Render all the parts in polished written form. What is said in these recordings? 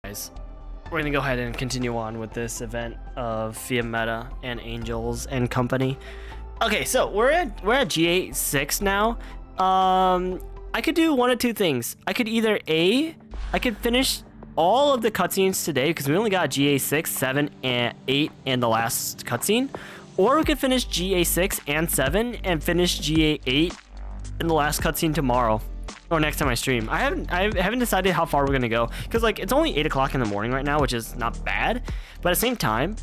Guys, we're gonna go ahead and continue on with this event of Fiametta and Angels and company. Okay, so we're at G8 6 now. I could do one of two things. I could either I could finish all of the cutscenes today because we only got GA 6, 7, and 8 and the last cutscene, or we could finish GA 6 and 7 and finish GA 8 in the last cutscene tomorrow. Or next time I stream. I haven't decided how far we're gonna go because like it's only 8 o'clock in the morning right now, which is not bad. But at the same time,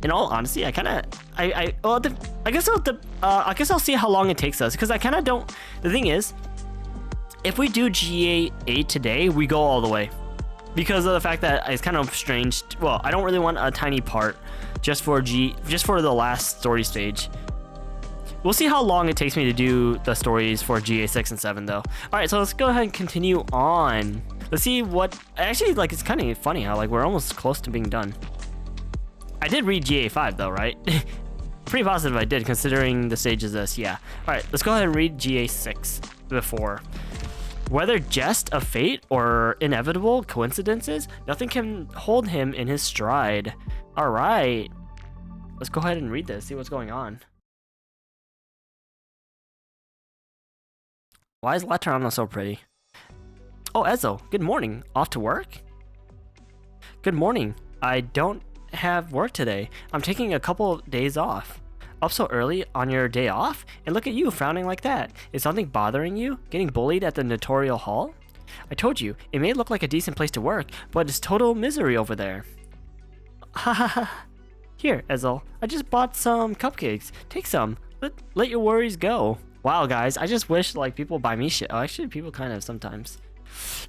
in all honesty, I guess I'll see how long it takes us because I kind of don't. The thing is, if we do GA8 today, we go all the way because of the fact that it's kind of strange. Well, I don't really want a tiny part just for the last story stage. We'll see how long it takes me to do the stories for GA 6 and 7 though. Alright, so let's go ahead and continue on. Let's see what... Actually, like, it's kind of funny how, like, we're almost close to being done. I did read GA 5 though, right? Pretty positive I did, considering the stage is this, yeah. Alright, let's go ahead and read GA 6 before. Whether jest of fate or inevitable coincidences, nothing can hold him in his stride. Alright. Let's go ahead and read this, see what's going on. Why is Laterano so pretty? Oh, Ezo, good morning. Off to work? Good morning. I don't have work today. I'm taking a couple of days off. Up so early on your day off? And look at you frowning like that. Is something bothering you? Getting bullied at the Notorial Hall? I told you, it may look like a decent place to work, but it's total misery over there. Ha ha ha. Here, Ezel, I just bought some cupcakes. Take some. Let your worries go. Wow, guys, I just wish like people buy me shit. Oh, actually, people kind of sometimes.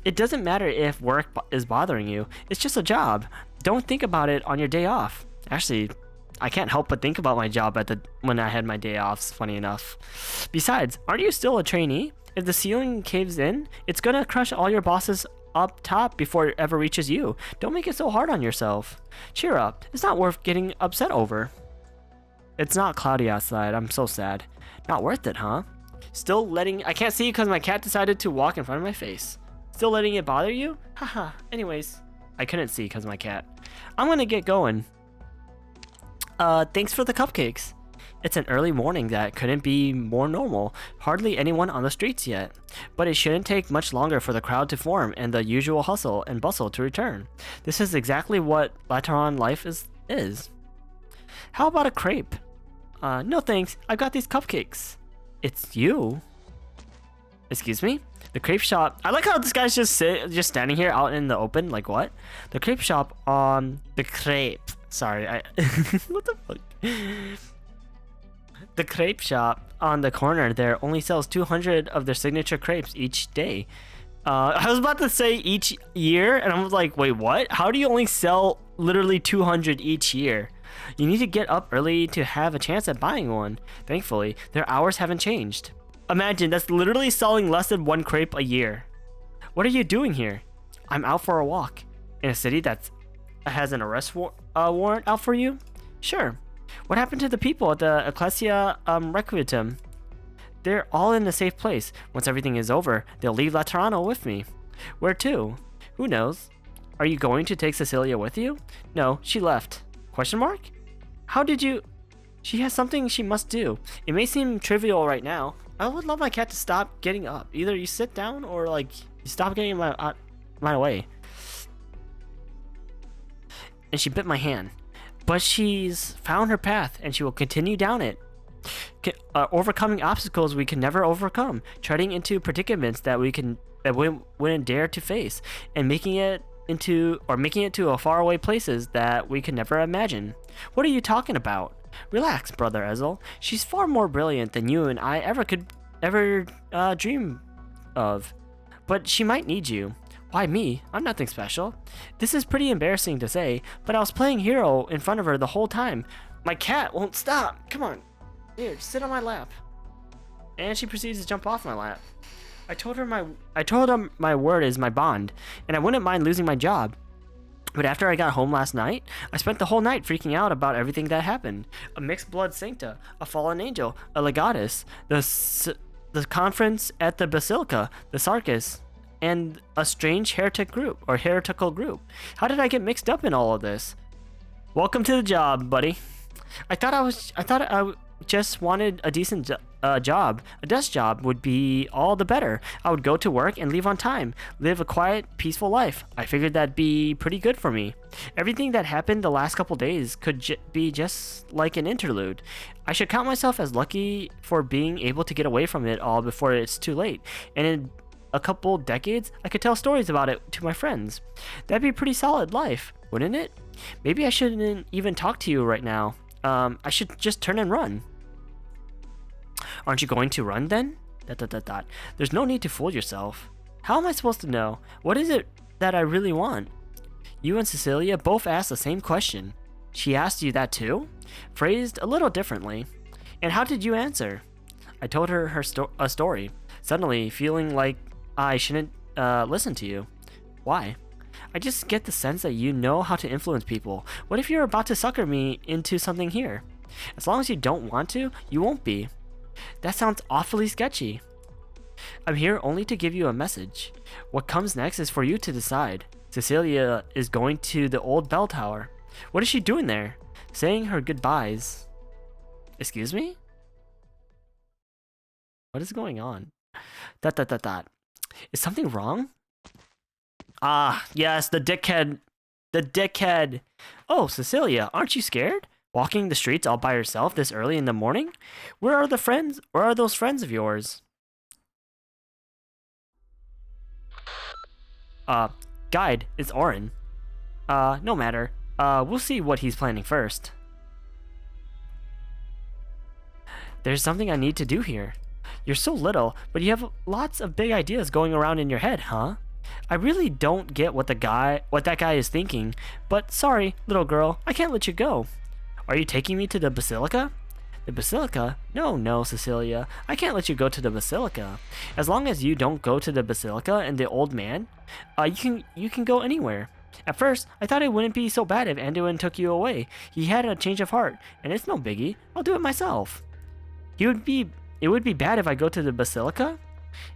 It doesn't matter if work is bothering you. It's just a job. Don't think about it on your day off. Actually, I can't help but think about my job when I had my day offs, funny enough. Besides, aren't you still a trainee? If the ceiling caves in, it's gonna crush all your bosses up top before it ever reaches you. Don't make it so hard on yourself. Cheer up. It's not worth getting upset over. It's not cloudy outside. I'm so sad. Not worth it, huh? Still letting... I can't see because my cat decided to walk in front of my face. Still letting it bother you? Haha. Anyways, I couldn't see because of my cat. I'm gonna get going. Thanks for the cupcakes. It's an early morning that couldn't be more normal. Hardly anyone on the streets yet. But it shouldn't take much longer for the crowd to form and the usual hustle and bustle to return. This is exactly what Lateran life is. How about a crepe? No thanks, I've got these cupcakes. It's you? Excuse me? The crepe shop... I like how this guy's just standing here out in the open, like what? The crepe shop on... The crepe. Sorry, what the fuck? The crepe shop on the corner there only sells 200 of their signature crepes each day. I was about to say each year, and I was like, wait, what? How do you only sell literally 200 each year? You need to get up early to have a chance at buying one. Thankfully, their hours haven't changed. Imagine, that's literally selling less than one crepe a year. What are you doing here? I'm out for a walk. In a city that has an arrest warrant out for you? Sure. What happened to the people at the Ecclesia Requietum? They're all in a safe place. Once everything is over, they'll leave Laterano with me. Where to? Who knows? Are you going to take Cecilia with you? No, she left. Question mark? How did you... She has something she must do. It may seem trivial right now. I would love my cat to stop getting up. Either you sit down or like you stop getting my way. And she bit my hand. But she's found her path and she will continue down it. Overcoming obstacles we can never overcome. Treading into predicaments that we wouldn't dare to face. And making it to faraway places that we could never imagine. What are you talking about? Relax, brother Ezel. She's far more brilliant than you and I could ever dream of. But she might need you. Why me? I'm nothing special. This is pretty embarrassing to say, but I was playing hero in front of her the whole time. My cat won't stop. Come on. Here, sit on my lap. And she proceeds to jump off my lap. I told her my word is my bond, and I wouldn't mind losing my job. But after I got home last night, I spent the whole night freaking out about everything that happened. A mixed blood sancta, a fallen angel, a legatus, the conference at the basilica, the circus, and a strange heretical group. How did I get mixed up in all of this? Welcome to the job, buddy. I thought I just wanted a decent job. A desk job would be all the better. I would go to work and leave on time, live a quiet, peaceful life. I figured that'd be pretty good for me. Everything that happened the last couple days could be just like an interlude. I should count myself as lucky for being able to get away from it all before it's too late. And in a couple decades, I could tell stories about it to my friends. That'd be a pretty solid life, wouldn't it? Maybe I shouldn't even talk to you right now. I should just turn and run. Aren't you going to run then? ... There's no need to fool yourself. How am I supposed to know? What is it that I really want? You and Cecilia both asked the same question. She asked you that too? Phrased a little differently. And how did you answer? I told her a story, suddenly feeling like I shouldn't listen to you. Why? I just get the sense that you know how to influence people. What if you're about to sucker me into something here? As long as you don't want to, you won't be. That sounds awfully sketchy. I'm here only to give you a message. What comes next is for you to decide. Cecilia is going to the old bell tower. What is she doing there? Saying her goodbyes. Excuse me? What is going on? ... Is something wrong? Ah, yes, the dickhead. The dickhead. Oh, Cecilia, aren't you scared? Walking the streets all by yourself this early in the morning? Where are those friends of yours? Guide, it's Orin. No matter. We'll see what he's planning first. There's something I need to do here. You're so little, but you have lots of big ideas going around in your head, huh? I really don't get what that guy is thinking, but sorry, little girl, I can't let you go. Are you taking me to the Basilica? The Basilica? No, Cecilia. I can't let you go to the Basilica. As long as you don't go to the Basilica and the old man, you can go anywhere. At first, I thought it wouldn't be so bad if Anduin took you away. He had a change of heart, and it's no biggie. I'll do it myself. It would be bad if I go to the Basilica?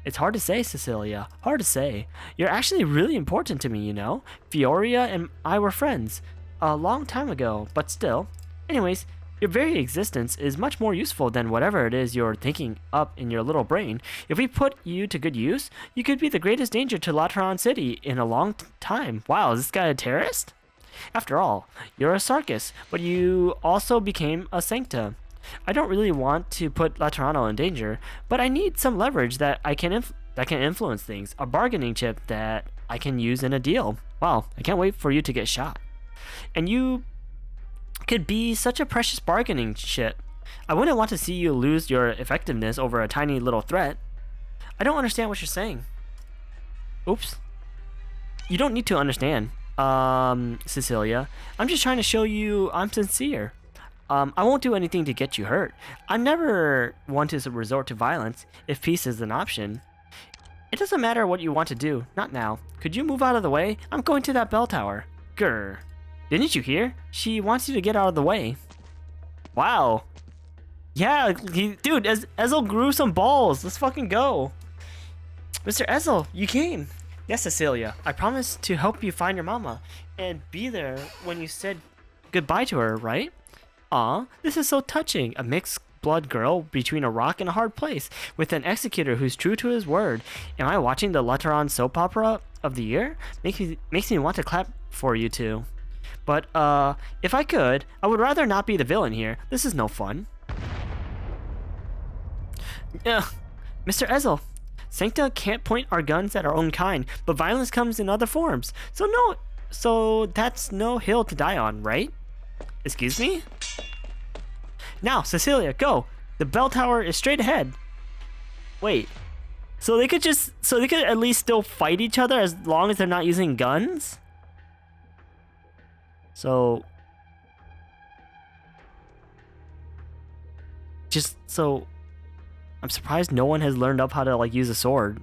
It's hard to say, Cecilia. Hard to say. You're actually really important to me, you know? Fioria and I were friends a long time ago, but still. Anyways, your very existence is much more useful than whatever it is you're thinking up in your little brain. If we put you to good use, you could be the greatest danger to Lateran City in a long time. Wow, is this guy a terrorist? After all, you're a Sarkis, but you also became a Sancta. I don't really want to put Laterano in danger, but I need some leverage that can influence things. A bargaining chip that I can use in a deal. Wow, I can't wait for you to get shot. And you could be such a precious bargaining chip. I wouldn't want to see you lose your effectiveness over a tiny little threat. I don't understand what you're saying. Oops. You don't need to understand, Cecilia. I'm just trying to show you I'm sincere. I won't do anything to get you hurt. I never want to resort to violence if peace is an option. It doesn't matter what you want to do. Not now. Could you move out of the way? I'm going to that bell tower. Grr. Didn't you hear? She wants you to get out of the way. Wow. Yeah, dude, Ezel grew some balls. Let's fucking go. Mr. Ezel, you came. Yes, Cecilia. I promised to help you find your mama and be there when you said goodbye to her, right? Aw, this is so touching. A mixed blood girl between a rock and a hard place, with an executor who's true to his word. Am I watching the Lateran soap opera of the year? Makes me want to clap for you two. But, if I could, I would rather not be the villain here. This is no fun. Mr. Ezel, Sancta can't point our guns at our own kind, but violence comes in other forms. So that's no hill to die on, right? Excuse me? Now, Cecilia, go. The bell tower is straight ahead. Wait. So they could at least still fight each other as long as they're not using guns? I'm surprised no one has learned up how to use a sword.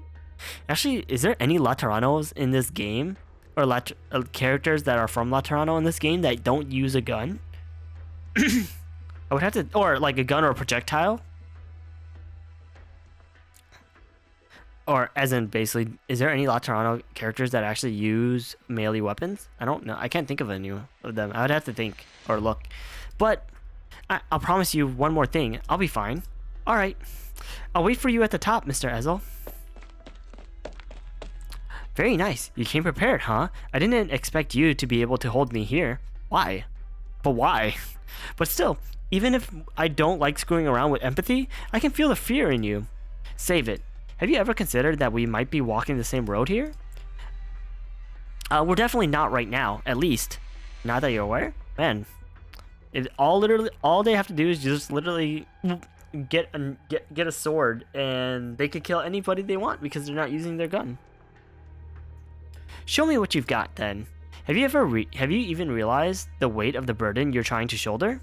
Actually, is there any Lateranos in this game? Or characters that are from Laterano in this game that don't use a gun? I would have to, or a gun or a projectile. Or as in basically, is there any Laterano characters that actually use melee weapons? I don't know. I can't think of any of them. I would have to think or look. But I'll promise you one more thing. I'll be fine. All right. I'll wait for you at the top, Mr. Ezel. Very nice. You came prepared, huh? I didn't expect you to be able to hold me here. Why? But why? But still, even if I don't like screwing around with empathy, I can feel the fear in you. Save it. Have you ever considered that we might be walking the same road here? We're definitely not right now, at least. Now that you're aware? Man, all they have to do is just literally get a sword, and they could kill anybody they want because they're not using their gun. Show me what you've got, then. Have you even realized the weight of the burden you're trying to shoulder?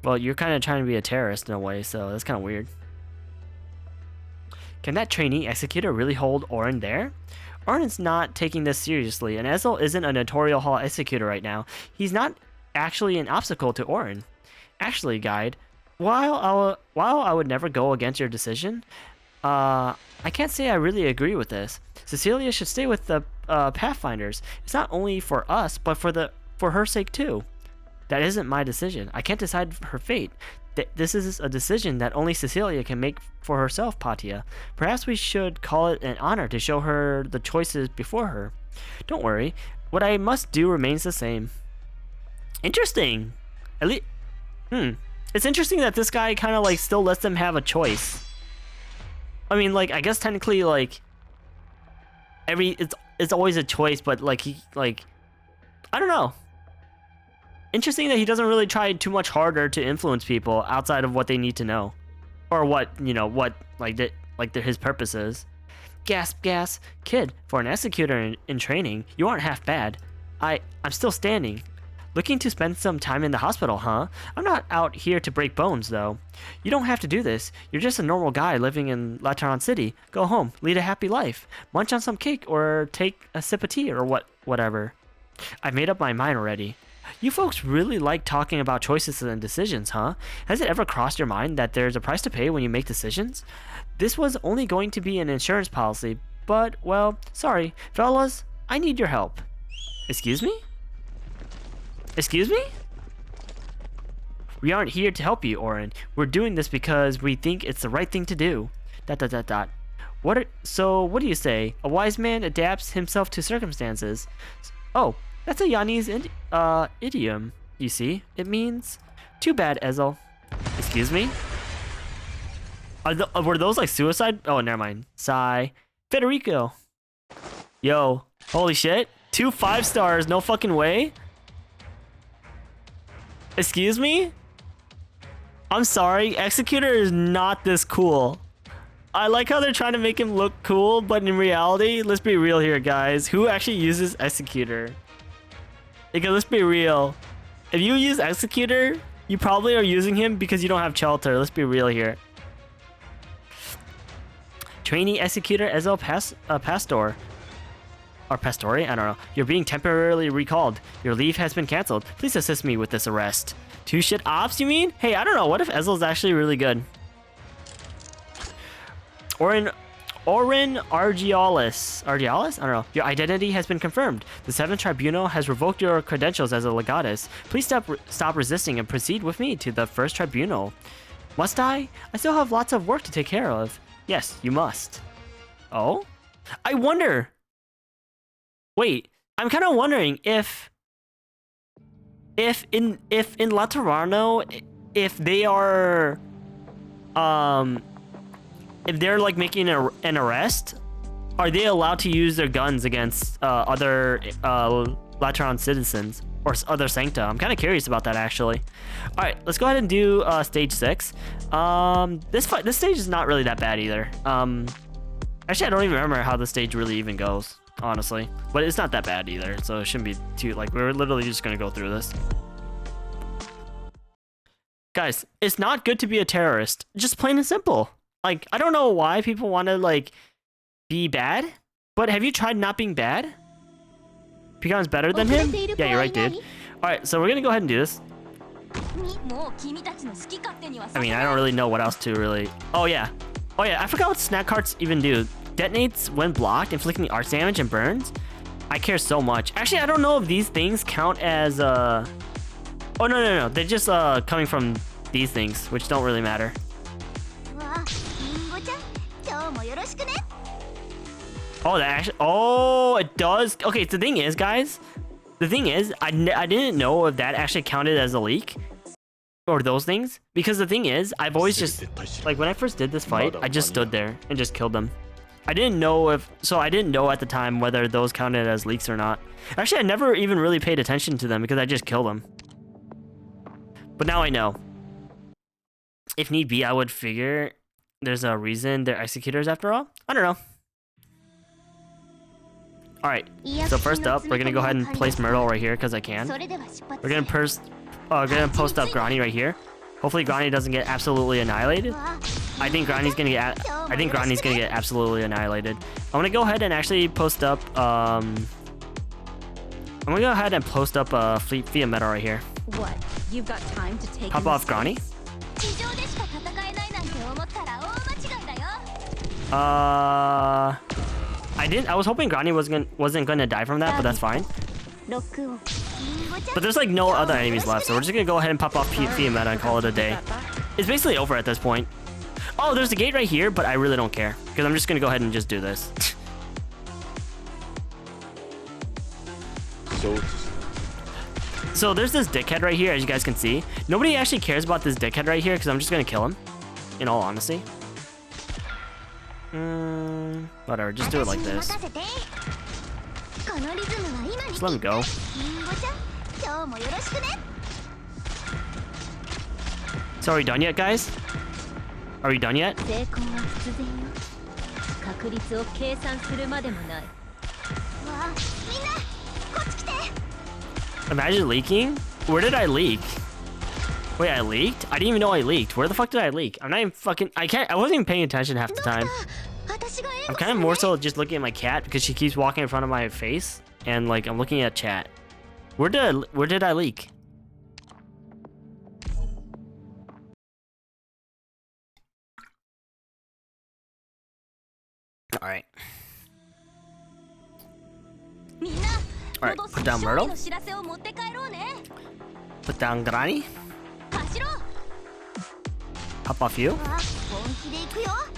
Well, you're kind of trying to be a terrorist in a way, so that's kind of weird. Can that trainee executor really hold Orin there? Orin's not taking this seriously, and Ezel isn't a notorial hall executor right now. He's not actually an obstacle to Orin. Actually, guide, while I would never go against your decision, I can't say I really agree with this. Cecilia should stay with the Pathfinders. It's not only for us, but for her sake too. That isn't my decision. I can't decide her fate. This is a decision that only Cecilia can make for herself, Patia. Perhaps we should call it an honor to show her the choices before her. Don't worry. What I must do remains the same. Interesting. At least, It's interesting that this guy kind of like still lets them have a choice. I mean, like, I guess technically, like, it's always a choice, but like I don't know. Interesting that he doesn't really try too much harder to influence people outside of what they need to know, or what his purpose is. Gasp, gas, kid. For an executor in training, you aren't half bad. I'm still standing. Looking to spend some time in the hospital, huh? I'm not out here to break bones, though. You don't have to do this. You're just a normal guy living in Lateran City. Go home, lead a happy life, munch on some cake, or take a sip of tea, or whatever. I've made up my mind already. You folks really like talking about choices and decisions, huh? Has it ever crossed your mind that there's a price to pay when you make decisions? This was only going to be an insurance policy, but, well, sorry. Fellas, I need your help. Excuse me? Excuse me? We aren't here to help you, Orin. We're doing this because we think it's the right thing to do. ... So, what do you say? A wise man adapts himself to circumstances. Oh, that's a Yanese idiom, you see. It means, too bad, Ezel. Excuse me? Were those like suicide? Oh, never mind. Sigh. Federico. Yo, holy shit. 2 5 stars, no fucking way. Excuse me? I'm sorry, Executor is not this cool. I like how they're trying to make him look cool, but in reality, let's be real here, guys. Who actually uses Executor? Because let's be real. If you use Executor, you probably are using him because you don't have Shelter. Let's be real here. Trainee Executor Ezel Pastor. Or Pastori? I don't know. You're being temporarily recalled. Your leave has been cancelled. Please assist me with this arrest. 2 shit ops, you mean? Hey, I don't know. What if Ezel's actually really good? Orin Argialis. Argialis? I don't know. Your identity has been confirmed. The 7th Tribunal has revoked your credentials as a legatus. Please stop resisting and proceed with me to the 1st Tribunal. Must I? I still have lots of work to take care of. Yes, you must. Oh? I wonder. Wait, I'm kind of wondering if in Laterano, if they are, if they're like making an arrest, are they allowed to use their guns against other Lateran citizens or other Sancta? I'm kind of curious about that actually. All right, let's go ahead and do stage 6. This stage is not really that bad either. Actually, I don't even remember how the stage really even goes, honestly, but it's not that bad either, so it shouldn't be too, like, we're literally just gonna go through this. Guys, it's not good to be a terrorist, just plain and simple. Like, I don't know why people want to like be bad, but have you tried not being bad? Pecan's better than him? Yeah, you're right, dude. All right, so we're gonna go ahead and do this. I mean, I don't really know what else to really. Oh yeah, I forgot what snack carts even do. detonates when blocked, inflicting arc damage and burns. I care so much. Actually, I don't know if these things count as oh no, they're just coming from these things, which don't really matter. Oh, that actually, oh, it does. Okay, so the thing is, guys, the thing is, I didn't know if that actually counted as a leak or those things, because the thing is, I've always just, like, when I first did this fight, I just stood there and just killed them. I didn't know at the time whether those counted as leaks or not. Actually, I never even really paid attention to them because I just killed them. But now I know. If need be, I would figure there's a reason they're executors after all. I don't know. Alright, so first up, we're gonna go ahead and place Myrtle right here because I can. We're gonna post up Grani right here. Hopefully Grani doesn't get absolutely annihilated. I think Grani's gonna get absolutely annihilated. I'm gonna go ahead and actually post up Fleet Metal right here. What? You've got time to take Pop off Grani. I was hoping Grani wasn't gonna die from that, but that's fine. But there's like no other enemies left, so we're just gonna go ahead and pop off Meta and call it a day. It's basically over at this point. Oh, there's a gate right here, but I really don't care because I'm just gonna go ahead and just do this. So there's this dickhead right here, as you guys can see. Nobody actually cares about this dickhead right here because I'm just gonna kill him, in all honesty. Whatever, just do it like this. Just let him go. So are we done yet, guys? Are we done yet? Imagine leaking? Where did I leak? Wait, I leaked? I didn't even know I leaked. Where the fuck did I leak? I'm not even fucking... I wasn't even paying attention half the time. I'm kind of more so just looking at my cat because she keeps walking in front of my face. And, like, I'm looking at chat. Where did I leak? Alright. Alright, put down Myrtle. Put down Grani. Pop off you.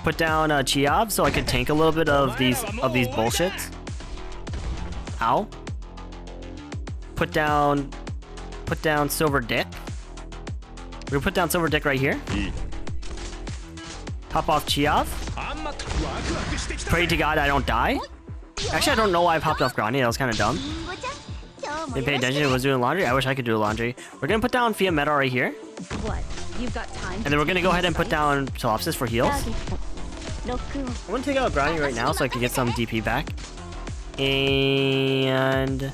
Put down Chiav so I can tank a little bit of these bullshits. Ow. Put down Silver Dick. We're gonna put down Silver Dick right here. Pop off Chiav. Pray to God I don't die. Actually, I don't know why I popped off Grani. That was kind of dumb. Didn't pay attention. It was doing laundry. I wish I could do laundry. We're gonna put down Fia Metal right here. What? You've got time. And then we're gonna go ahead and put down Solopsis for heals. I'm gonna take out Grani right now so I can get some DP back. And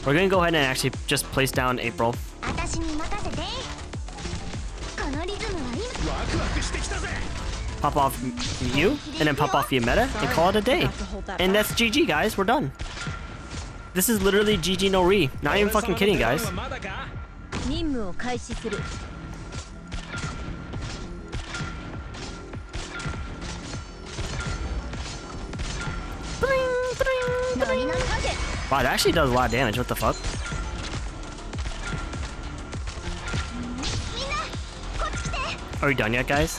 we're gonna go ahead and actually just place down April. Pop off you, and then pop off Meta, and call it a day. And that's GG, guys. We're done. This is literally GG no re. Not even fucking kidding, guys. Wow, that actually does a lot of damage. What the fuck? Are we done yet, guys?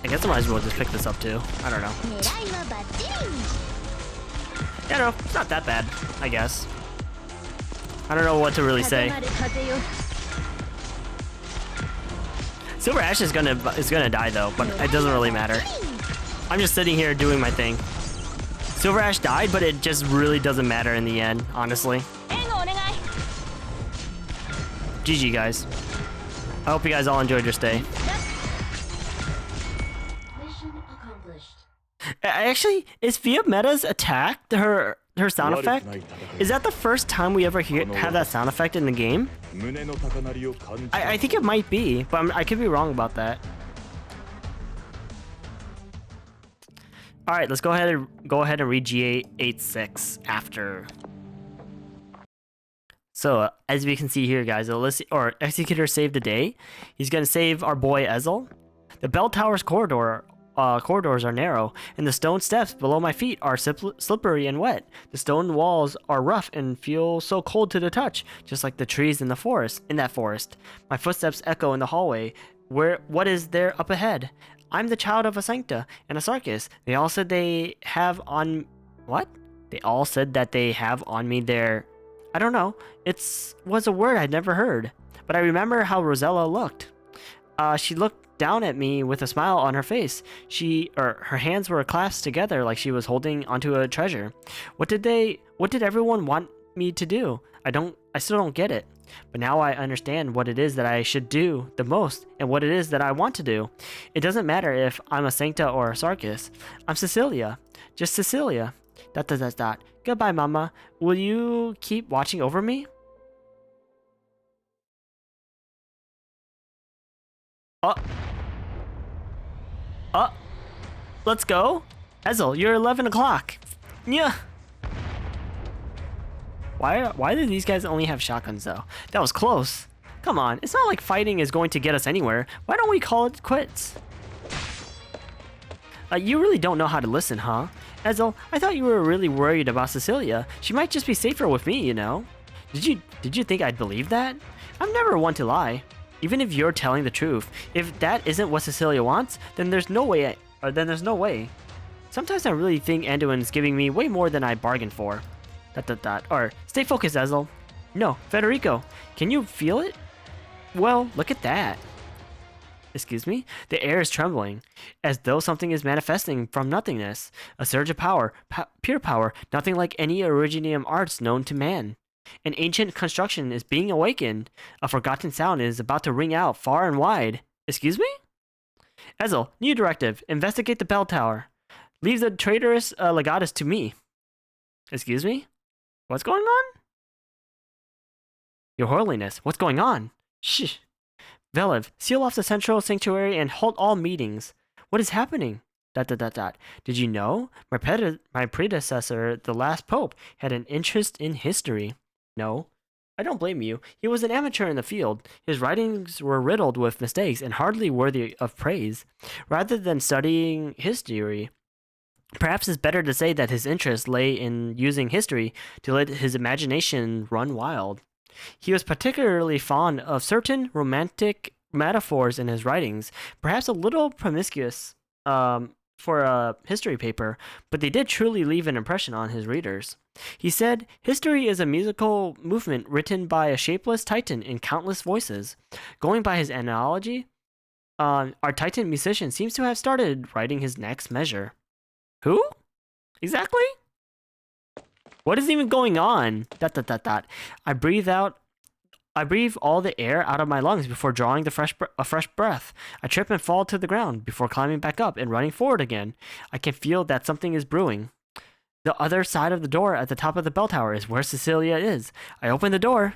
I guess I might as well just pick this up too. I don't know. Yeah, no, it's not that bad, I guess. I don't know what to really say. Silver Ash is gonna die though, but it doesn't really matter. I'm just sitting here doing my thing. Silver Ash died, but it just really doesn't matter in the end, honestly. GG, guys. I hope you guys all enjoyed your stay. Actually, is Fia Meta's attack her sound effect? Is that the first time we ever have that sound effect in the game? I think it might be, but I could be wrong about that. All right, let's go ahead and read GA86 after. So as we can see here, guys, Executor saved the day. He's gonna save our boy Ezel. The bell tower's corridors are narrow, and the stone steps below my feet are slippery and wet. The stone walls are rough and feel so cold to the touch, just like the trees in the forest. In that forest, my footsteps echo in the hallway. What is there up ahead? I'm the child of a Sancta and a Sarkis. They all said they have on what? They all said that they have on me their. I don't know. Was a word I'd never heard, but I remember how Rosella looked. She looked down at me with a smile on her face. Her hands were clasped together like she was holding onto a treasure. What did everyone want me to do? I still don't get it. But now I understand what it is that I should do the most and what it is that I want to do. It doesn't matter if I'm a Sancta or a Sarkis. I'm Cecilia. Just Cecilia. ... Goodbye, Mama. Will you keep watching over me? Let's go. Ezel, you're 11 o'clock. Yeah. Why do these guys only have shotguns though? That was close. Come on, it's not like fighting is going to get us anywhere. Why don't we call it quits? You really don't know how to listen, huh? Ezel, I thought you were really worried about Cecilia. She might just be safer with me, you know? Did you think I'd believe that? I'm never one to lie. Even if you're telling the truth, if that isn't what Cecilia wants, then there's no way. Sometimes I really think Anduin's giving me way more than I bargained for. ... Or, stay focused, Ezel. No, Federico, can you feel it? Well, look at that. Excuse me? The air is trembling, as though something is manifesting from nothingness. A surge of power, pure power, nothing like any originium arts known to man. An ancient construction is being awakened. A forgotten sound is about to ring out far and wide. Excuse me? Ezel, new directive. Investigate the bell tower. Leave the traitorous legatus to me. Excuse me? What's going on? Your Holiness, what's going on? Shh. Velev, seal off the central sanctuary and halt all meetings. What is happening? ... Did you know? My predecessor, the last pope, had an interest in history. No, I don't blame you. He was an amateur in the field. His writings were riddled with mistakes and hardly worthy of praise. Rather than studying history, perhaps it's better to say that his interest lay in using history to let his imagination run wild. He was particularly fond of certain romantic metaphors in his writings, perhaps a little promiscuous for a history paper, but they did truly leave an impression on his readers. He said, history is a musical movement written by a shapeless titan in countless voices. Going by his analogy, our titan musician seems to have started writing his next measure. Who? Exactly? What is even going on? ... I breathe all the air out of my lungs before drawing a fresh breath. I trip and fall to the ground before climbing back up and running forward again. I can feel that something is brewing. The other side of the door at the top of the bell tower is where Cecilia is. I open the door.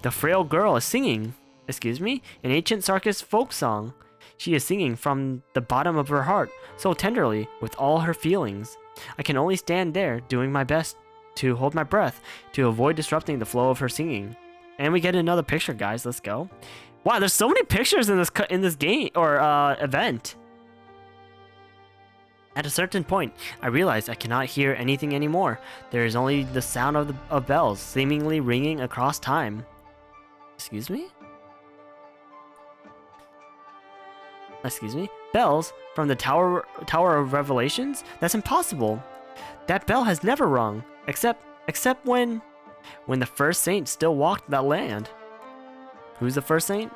The frail girl is singing. Excuse me? An ancient Sarkis folk song. She is singing from the bottom of her heart, so tenderly, with all her feelings. I can only stand there, doing my best to hold my breath, to avoid disrupting the flow of her singing. And we get another picture, guys. Let's go. Wow, there's so many pictures in this game or event. At a certain point, I realized I cannot hear anything anymore. There is only the sound of bells, seemingly ringing across time. Excuse me? Excuse me? Bells from the Tower of Revelations? That's impossible. That bell has never rung, except when the first saint still walked that land. Who's the first saint? ...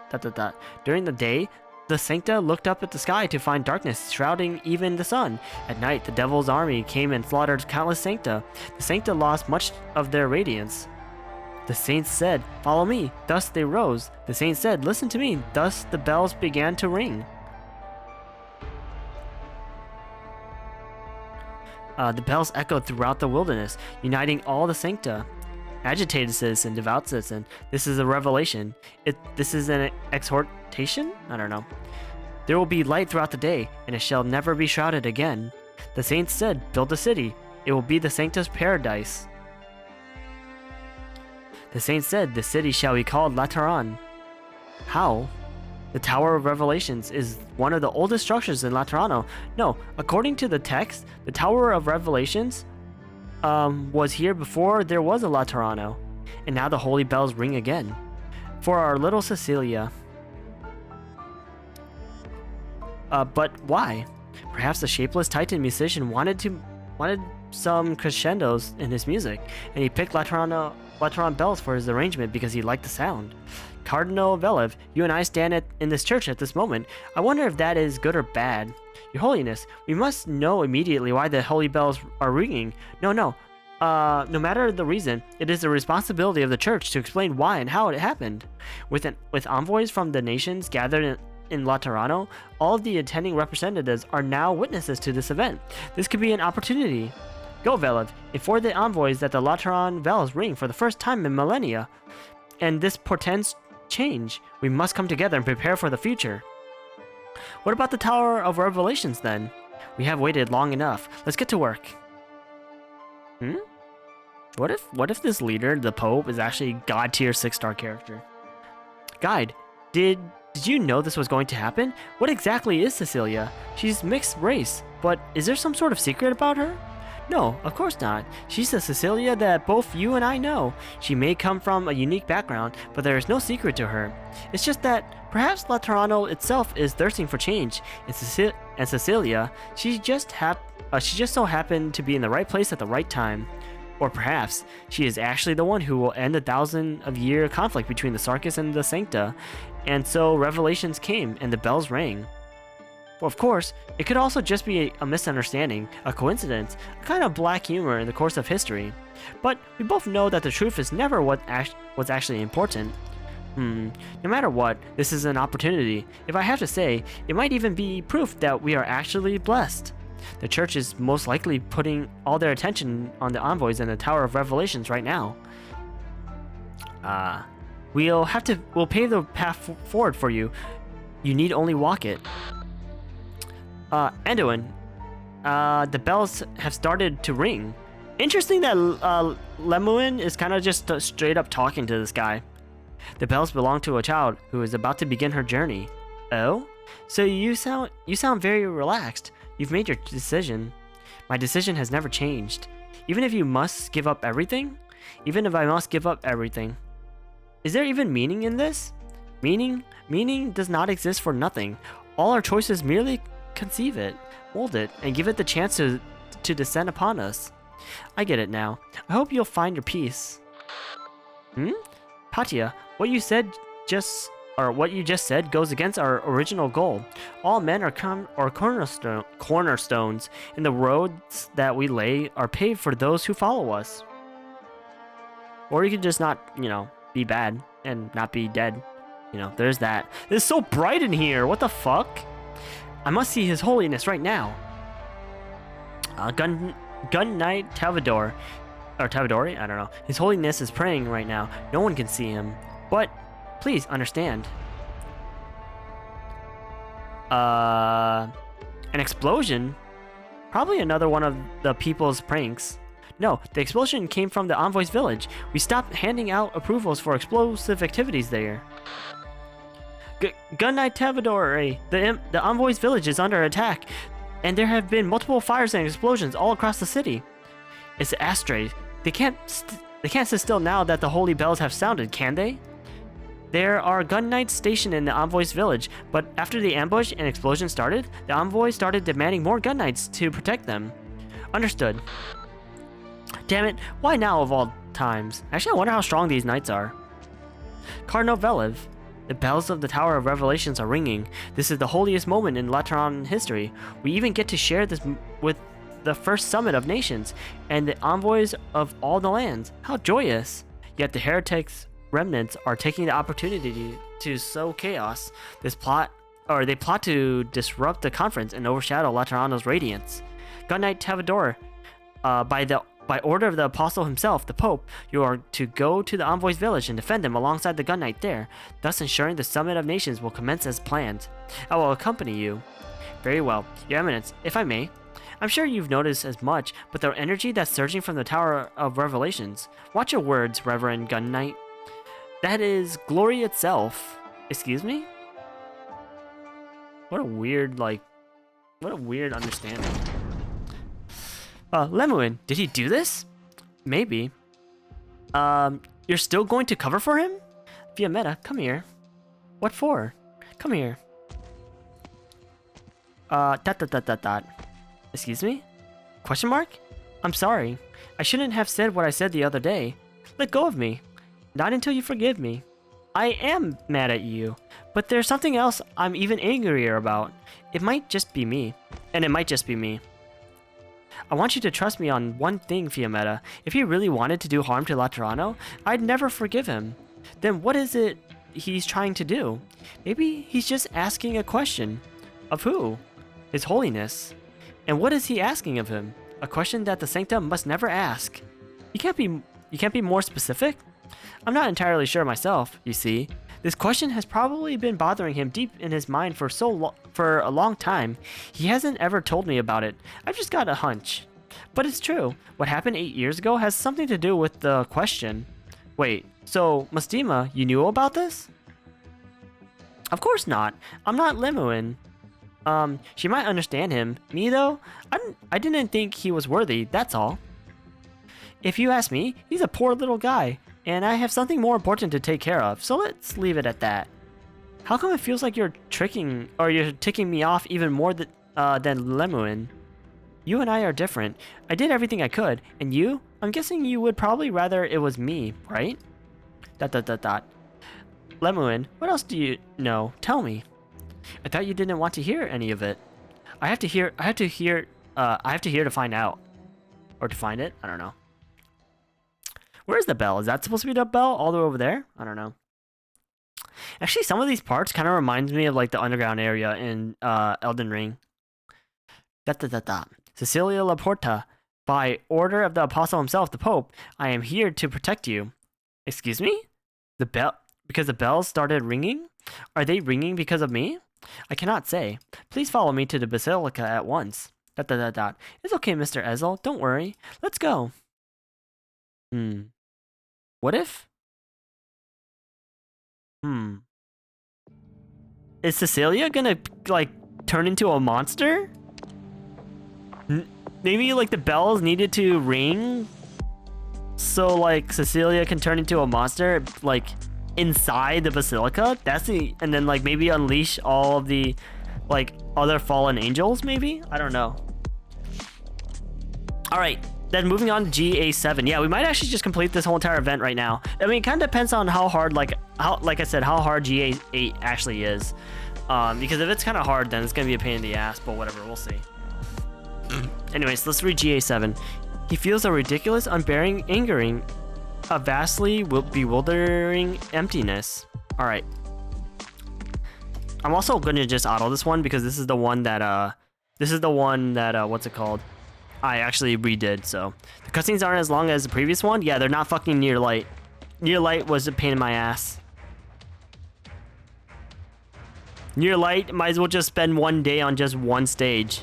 During the day, the Sancta looked up at the sky to find darkness shrouding even the sun. At night, the devil's army came and slaughtered countless Sancta. The Sancta lost much of their radiance. The saints said, "Follow me." Thus they rose. The saints said, "Listen to me." Thus the bells began to ring. The bells echoed throughout the wilderness, uniting all the Sancta. Agitated citizen, devout citizen, this is a revelation. This is an exhortation? I don't know. There will be light throughout the day, and it shall never be shrouded again. The saints said, build a city. It will be the Sancta's paradise. The saint said the city shall be called Lateran. How? The Tower of Revelations is one of the oldest structures in Laterano. No, according to the text, the Tower of Revelations was here before there was a Laterano. And now the holy bells ring again. For our little Cecilia. But why? Perhaps the shapeless Titan musician wanted some crescendos in his music, and he picked Lateran bells for his arrangement because he liked the sound. Cardinal Velev, you and I stand in this church at this moment. I wonder if that is good or bad. Your Holiness, we must know immediately why the holy bells are ringing. No matter the reason, it is the responsibility of the church to explain why and how it happened. With envoys from the nations gathered in Laterano, all of the attending representatives are now witnesses to this event. This could be an opportunity. Go, Velev, inform the envoys that the Lateran bells ring for the first time in millennia. And this portends change. We must come together and prepare for the future. What about the Tower of Revelations then? We have waited long enough. Let's get to work. What if this leader, the Pope, is actually God tier 6-star character? Guide, did you know this was going to happen? What exactly is Cecilia? She's mixed race, but is there some sort of secret about her? No, of course not. She's the Cecilia that both you and I know. She may come from a unique background, but there is no secret to her. It's just that perhaps Laterano itself is thirsting for change, and Cecilia, she just so happened to be in the right place at the right time. Or perhaps she is actually the one who will end the 1,000-year conflict between the Sarkis and the Sancta, and so revelations came and the bells rang. Well, of course, it could also just be a misunderstanding, a coincidence, a kind of black humor in the course of history. But we both know that the truth is never what's actually important. No matter what, this is an opportunity. If I have to say, it might even be proof that we are actually blessed. The church is most likely putting all their attention on the envoys and the Tower of Revelations right now. We'll pave the path forward for you. You need only walk it. Anduin, the bells have started to ring. Interesting that Lemuin is kind of just straight up talking to this guy. The bells belong to a child who is about to begin her journey. Oh? So you sound very relaxed. You've made your decision. My decision has never changed. Even if you must give up everything? Even if I must give up everything. Is there even meaning in this? Meaning does not exist for nothing. All our choices merely conceive it, mold it, and give it the chance to descend upon us. I get it now. I hope you'll find your peace. Patia, what you just said goes against our original goal. All men are cornerstones, and the roads that we lay are paved for those who follow us. Or you could just not, be bad and not be dead. There's that. It's so bright in here. What the fuck? I must see His Holiness right now. Gun Knight Tavador, or Tavadori, I don't know. His Holiness is praying right now. No one can see him, but please understand. An explosion? Probably another one of the people's pranks. No, the explosion came from the Envoy's village. We stopped handing out approvals for explosive activities there. Gun Knight Tavador, the Envoy's village is under attack, and there have been multiple fires and explosions all across the city. It's the Astrae. They can't sit still now that the holy bells have sounded, can they? There are gun knights stationed in the Envoy's village, but after the ambush and explosion started, the Envoy started demanding more gun knights to protect them. Understood. Damn it, why now of all times? Actually, I wonder how strong these knights are. Cardinal Velev. The bells of the Tower of Revelations are ringing. This is the holiest moment in Lateran history. We even get to share this with the first summit of nations and the envoys of all the lands. How joyous! Yet the heretics' remnants are taking the opportunity to sow chaos. They plot to disrupt the conference and overshadow Laterano's radiance. Gun Knight Tavador, by order of the apostle himself, the Pope, you are to go to the envoy's village and defend them alongside the gun knight there, thus ensuring the summit of nations will commence as planned. I will accompany you. Very well, Your Eminence, if I may. I'm sure you've noticed as much, but the energy that's surging from the Tower of Revelations. Watch your words, Reverend Gun Knight. That is glory itself. Excuse me? What a weird, what a weird understanding. Lemuin, did he do this? Maybe. You're still going to cover for him? Fiametta, come here. What for? Come here. Excuse me? Question mark? I'm sorry. I shouldn't have said what I said the other day. Let go of me. Not until you forgive me. I am mad at you, but there's something else I'm even angrier about. It might just be me. And it might just be me. I want you to trust me on one thing, Fiametta. If he really wanted to do harm to Laterano, I'd never forgive him. Then what is it he's trying to do? Maybe he's just asking a question. Of who? His Holiness. And what is he asking of him? A question that the Sanctum must never ask. You can't be more specific? I'm not entirely sure myself, you see. This question has probably been bothering him deep in his mind for a long time. He hasn't ever told me about it. I've just got a hunch. But it's true. What happened 8 years ago has something to do with the question. Wait, so Mustima, you knew about this? Of course not. I'm not Lemuin. She might understand him. Me though? I didn't think he was worthy, that's all. If you ask me, he's a poor little guy. And I have something more important to take care of, so let's leave it at that. How come it feels like you're ticking me off even more than Lemuin? You and I are different. I did everything I could, and you? I'm guessing you would probably rather it was me, right? Lemuin, what else do you know? Tell me. I thought you didn't want to hear any of it. I have to hear to find out. Or to find it? I don't know. Where's the bell? Is that supposed to be the bell all the way over there? I don't know. Actually, some of these parts kind of reminds me of like the underground area in Elden Ring. Cecilia Laporta, by order of the apostle himself, the Pope, I am here to protect you. Excuse me? The bell? Because the bells started ringing? Are they ringing because of me? I cannot say. Please follow me to the Basilica at once. It's okay, Mr. Ezel. Don't worry. Let's go. What if? Is Cecilia gonna, like, turn into a monster? Maybe, like, the bells needed to ring so, like, Cecilia can turn into a monster, like, inside the Basilica? And then, like, maybe unleash all of the, like, other fallen angels, maybe? I don't know. Alright. Then moving on to GA7. Yeah, we might actually just complete this whole entire event right now. I mean, it kind of depends on how hard, like I said, how hard GA8 actually is. Because if it's kind of hard, then it's going to be a pain in the ass, but whatever, we'll see. Anyways, let's read GA7. He feels a ridiculous, unbearing, angering, a vastly bewildering emptiness. Alright. I'm also going to just auto this one because this is the one that, what's it called? I actually redid, so. The cutscenes aren't as long as the previous one. Yeah, they're not fucking Near Light. Near Light was a pain in my ass. Near Light, might as well just spend one day on just one stage.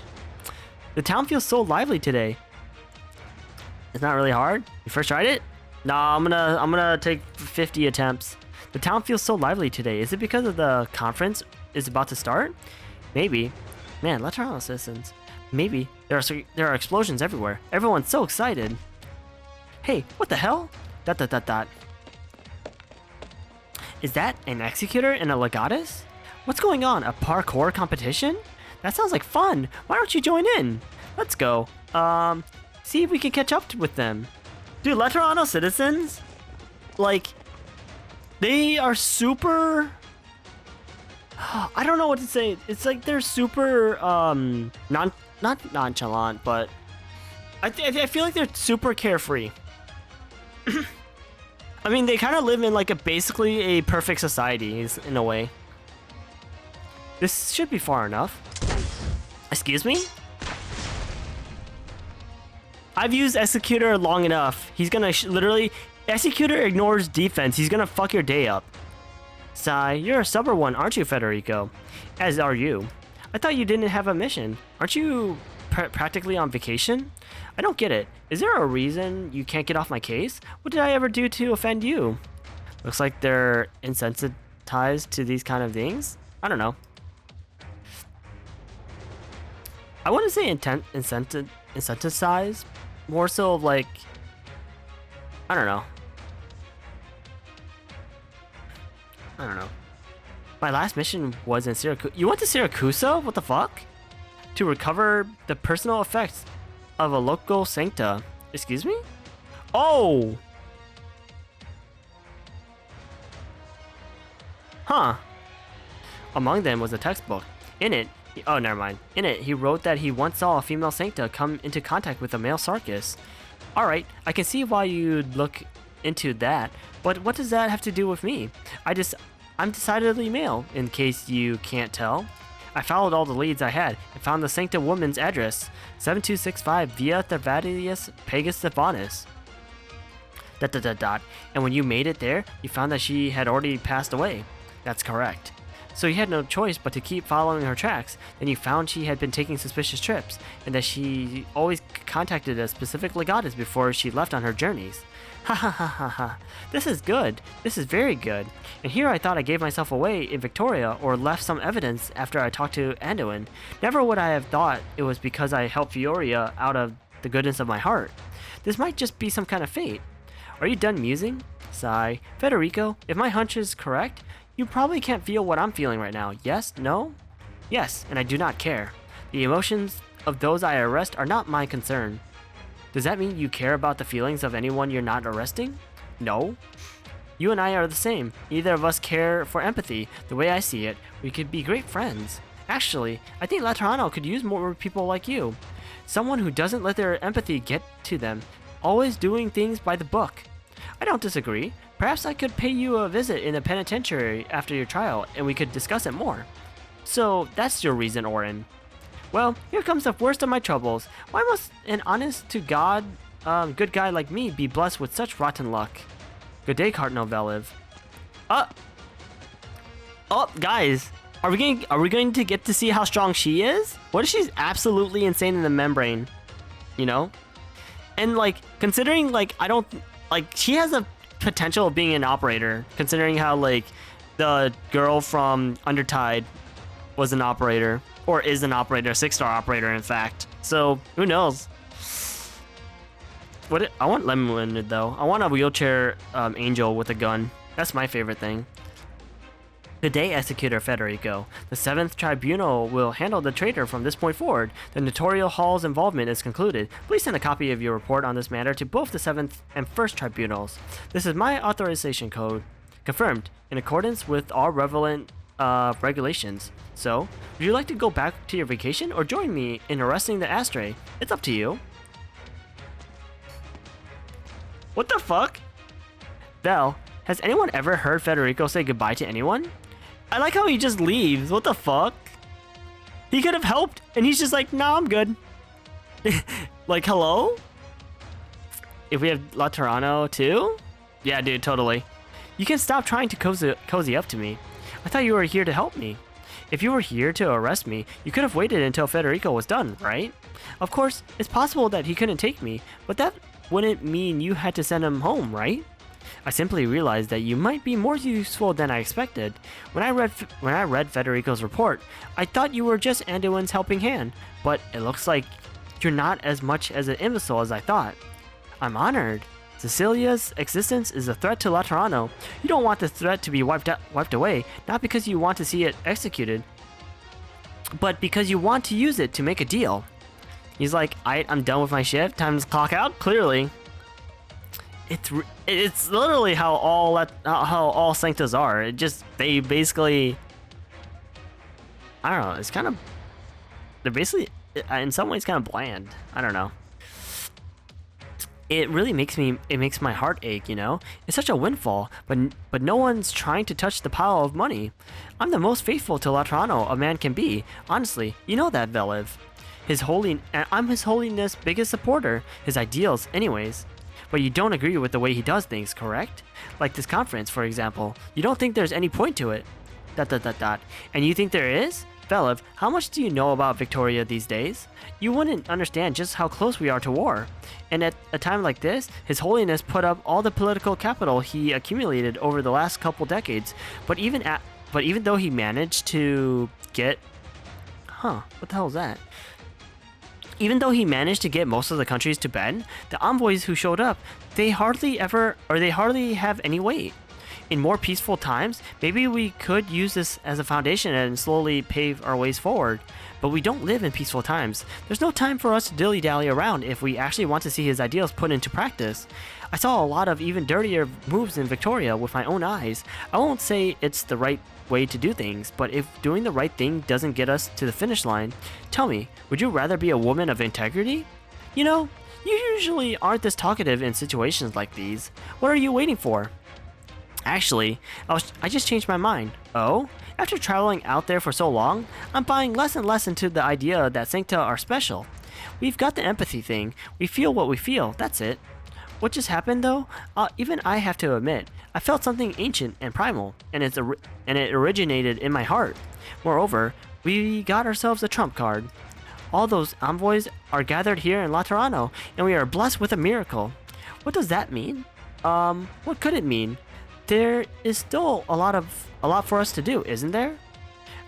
The town feels so lively today. It's not really hard. You first tried it? Nah, I'm gonna take 50 attempts. The town feels so lively today. Is it because of the conference is about to start? Maybe. Man, Laterano citizens. Maybe. There are explosions everywhere. Everyone's so excited. Hey, what the hell? Is that an executor and a legatus? What's going on? A parkour competition? That sounds like fun. Why don't you join in? Let's go. See if we can catch up with them. Dude, Laterano citizens, like, they are super... I don't know what to say. It's like they're super, not nonchalant, but I feel like they're super carefree. I mean, they kind of live in like basically a perfect society in a way. This should be far enough. Excuse me? I've used Executor long enough. He's gonna literally... Executor ignores defense. He's gonna fuck your day up. Sigh, you're a stubborn one, aren't you, Federico? As are you. I thought you didn't have a mission. Aren't you practically on vacation? I don't get it. Is there a reason you can't get off my case? What did I ever do to offend you? Looks like they're insensitized to these kind of things. I don't know. I wouldn't say incentivized. More so of like, I don't know. I don't know. My last mission was in Syracuse. You went to Syracuse? What the fuck? To recover the personal effects of a local sancta. Excuse me? Oh! Huh. Among them was a textbook. In it, oh, never mind. In it, he wrote that he once saw a female sancta come into contact with a male Sarkis. Alright, I can see why you'd look into that, but what does that have to do with me? I'm decidedly male, in case you can't tell. I followed all the leads I had and found the sancta woman's address, 7265 Via Thervadius Pagus Stephanus. ... And when you made it there, you found that she had already passed away. That's correct. So you had no choice but to keep following her tracks. Then you found she had been taking suspicious trips, and that she always contacted a specific legatus before she left on her journeys. Ha ha ha ha ha. This is good. This is very good. And here I thought I gave myself away in Victoria or left some evidence after I talked to Anduin. Never would I have thought it was because I helped Fioria out of the goodness of my heart. This might just be some kind of fate. Are you done musing? Sigh. Federico, if my hunch is correct, you probably can't feel what I'm feeling right now. Yes? No? Yes, and I do not care. The emotions of those I arrest are not my concern. Does that mean you care about the feelings of anyone you're not arresting? No. You and I are the same. Neither of us care for empathy. The way I see it, we could be great friends. Actually, I think Laterano could use more people like you. Someone who doesn't let their empathy get to them. Always doing things by the book. I don't disagree. Perhaps I could pay you a visit in the penitentiary after your trial, and we could discuss it more. So, that's your reason, Orin. Well, here comes the worst of my troubles. Why must an honest-to-God, good guy like me be blessed with such rotten luck? Good day, Cardinal Veliv. Guys, are we going to get to see how strong she is? What if she's absolutely insane in the membrane? You know? And like, considering like, she has a potential of being an operator, considering how like the girl from Undertide was an operator, or is an operator, a 6-star operator in fact. So who knows? I want Lemon though. I want a wheelchair angel with a gun. That's my favorite thing. Good day, Executor Federico. The 7th Tribunal will handle the traitor from this point forward. The Notorial Hall's involvement is concluded. Please send a copy of your report on this matter to both the 7th and 1st Tribunals. This is my authorization code. Confirmed, in accordance with all relevant regulations. So, would you like to go back to your vacation or join me in arresting the Astray? It's up to you. What the fuck? Vel, has anyone ever heard Federico say goodbye to anyone? I like how he just leaves. What the fuck? He could have helped, and he's just like, nah, I'm good. Like, hello? If we have Laterano too? Yeah, dude, totally. You can stop trying to cozy up to me. I thought you were here to help me. If you were here to arrest me, you could have waited until Federico was done, right? Of course, it's possible that he couldn't take me, but that wouldn't mean you had to send him home, right? I simply realized that you might be more useful than I expected. When I read Federico's report, I thought you were just Anduin's helping hand, but it looks like you're not as much as an imbecile as I thought. I'm honored. Cecilia's existence is a threat to Laterano. You don't want the threat to be wiped away, not because you want to see it executed, but because you want to use it to make a deal. He's like, I'm done with my shift. Time to clock out. Clearly. It's literally how all Sanctas are. They basically, I don't know. It's kind of, they're basically in some ways kind of bland. I don't know. It really makes my heart ache, you know? It's such a windfall, but no one's trying to touch the pile of money. I'm the most faithful to Laterano a man can be. Honestly, you know that, Veliv. I'm His Holiness' biggest supporter, his ideals anyways. But you don't agree with the way he does things, correct? Like this conference, for example. You don't think there's any point to it. ... And you think there is? Velev, how much do you know about Victoria these days? You wouldn't understand just how close we are to war. And at a time like this, His Holiness put up all the political capital he accumulated over the last couple decades. But even though he managed to get... what the hell is that? Even though he managed to get most of the countries to bend, the envoys who showed up, they hardly have any weight. In more peaceful times, maybe we could use this as a foundation and slowly pave our ways forward. But we don't live in peaceful times. There's no time for us to dilly-dally around if we actually want to see his ideals put into practice. I saw a lot of even dirtier moves in Victoria with my own eyes. I won't say it's the right way to do things, but if doing the right thing doesn't get us to the finish line, tell me, would you rather be a woman of integrity? You know, you usually aren't this talkative in situations like these. What are you waiting for? Actually, I just changed my mind. Oh? After traveling out there for so long, I'm buying less and less into the idea that Sancta are special. We've got the empathy thing. We feel what we feel, that's it. What just happened though? Even I have to admit, I felt something ancient and primal, and it originated in my heart. Moreover, we got ourselves a trump card. All those envoys are gathered here in Laterano, and we are blessed with a miracle. What does that mean? What could it mean? There is still a lot for us to do, isn't there?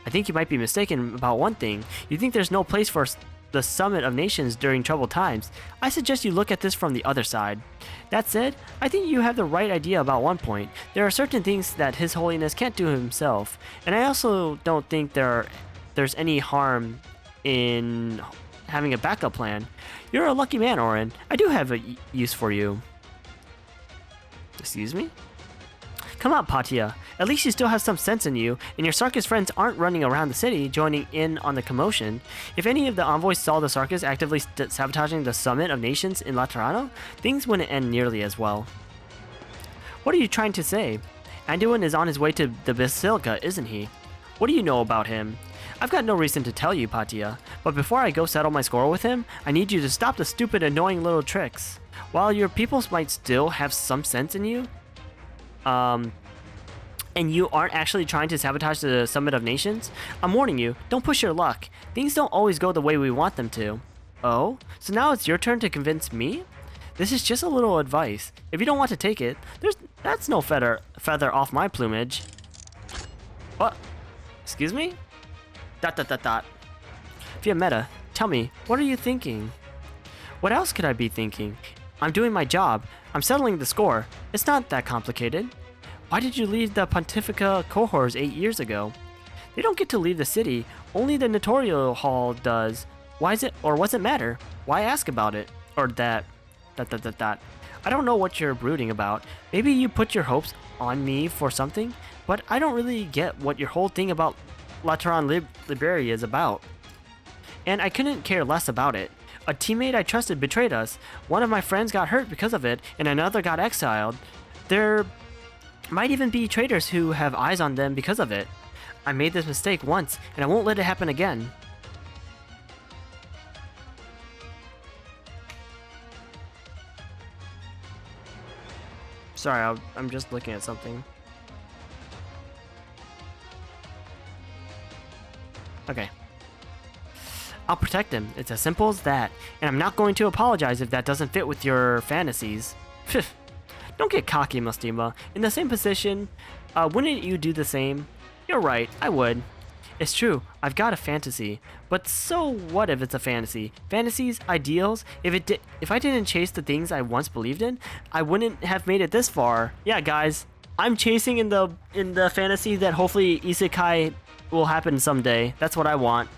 I think you might be mistaken about one thing. You think there's no place for the Summit of Nations during troubled times. I suggest you look at this from the other side. That said, I think you have the right idea about one point. There are certain things that His Holiness can't do himself, and I also don't think there's any harm in having a backup plan. You're a lucky man, Orin. I do have a use for you. Excuse me? Come on, Patia. At least you still have some sense in you, and your Sarkis friends aren't running around the city joining in on the commotion. If any of the envoys saw the Sarkis actively sabotaging the Summit of Nations in Laterano, things wouldn't end nearly as well. What are you trying to say? Anduin is on his way to the Basilica, isn't he? What do you know about him? I've got no reason to tell you, Patia, but before I go settle my score with him, I need you to stop the stupid, annoying little tricks. While your people might still have some sense in you, and you aren't actually trying to sabotage the Summit of Nations, I'm warning you, don't push your luck. Things don't always go the way we want them to. Oh? So now it's your turn to convince me? This is just a little advice. If you don't want to take it, that's no feather off my plumage. What? Excuse me? ... Fiammetta, tell me, what are you thinking? What else could I be thinking? I'm doing my job. I'm settling the score. It's not that complicated. Why did you leave the Pontifica cohorts 8 years ago? They don't get to leave the city. Only the Notorial Hall does. Why is it, or what's it matter? Why ask about it? Or that. I don't know what you're brooding about. Maybe you put your hopes on me for something, but I don't really get what your whole thing about Lateran Liberia is about. And I couldn't care less about it. A teammate I trusted betrayed us. One of my friends got hurt because of it, and another got exiled. There might even be traitors who have eyes on them because of it. I made this mistake once, and I won't let it happen again. Sorry, I'm just looking at something. Okay. I'll protect him. It's as simple as that. And I'm not going to apologize if that doesn't fit with your fantasies. Phew. Don't get cocky, Mustima. In the same position, wouldn't you do the same? You're right, I would. It's true, I've got a fantasy. But so what if it's a fantasy? Fantasies, ideals, if I didn't chase the things I once believed in, I wouldn't have made it this far. Yeah, guys, I'm chasing in the fantasy that hopefully isekai will happen someday. That's what I want.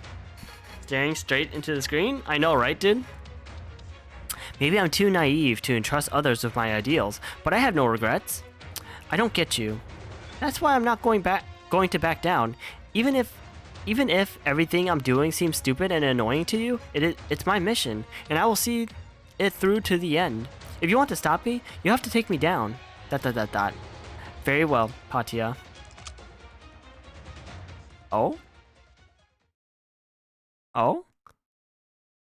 Staring straight into the screen? I know, right, dude? Maybe I'm too naive to entrust others with my ideals, but I have no regrets. I don't get you. That's why I'm not going to back down. Even if everything I'm doing seems stupid and annoying to you, it's my mission, and I will see it through to the end. If you want to stop me, you have to take me down. ... Very well, Patia. Oh? Oh?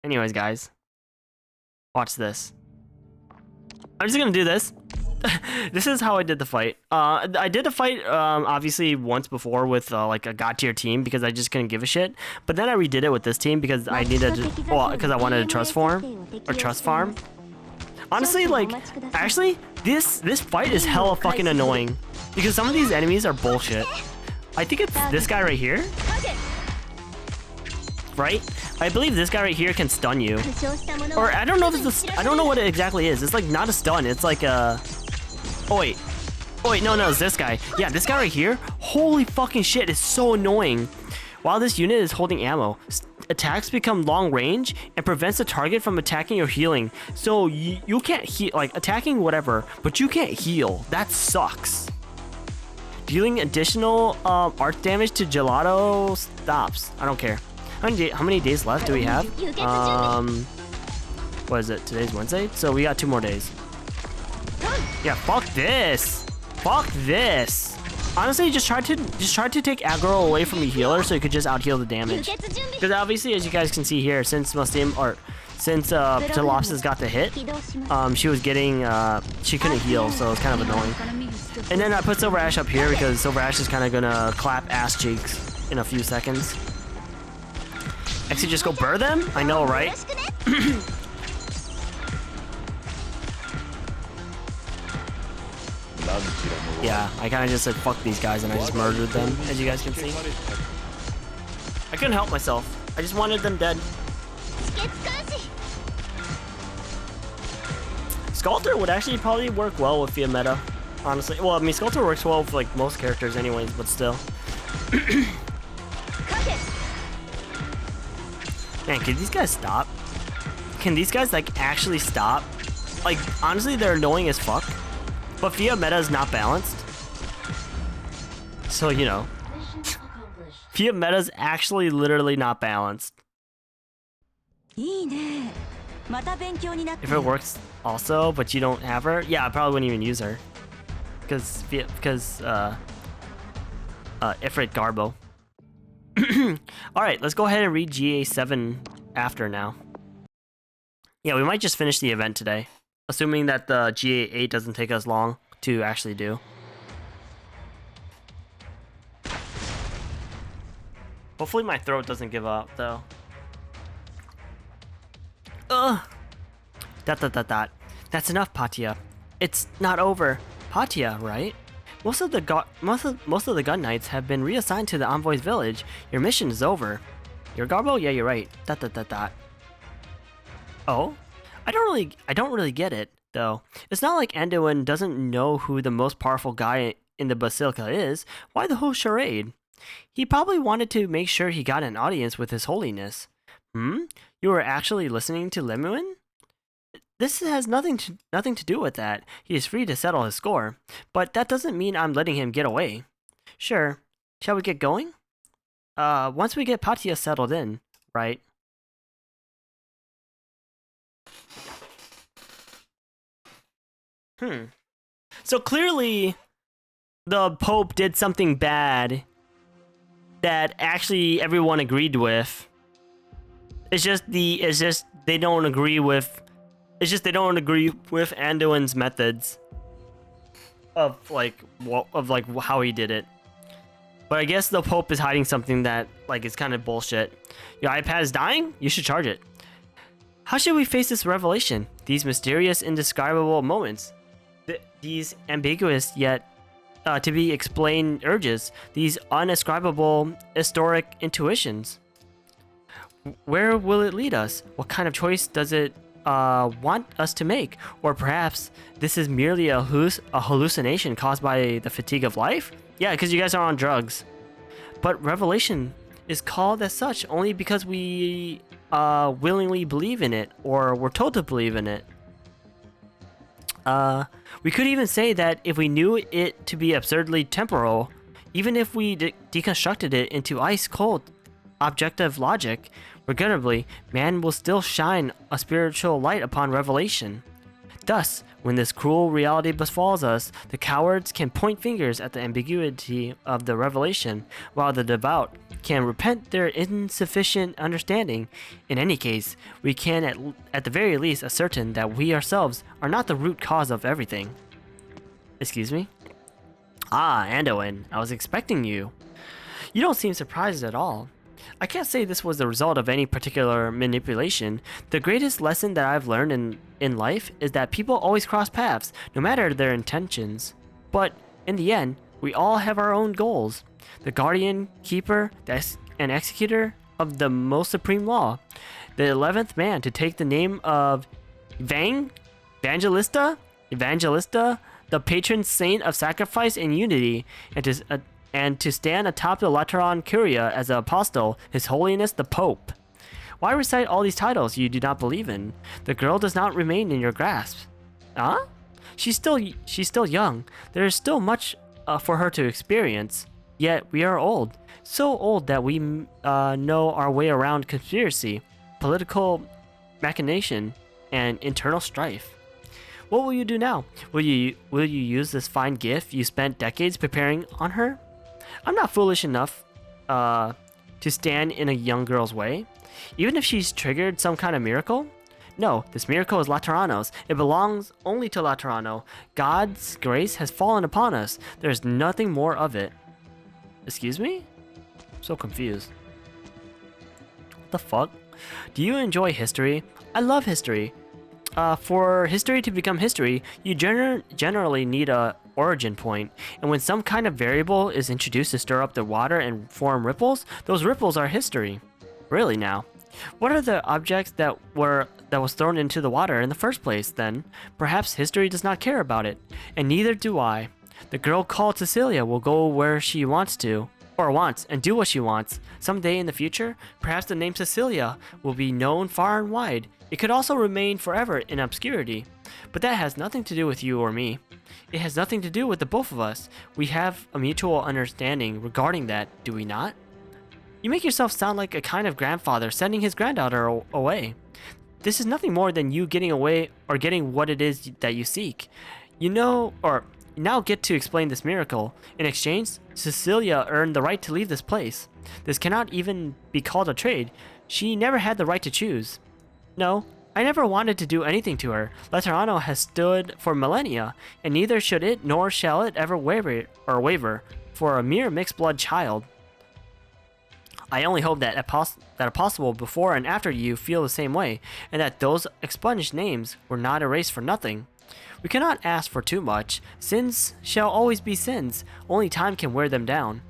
Anyways, guys. Watch this. I'm just gonna do this. This is how I did the fight. I did the fight obviously once before with like a god tier team because I just couldn't give a shit. But then I redid it with this team because I needed to, well, because I wanted to trust farm. Honestly, like, actually, this fight is hella fucking annoying because some of these enemies are bullshit. I think it's this guy right here, right? I believe this guy right here can stun you, or I don't know if it's I don't know what it exactly is. It's like not a stun. It's like a. Oh wait, no, it's this guy. Yeah, this guy right here. Holy fucking shit! It's so annoying. While this unit is holding ammo, attacks become long range and prevents the target from attacking or healing. So you can't heal, like attacking whatever, but you can't heal. That sucks. Dealing additional arc damage to gelato stops. I don't care. How many days left do we have? What is it? Today's Wednesday, so we got 2 more days. Yeah, fuck this. Fuck this. Honestly, just try to take aggro away from the healer so you could just out heal the damage. Because obviously, as you guys can see here, since Telopsis got the hit, she was getting she couldn't heal, so it's kind of annoying. And then I put Silver Ash up here because Silver Ash is kind of gonna clap ass cheeks in a few seconds. Actually, just go burr them? I know, right? Yeah, I kind of just said fuck these guys and I just murdered them, as you guys can see. I couldn't help myself. I just wanted them dead. Sculptor would actually probably work well with Fia meta, honestly. Well, I mean, Sculptor works well with like most characters anyways, but still. Man, can these guys stop? Can these guys like actually stop? Like, honestly, they're annoying as fuck. But Fia meta is not balanced. So, you know. Fia meta is actually literally not balanced. If it works also, but you don't have her, yeah, I probably wouldn't even use her. Because Ifrit Garbo. Alright, let's go ahead and read GA7 after now. Yeah, we might just finish the event today. Assuming that the GA8 doesn't take us long to actually do. Hopefully my throat doesn't give up, though. Ugh! That's enough, Patia. It's not over. Patia, right? Most of the gun knights have been reassigned to the envoy's village. Your mission is over. Your Garbo? Yeah, you're right. Oh? I don't really get it, though. It's not like Anduin doesn't know who the most powerful guy in the Basilica is. Why the whole charade? He probably wanted to make sure he got an audience with His Holiness. You were actually listening to Lemuin? This has nothing to do with that. He is free to settle his score. But that doesn't mean I'm letting him get away. Sure. Shall we get going? Once we get Patia settled in, right? So clearly, the Pope did something bad that actually everyone agreed with. It's just they don't agree with Anduin's methods of how he did it. But I guess the Pope is hiding something that like is kind of bullshit. Your iPad is dying? You should charge it. How should we face this revelation? These mysterious, indescribable moments. These ambiguous yet to be explained urges. These unascribable historic intuitions. Where will it lead us? What kind of choice does it want us to make? Or perhaps this is merely a hallucination caused by the fatigue of life? Yeah, because you guys are on drugs. But revelation is called as such only because we willingly believe in it, or we're told to believe in it. We could even say that if we knew it to be absurdly temporal, even if we deconstructed it into ice-cold objective logic, regrettably, man will still shine a spiritual light upon revelation. Thus, when this cruel reality befalls us, the cowards can point fingers at the ambiguity of the revelation, while the devout can repent their insufficient understanding. In any case, we can at the very least ascertain that we ourselves are not the root cause of everything. Excuse me? Ah, Anduin, I was expecting you. You don't seem surprised at all. I can't say this was the result of any particular manipulation. The greatest lesson that I've learned in life is that people always cross paths, no matter their intentions. But in the end, we all have our own goals. The guardian, keeper, and executor of the most supreme law. The 11th man to take the name of Evangelista, the patron saint of sacrifice and unity, and to stand atop the Lateran Curia as an apostle, His Holiness the Pope. Why recite all these titles you do not believe in? The girl does not remain in your grasp. Huh? She's still young. There is still much for her to experience. Yet we are old, so old that we know our way around conspiracy, political machination, and internal strife. What will you do now? Will you use this fine gift you spent decades preparing on her? I'm not foolish enough to stand in a young girl's way, even if she's triggered some kind of miracle. No, this miracle is Laterano's. It belongs only to Laterano. God's grace has fallen upon us. There's nothing more of it. Excuse me? I'm so confused. What the fuck? Do you enjoy history? I love history. For history to become history, you generally need a origin point, and when some kind of variable is introduced to stir up the water and form ripples, those ripples are history. Really now. What are the objects that was thrown into the water in the first place, then? Perhaps history does not care about it, and neither do I. The girl called Cecilia will go where she wants, and do what she wants. Someday in the future, perhaps the name Cecilia will be known far and wide. It could also remain forever in obscurity. But that has nothing to do with you or me. It has nothing to do with the both of us. We have a mutual understanding regarding that, do we not? You make yourself sound like a kind of grandfather sending his granddaughter away. This is nothing more than you getting away or getting what it is that you seek. Now get to explain this miracle. In exchange, Cecilia earned the right to leave this place. This cannot even be called a trade. She never had the right to choose. No, I never wanted to do anything to her. Laterano has stood for millennia, and neither should it nor shall it ever waver for a mere mixed-blood child. I only hope that a possible before and after you feel the same way, and that those expunged names were not erased for nothing. We cannot ask for too much. Sins shall always be sins. Only time can wear them down.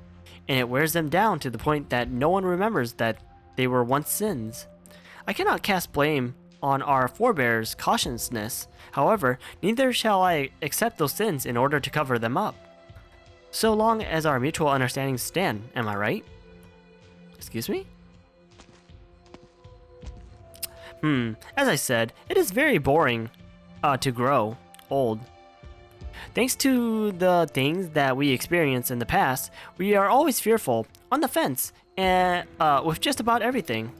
And it wears them down to the point that no one remembers that they were once sins. I cannot cast blame on our forebears' cautiousness. However, neither shall I accept those sins in order to cover them up. So long as our mutual understandings stand, am I right? Excuse me? As I said, it is very boring to grow old. Thanks to the things that we experienced in the past, we are always fearful, on the fence, and with just about everything.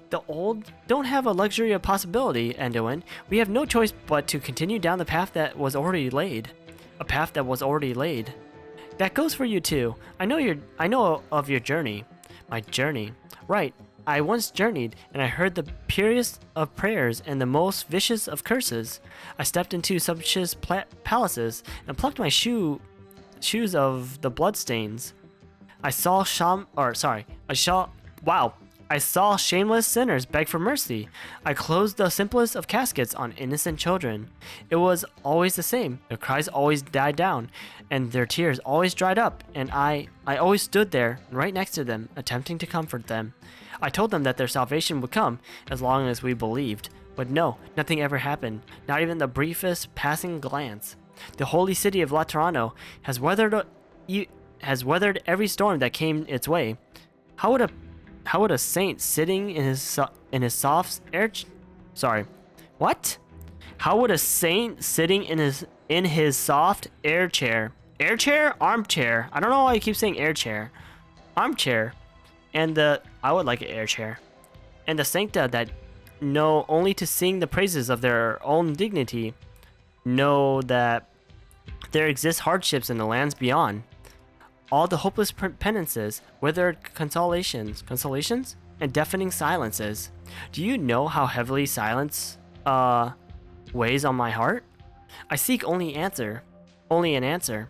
The old don't have a luxury of possibility, Anduin. We have no choice but to continue down the path that was already laid. A path that was already laid. That goes for you too. I know of your journey. My journey. Right. I once journeyed, and I heard the purest of prayers and the most vicious of curses. I stepped into sumptuous palaces and plucked my shoes of the bloodstains. I saw shameless sinners beg for mercy. I closed the simplest of caskets on innocent children. It was always the same. Their cries always died down, and their tears always dried up, and I always stood there, right next to them, attempting to comfort them. I told them that their salvation would come, as long as we believed. But no, nothing ever happened, not even the briefest passing glance. The holy city of Laterano has weathered every storm that came its way. How would a saint sitting in his soft air How would a saint sitting in his soft armchair? I don't know why I keep saying air chair. Armchair. I would like an air chair. And the sancta that know only to sing the praises of their own dignity, know that there exist hardships in the lands beyond. All the hopeless penances, withered consolations, and deafening silences. Do you know how heavily silence weighs on my heart? I seek only only an answer.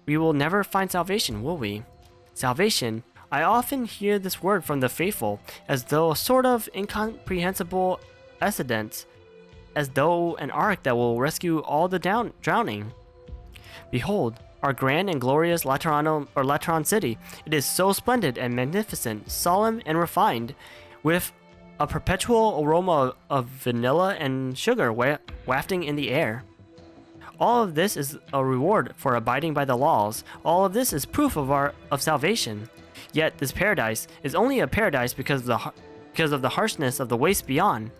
We will never find salvation, will we? Salvation. I often hear this word from the faithful, as though a sort of incomprehensible accident, as though an ark that will rescue all the drowning. Behold, our grand and glorious Lateran city. It is so splendid and magnificent, solemn and refined, with a perpetual aroma of vanilla and sugar wafting in the air. All of this is a reward for abiding by the laws. All of this is proof of salvation. Yet this paradise is only a paradise because of the harshness of the waste beyond.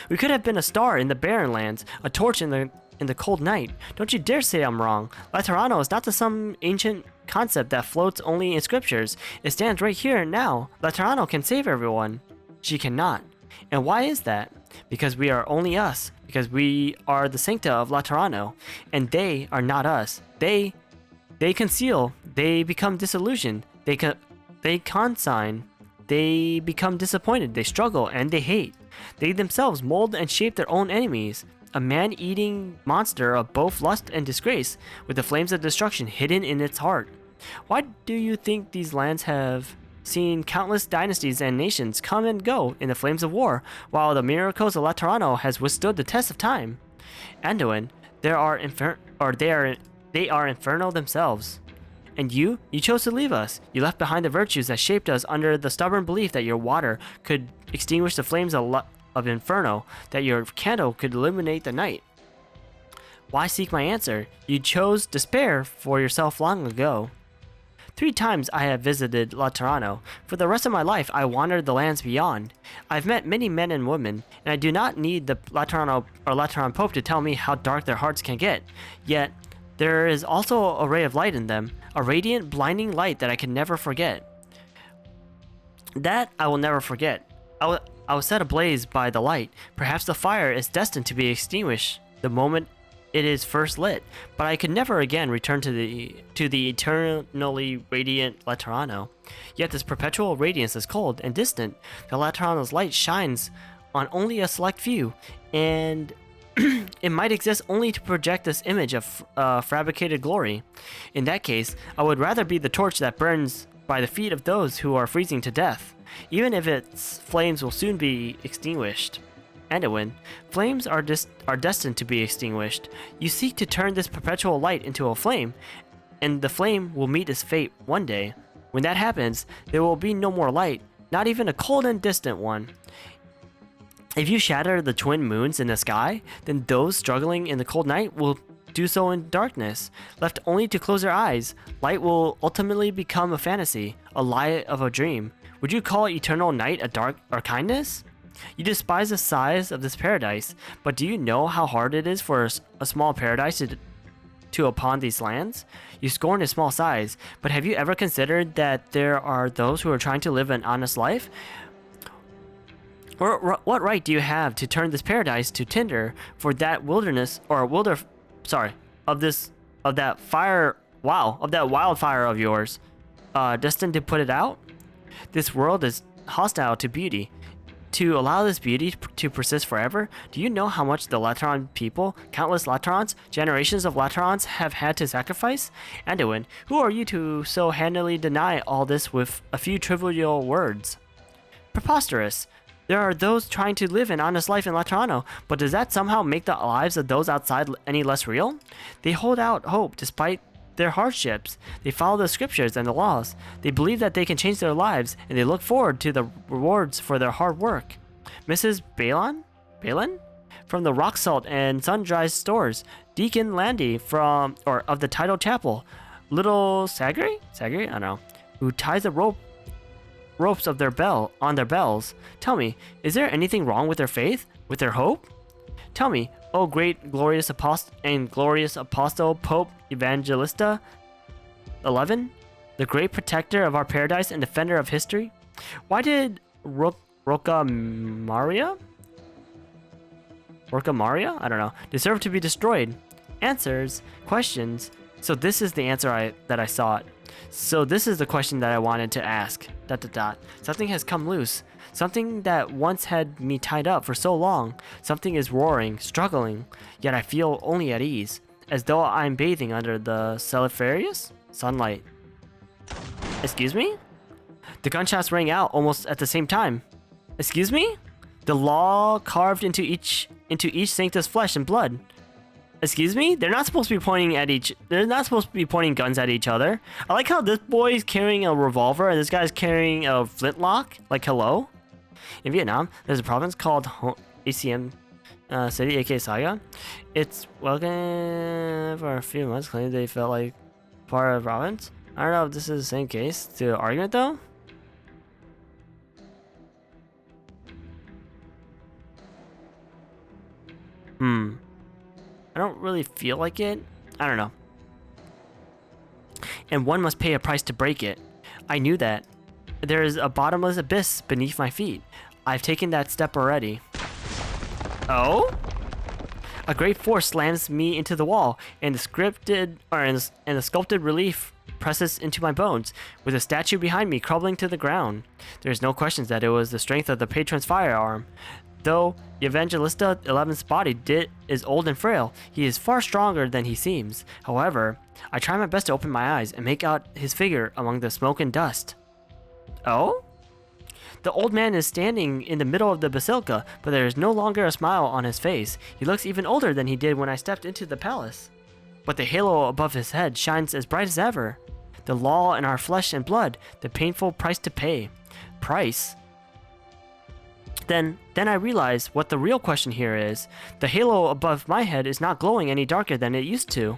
We could have been a star in the barren lands, a torch in the cold night. Don't you dare say I'm wrong. Laterano is not some ancient concept that floats only in scriptures. It stands right here and now. Laterano can save everyone. She cannot. And why is that? Because we are only us. Because we are the sancta of Laterano, and they are not us. They conceal. They become disillusioned. They consign. They become disappointed. They struggle and they hate. They themselves mold and shape their own enemies. A man-eating monster of both lust and disgrace, with the flames of destruction hidden in its heart. Why do you think these lands have seen countless dynasties and nations come and go in the flames of war, while the miracles of Laterano has withstood the test of time? Anduin, they are infernal themselves. And you chose to leave us. You left behind the virtues that shaped us under the stubborn belief that your water could extinguish the flames of inferno, that your candle could illuminate the night. Why seek my answer? You chose despair for yourself long ago. 3 times I have visited Laterano. For the rest of my life, I wandered the lands beyond. I've met many men and women, and I do not need the Laterano or Lateran Pope to tell me how dark their hearts can get. Yet, there is also a ray of light in them, a radiant, blinding light that I can never forget. That I will never forget. I was set ablaze by the light. Perhaps the fire is destined to be extinguished the moment it is first lit, but I could never again return to the eternally radiant Laterano. Yet this perpetual radiance is cold and distant. The Laterano's light shines on only a select few, and it might exist only to project this image of fabricated glory. In that case, I would rather be the torch that burns by the feet of those who are freezing to death, even if its flames will soon be extinguished. Anduin, flames are destined to be extinguished. You seek to turn this perpetual light into a flame, and the flame will meet its fate one day. When that happens, there will be no more light, not even a cold and distant one. If you shatter the twin moons in the sky, then those struggling in the cold night will do so in darkness, left only to close their eyes. Light will ultimately become a fantasy, a lie of a dream. Would you call eternal night a dark or kindness? You despise the size of this paradise, but do you know how hard it is for a small paradise to upon these lands? You scorn its small size, but have you ever considered that there are those who are trying to live an honest life? Or what right do you have to turn this paradise to tinder for that wilderness or of that wildfire of yours, destined to put it out? This world is hostile to beauty. To allow this beauty to persist forever, do you know how much the Lateran people, countless Laterans, generations of Laterans have had to sacrifice? Anduin, who are you to so handily deny all this with a few trivial words? Preposterous. There are those trying to live an honest life in Laterano, but does that somehow make the lives of those outside any less real? They hold out hope despite their hardships. They follow the scriptures and the laws. They believe that they can change their lives, and they look forward to the rewards for their hard work. Mrs. Balin? From the Rock Salt and Sun-Dry stores. Deacon Landy of the Tidal Chapel. Little Sagri? I don't know. Who ties the ropes of their on their bells. Tell me, is there anything wrong with their faith? With their hope? Tell me, O great glorious apostle Pope Evangelista 11, the great protector of our paradise and defender of history, why did Roca Maria, I don't know, deserve to be destroyed? Answers, questions. So this is the answer that I sought. So this is the question that I wanted to ask. ... Something has come loose. Something that once had me tied up for so long. Something is roaring, struggling, yet I feel only at ease. as though I'm bathing under the salifarious sunlight. Excuse me? The gunshots rang out almost at the same time. Excuse me? The law carved into each sanctus flesh and blood. Excuse me? They're not supposed to be pointing at they're not supposed to be pointing guns at each other. I like how this boy's carrying a revolver and this guy's carrying a flintlock. Like, hello? In Vietnam, there's a province called ACM City, aka Saigon. It's welcome for a few months, claimed they felt like part of the province. I don't know if this is the same case to the argument though. I don't really feel like it. I don't know. And one must pay a price to break it. I knew that. There is a bottomless abyss beneath my feet. I've taken that step already. Oh? A great force slams me into the wall, and the sculpted relief presses into my bones, with a statue behind me crumbling to the ground. There's no question that it was the strength of the patron's firearm. Though Evangelista 11's body is old and frail, he is far stronger than he seems. However, I try my best to open my eyes and make out his figure among the smoke and dust. Oh? The old man is standing in the middle of the basilica, but there is no longer a smile on his face. He looks even older than he did when I stepped into the palace. But the halo above his head shines as bright as ever. The law in our flesh and blood, the painful price to pay. Price? Then I realize what the real question here is. The halo above my head is not glowing any darker than it used to.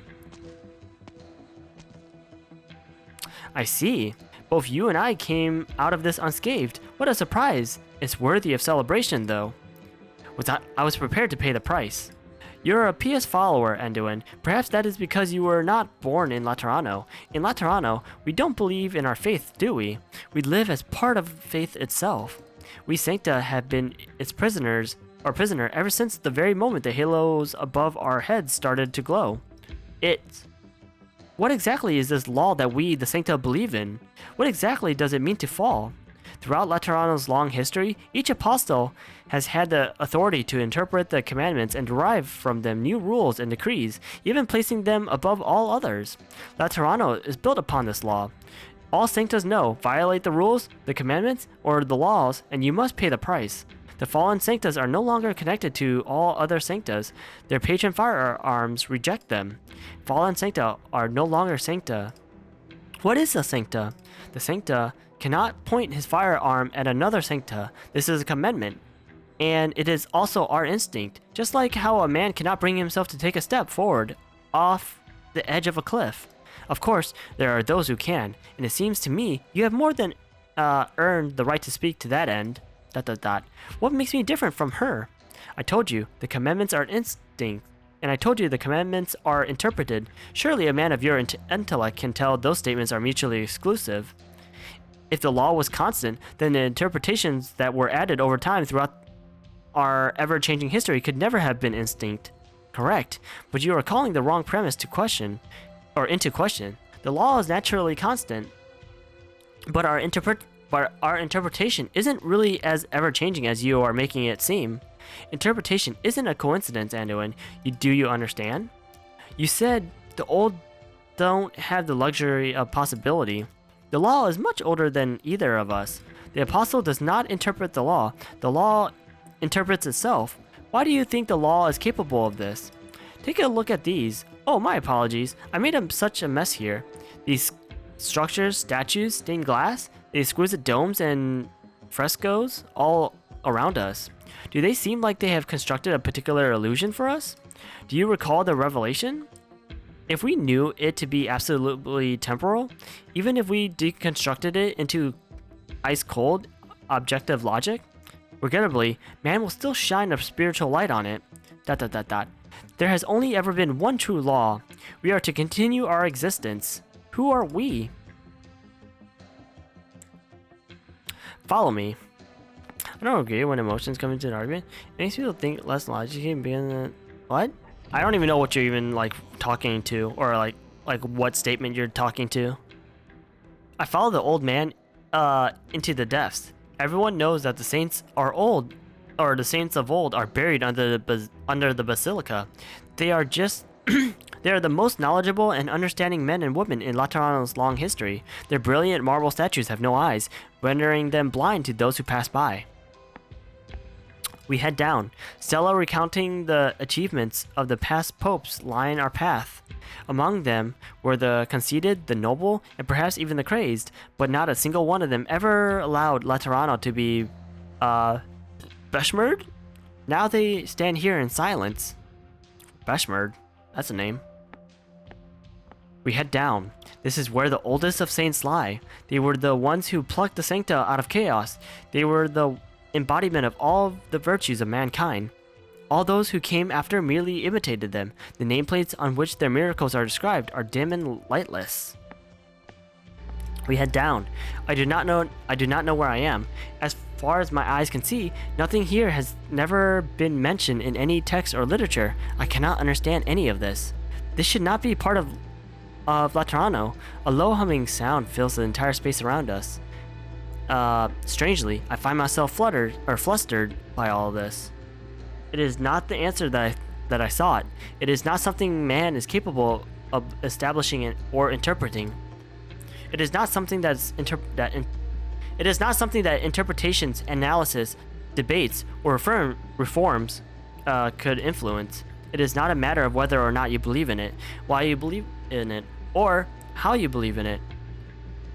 I see. Both you and I came out of this unscathed. What a surprise. It's worthy of celebration, though. I was prepared to pay the price. You're a pious follower, Anduin. Perhaps that is because you were not born in Laterano. In Laterano, we don't believe in our faith, do we? We live as part of faith itself. We Sancta have been its prisoner ever since the very moment the halos above our heads started to glow. What exactly is this law that we, the Sancta, believe in? What exactly does it mean to fall? Throughout Laterano's long history, each apostle has had the authority to interpret the commandments and derive from them new rules and decrees, even placing them above all others. Laterano is built upon this law. All Sanctas know, violate the rules, the commandments, or the laws, and you must pay the price. The fallen Sanctas are no longer connected to all other Sanctas. Their patron firearms reject them. Fallen Sancta are no longer Sancta. What is a Sancta? The Sancta cannot point his firearm at another Sancta. This is a commandment. And it is also our instinct, just like how a man cannot bring himself to take a step forward off the edge of a cliff. Of course, there are those who can, and it seems to me you have more than earned the right to speak to that end. ... What makes me different from her? I told you, the commandments are instinct, and I told you the commandments are interpreted. Surely a man of your intellect can tell those statements are mutually exclusive. If the law was constant, then the interpretations that were added over time throughout our ever-changing history could never have been instinct. Correct, but you are calling the wrong premise to question. Or into question. The law is naturally constant, but our interpretation isn't really as ever-changing as you are making it seem. Interpretation isn't a coincidence, Anduin. Do you understand? You said the old don't have the luxury of possibility. The law is much older than either of us. The apostle does not interpret the law interprets itself. Why do you think the law is capable of this? Take a look at these. Oh, my apologies. I made such a mess here. These structures, statues, stained glass, the exquisite domes and frescoes all around us. Do they seem like they have constructed a particular illusion for us? Do you recall the revelation? If we knew it to be absolutely temporal, even if we deconstructed it into ice-cold, objective logic, regrettably, man will still shine a spiritual light on it. ... There has only ever been one true law. We are to continue our existence. Who are we? Follow me. I don't agree when emotions come into an argument. It makes people think less logically and begin the... What? I don't even know what you're even like talking to, or like what statement you're talking to. I follow the old man into the depths. Everyone knows that the saints are old, or the saints of old are buried under the basilica. They are just They are the most knowledgeable and understanding men and women in Laterano's long history. Their brilliant marble statues have no eyes, rendering them blind to those who pass by. We head down. Stella recounting the achievements of the past popes line our path. Among them were the conceited, the noble, and perhaps even the crazed, but not a single one of them ever allowed Laterano to be, besmirched? Now they stand here in silence. Besmirched? That's a name. We head down. This is where the oldest of saints lie. They were the ones who plucked the Sancta out of chaos. They were the embodiment of all the virtues of mankind. All those who came after merely imitated them. The nameplates on which their miracles are described are dim and lightless. We head down. I do not know where I am. As far as my eyes can see, nothing here has never been mentioned in any text or literature. I cannot understand any of this. This should not be part of Laterano. A low humming sound fills the entire space around us. Strangely, I find myself flustered by all of this. It is not the answer that I sought. It is not something man is capable of establishing or interpreting. It is not something that interpretations, analysis, debates, or reforms could influence. It is not a matter of whether or not you believe in it, why you believe in it, or how you believe in it.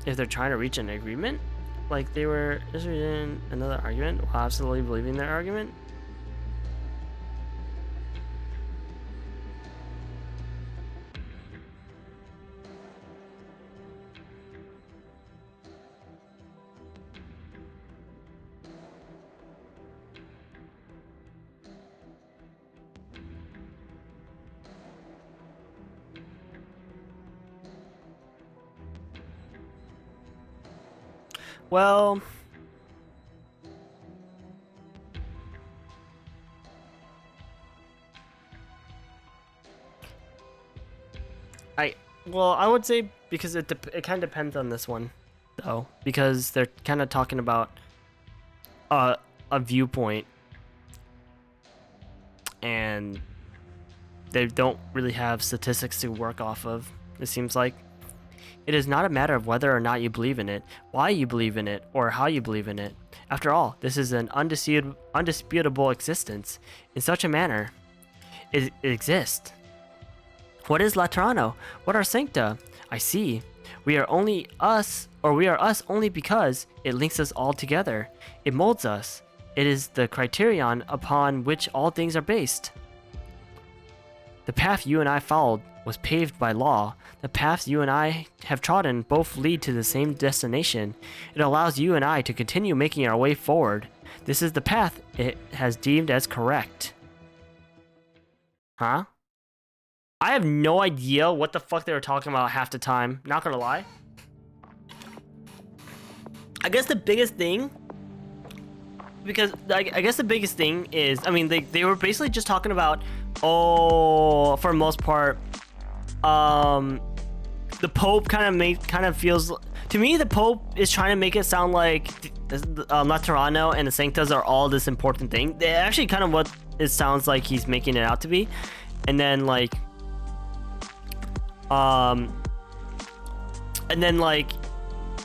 If they're trying to reach an agreement, like they were in another argument while absolutely believing their argument. Well, I would say because it kind of depends on this one, though, because they're kind of talking about a viewpoint, and they don't really have statistics to work off of. It seems like. It is not a matter of whether or not you believe in it, why you believe in it, or how you believe in it. After all, this is an undisputable existence. In such a manner, it exists. What is Laterano? What are Sancta? I see. We are us only because it links us all together. It molds us. It is the criterion upon which all things are based. The path you and I followed was paved by law. The paths you and I have trodden both lead to the same destination. It allows you and I to continue making our way forward. This is the path it has deemed as correct. Huh? I have no idea what the fuck they were talking about half the time. Not gonna lie. I guess the biggest thing, because I guess the biggest thing is, I mean, they were basically just talking about, for the most part, the Pope kind of feels, to me, the Pope is trying to make it sound like Laterano and the Sanctas are all this important thing. They actually kind of what it sounds like he's making it out to be. And then like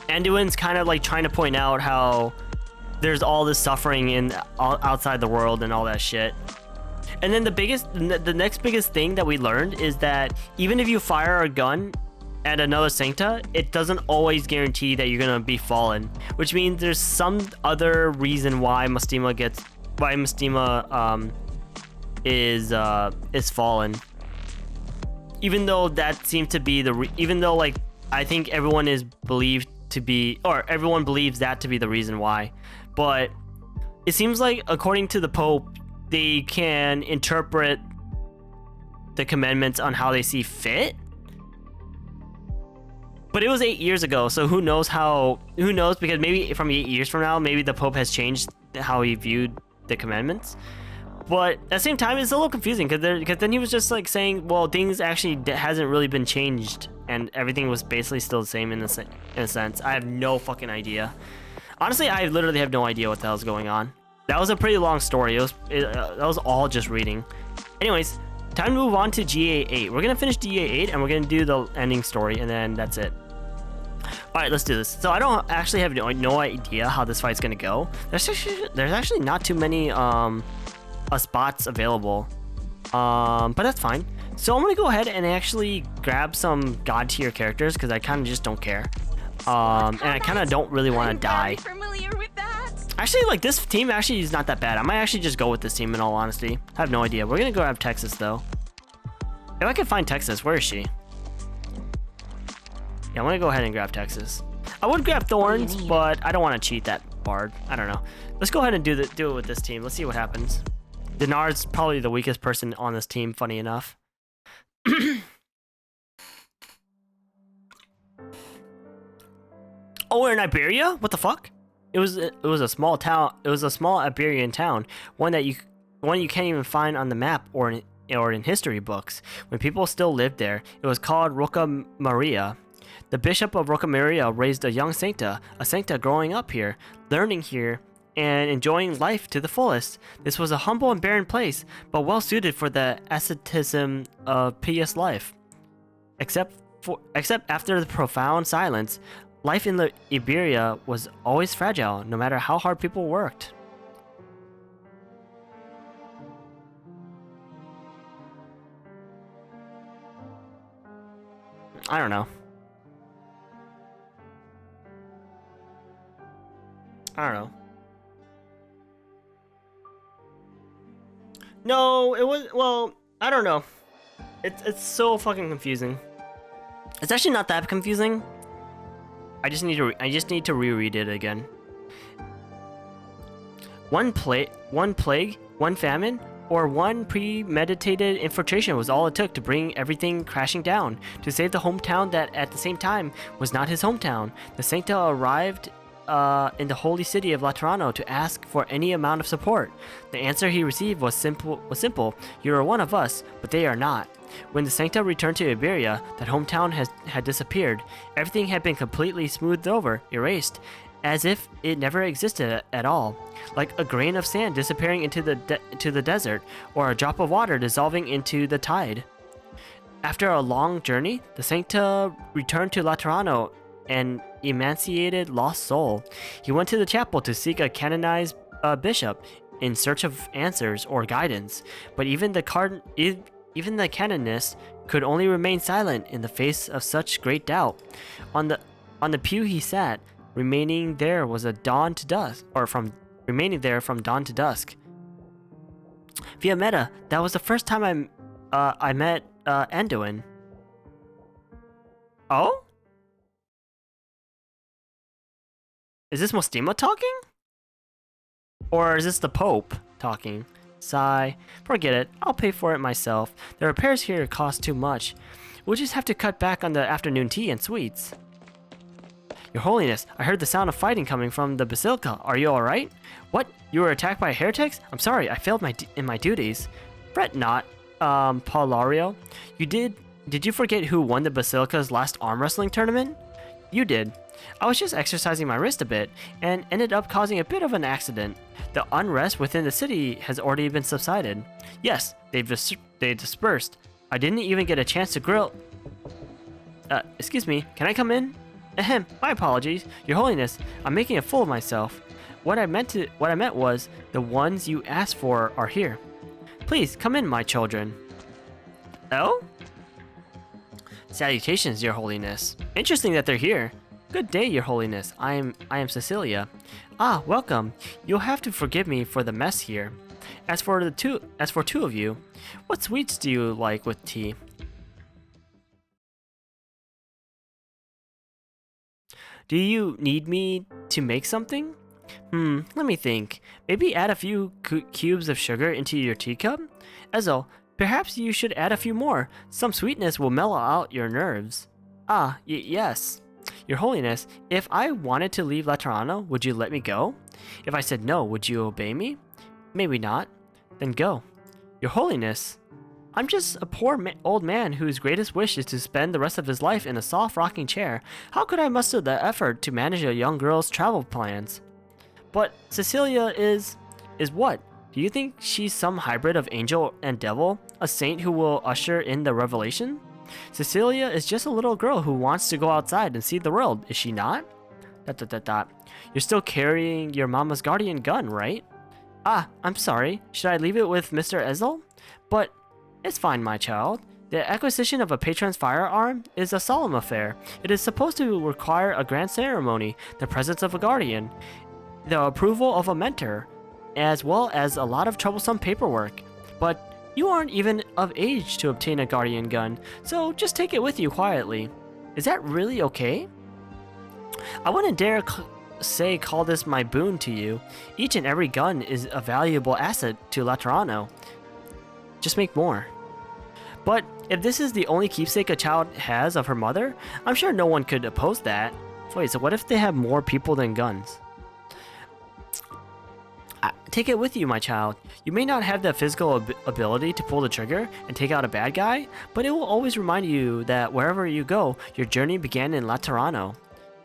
Anduin's kind of like trying to point out how there's all this suffering outside the world and all that shit. And then the next biggest thing that we learned is that even if you fire a gun at another Sancta, it doesn't always guarantee that you're gonna be fallen, which means there's some other reason why Mastema is fallen. Even though that seems to be even though like I think everyone is believed to be, or everyone believes that to be the reason why, but it seems like according to the Pope, they can interpret the commandments on how they see fit. But it was 8 years ago, so who knows, because maybe from 8 years from now, maybe the Pope has changed how he viewed the commandments. But at the same time, it's a little confusing because then he was just like saying, well, things actually hasn't really been changed and everything was basically still the same in a sense. I have no fucking idea. Honestly, I literally have no idea what the hell's going on. That was a pretty long story. That was all just reading. Anyways, Time to move on to GA8. We're gonna finish GA8 and we're gonna do the ending story, and then that's it. All right, let's do this. So I don't actually have no idea how this fight's gonna go. There's actually not too many spots available, but that's fine. So I'm gonna go ahead and actually grab some god tier characters because I kind of just don't care, and I kind of don't really want to die. Familiar with that? Actually, like this team actually is not that bad. I might actually just go with this team in all honesty. I have no idea. We're gonna go grab Texas though. If I can find Texas, where is she? Yeah, I'm gonna go ahead and grab Texas. I would grab Thorns, but I don't want to cheat that Bard. I don't know. Let's go ahead and do it with this team. Let's see what happens. Dinar's probably the weakest person on this team, funny enough. Oh, we're in Iberia? What the fuck? It was a small town. It was a small Iberian town, one you can't even find on the map or in history books. When people still lived there, it was called Rocca Maria. The bishop of Rocca Maria raised a young sancta, growing up here, learning here, and enjoying life to the fullest. This was a humble and barren place, but well suited for the asceticism of pious life. Except after the profound silence, life in the Iberia was always fragile, no matter how hard people worked. I don't know. No, it was, well, I don't know. It's so fucking confusing. It's actually not that confusing. I just need to reread it again. One plague, one famine, or one premeditated infiltration was all it took to bring everything crashing down. To save the hometown that at the same time was not his hometown, the Sancta arrived in the holy city of Laterano to ask for any amount of support. The answer he received was simple. You are one of us, but they are not. When the Sancta returned to Iberia, that hometown had disappeared. Everything had been completely smoothed over, erased, as if it never existed at all. Like a grain of sand disappearing into the desert, or a drop of water dissolving into the tide. After a long journey, the Sancta returned to Laterano, an emancipated lost soul. He went to the chapel to seek a canonized bishop in search of answers or guidance, but even the canonist could only remain silent in the face of such great doubt. On the pew he sat, remaining there from dawn to dusk. Via Meta, that was the first time I met Anduin. Oh? Is this Mostima talking? Or is this the Pope talking? Sigh. Forget it. I'll pay for it myself. The repairs here cost too much. We'll just have to cut back on the afternoon tea and sweets. Your Holiness, I heard the sound of fighting coming from the Basilica. Are you alright? What? You were attacked by heretics? I'm sorry, I failed in my duties. Fret not, Paulario. Did you forget who won the Basilica's last arm wrestling tournament? You did. I was just exercising my wrist a bit, and ended up causing a bit of an accident. The unrest within the city has already been subsided. Yes, they dispersed. I didn't even get a chance to grill. Excuse me, can I come in? Ahem, my apologies. Your Holiness, I'm making a fool of myself. What I meant was, the ones you asked for are here. Please, come in, my children. Oh? Salutations, Your Holiness. Interesting that they're here. Good day, Your Holiness. I am Cecilia. Ah, welcome. You'll have to forgive me for the mess here. As for two of you, what sweets do you like with tea? Do you need me to make something? Let me think. Maybe add a few cubes of sugar into your teacup? Ezel, perhaps you should add a few more. Some sweetness will mellow out your nerves. Ah, yes. Your Holiness, if I wanted to leave Laterano, would you let me go? If I said no, would you obey me? Maybe not. Then go. Your Holiness, I'm just a poor old man whose greatest wish is to spend the rest of his life in a soft rocking chair. How could I muster the effort to manage a young girl's travel plans? But Cecilia is what? Do you think she's some hybrid of angel and devil? A saint who will usher in the revelation? Cecilia is just a little girl who wants to go outside and see the world, is she not? Dot, dot, dot, dot. You're still carrying your mama's guardian gun, right? Ah, I'm sorry. Should I leave it with Mr. Ezel? But it's fine, my child. The acquisition of a patron's firearm is a solemn affair. It is supposed to require a grand ceremony, the presence of a guardian, the approval of a mentor, as well as a lot of troublesome paperwork. But you aren't even of age to obtain a guardian gun, so just take it with you quietly. Is that really okay? I wouldn't dare call this my boon to you. Each and every gun is a valuable asset to Laterano. Just make more. But if this is the only keepsake a child has of her mother, I'm sure no one could oppose that. Wait, so what if they have more people than guns? Take it with you, my child. You may not have the physical ability to pull the trigger and take out a bad guy, but it will always remind you that wherever you go, your journey began in Laterano.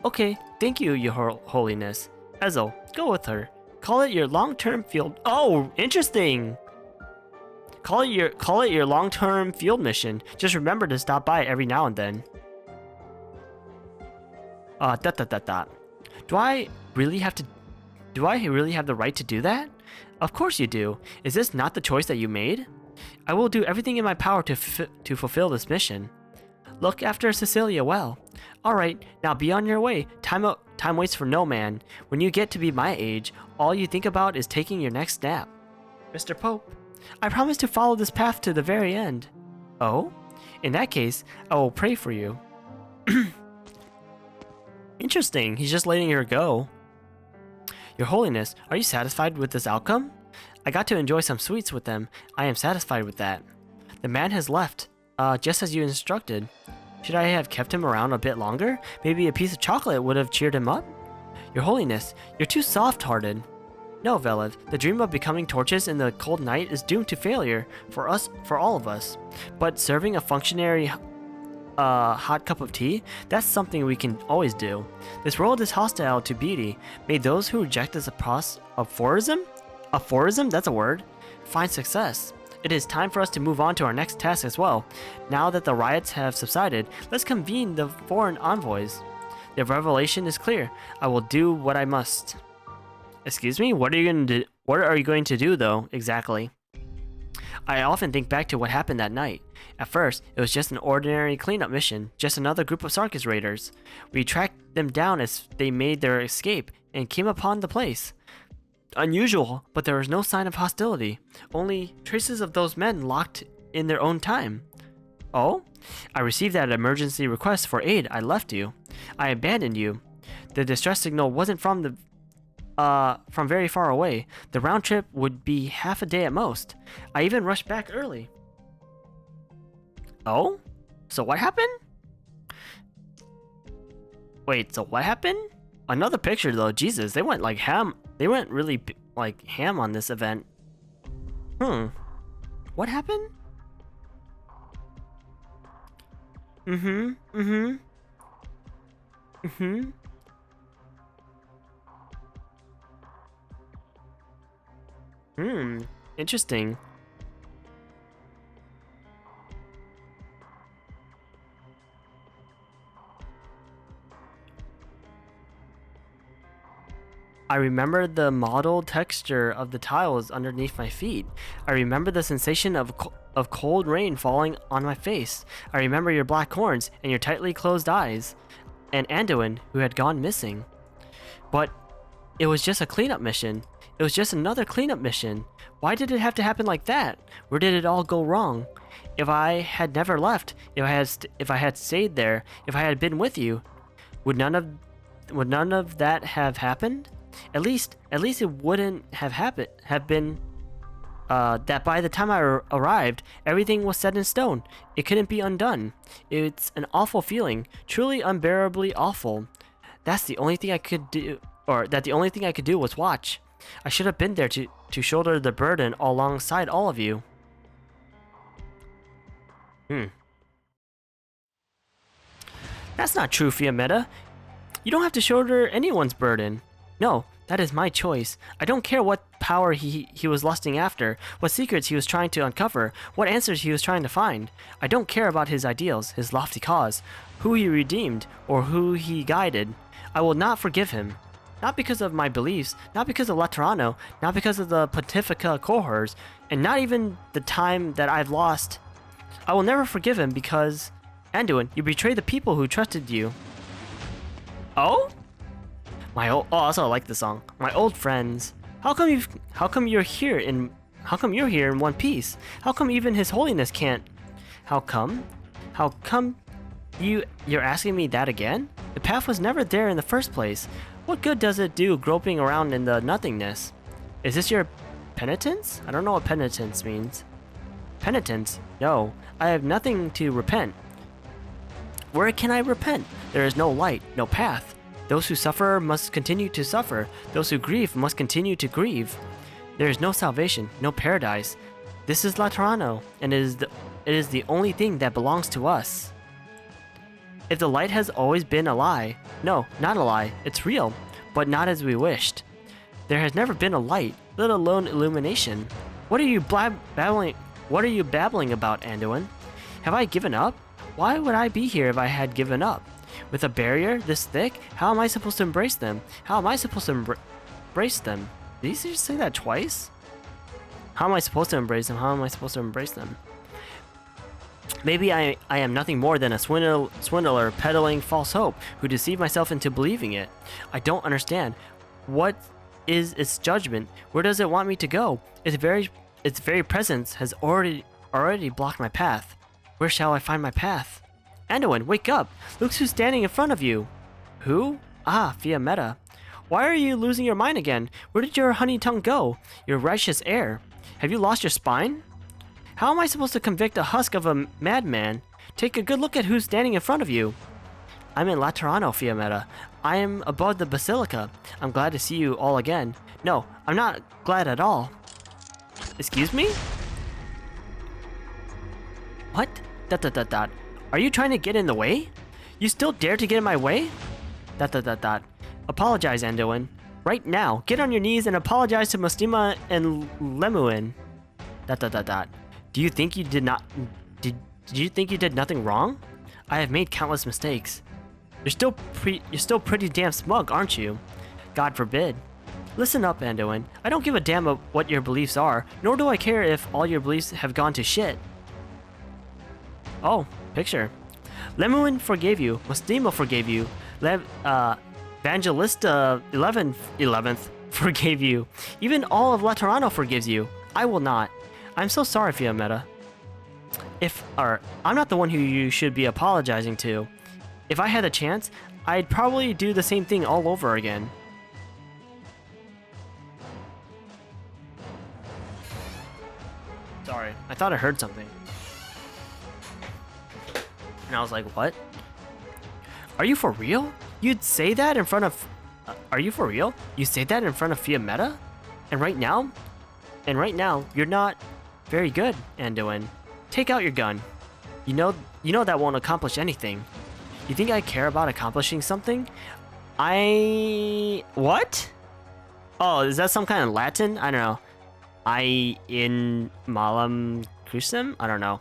Okay, thank you, your holiness. Ezel, go with her. Call it your long-term field... Oh, interesting! Call it your long-term field mission. Just remember to stop by every now and then. Do I really have the right to do that? Of course you do. Is this not the choice that you made? I will do everything in my power to fulfill this mission. Look after Cecilia well. Alright, now be on your way. Time waits for no man. When you get to be my age, all you think about is taking your next nap. Mr. Pope, I promise to follow this path to the very end. Oh? In that case, I will pray for you. Interesting, he's just letting her go. Your Holiness, are you satisfied with this outcome? I got to enjoy some sweets with them. I am satisfied with that. The man has left, just as you instructed. Should I have kept him around a bit longer? Maybe a piece of chocolate would have cheered him up? Your Holiness, you're too soft-hearted. No, Velev, the dream of becoming torches in the cold night is doomed to failure for all of us. But serving a functionary hot cup of tea, that's something we can always do. This world is hostile to beauty. May those who reject this aphorism? Aphorism? That's a word. Find success. It is time for us to move on to our next task as well. Now that the riots have subsided, let's convene the foreign envoys. The revelation is clear. I will do what I must. Excuse me? What are you going to do though, exactly? I often think back to what happened that night. At first, it was just an ordinary cleanup mission, just another group of circus raiders. We tracked them down as they made their escape and came upon the place. Unusual, but there was no sign of hostility, only traces of those men locked in their own time. Oh? I received that emergency request for aid. I left you. I abandoned you. The distress signal wasn't from very far away. The round trip would be half a day at most. I even rushed back early. Oh? So what happened? Wait, so what happened? Another picture though, Jesus, they went like ham. They went really like ham on this event. What happened? Interesting. I remember the mottled texture of the tiles underneath my feet. I remember the sensation of cold rain falling on my face. I remember your black horns and your tightly closed eyes. And Anduin, who had gone missing. But it was just a cleanup mission. It was just another cleanup mission. Why did it have to happen like that? Where did it all go wrong? If I had never left, if I had stayed there, if I had been with you, would none of that have happened? At least it wouldn't have been that by the time I arrived, everything was set in stone. It couldn't be undone. It's an awful feeling, truly unbearably awful. That's the only thing I could do, the only thing I could do was watch. I should have been there to shoulder the burden alongside all of you. That's not true, Fiametta. You don't have to shoulder anyone's burden. No, That is my choice. I don't care what power he was lusting after, what secrets he was trying to uncover, what answers he was trying to find. I don't care about his ideals, his lofty cause, who he redeemed, or who he guided. I will not forgive him. Not because of my beliefs, not because of Laterano, not because of the Pontifica cohorts, and not even the time that I've lost. I will never forgive him because... Anduin, you betrayed the people who trusted you. Oh? Oh, also I like the song. My old friends. How come you're here in one piece? How come even His Holiness can't? How come you're asking me that again? The path was never there in the first place. What good does it do groping around in the nothingness? Is this your penitence? I don't know what penitence means. Penitence? No, I have nothing to repent. Where can I repent? There is no light, no path. Those who suffer must continue to suffer. Those who grieve must continue to grieve. There is no salvation, no paradise. This is Laterano, and it is the only thing that belongs to us. If the light has always been a lie, no, not a lie, it's real, but not as we wished. There has never been a light, let alone illumination. What are you babbling about, Anduin? Have I given up? Why would I be here if I had given up? With a barrier this thick, how am I supposed to embrace them? How am I supposed to embrace them? Did he just say that twice? How am I supposed to embrace them? How am I supposed to embrace them? Maybe I am nothing more than a swindler peddling false hope who deceived myself into believing it. I don't understand. What is its judgment? Where does it want me to go? Its very presence has already blocked my path. Where shall I find my path? Anduin, wake up! Look who's standing in front of you! Who? Ah, Fiammetta. Why are you losing your mind again? Where did your honey tongue go? Your righteous air? Have you lost your spine? How am I supposed to convict a husk of a madman? Take a good look at who's standing in front of you. I'm in Laterano, Fiammetta. I am above the Basilica. I'm glad to see you all again. No, I'm not glad at all. Excuse me? What? ... Are you trying to get in the way? You still dare to get in my way? ... Apologize, Anduin. Right now, get on your knees and apologize to Mostima and Lemuin. ... Do you think you did not... Did you think you did nothing wrong? I have made countless mistakes. You're still pretty damn smug, aren't you? God forbid. Listen up, Anduin. I don't give a damn of what your beliefs are, nor do I care if all your beliefs have gone to shit. Oh, picture. Lemuin forgave you. Mostima forgave you. Evangelista 11th forgave you. Even all of Laterano forgives you. I will not. I'm so sorry, Fiammetta. I'm not the one who you should be apologizing to. If I had a chance, I'd probably do the same thing all over again. Sorry, I thought I heard something. And I was like, what? Are you for real? You'd say that in front of... are you for real? You say that in front of Fiammetta? And right now, you're not very good, Anduin. Take out your gun. You know that won't accomplish anything. You think I care about accomplishing something? What? Oh, is that some kind of Latin? I don't know. In malam crucem? I don't know.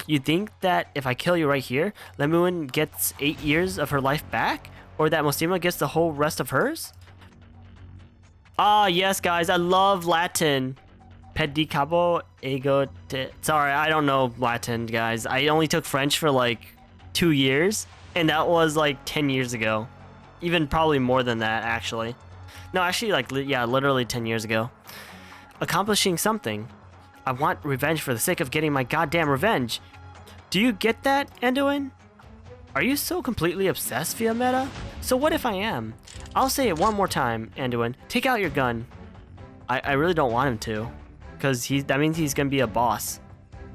You think that if I kill you right here, Lemuin gets 8 years of her life back? Or that Mostima gets the whole rest of hers? Ah, yes, guys, I love Latin. Pedicabo ego te... Sorry, I don't know Latin, guys. I only took French for like 2 years, and that was like 10 years ago. Even probably more than that, actually. No, actually, like, yeah, literally 10 years ago. Accomplishing something. I want revenge for the sake of getting my goddamn revenge. Do you get that, Anduin? Are you so completely obsessed, Fiammetta? So what if I am? I'll say it one more time, Anduin. Take out your gun. I really don't want him to. Because that means he's going to be a boss.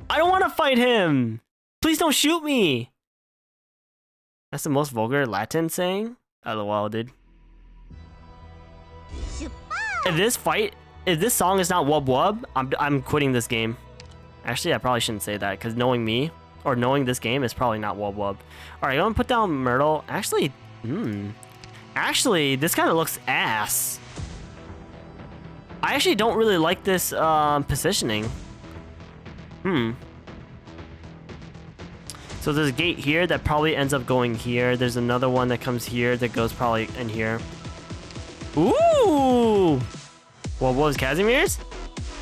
I don't want to fight him! Please don't shoot me! That's the most vulgar Latin saying? LOL, dude. If this song is not Wub Wub, I'm quitting this game. Actually, I probably shouldn't say that, because knowing me, or knowing this game, is probably not Wub Wub. Alright, I'm gonna put down Myrtle. Actually, this kind of looks ass. I actually don't really like this positioning. So there's a gate here that probably ends up going here. There's another one that comes here that goes probably in here. Ooh! Well, what was Casimir's?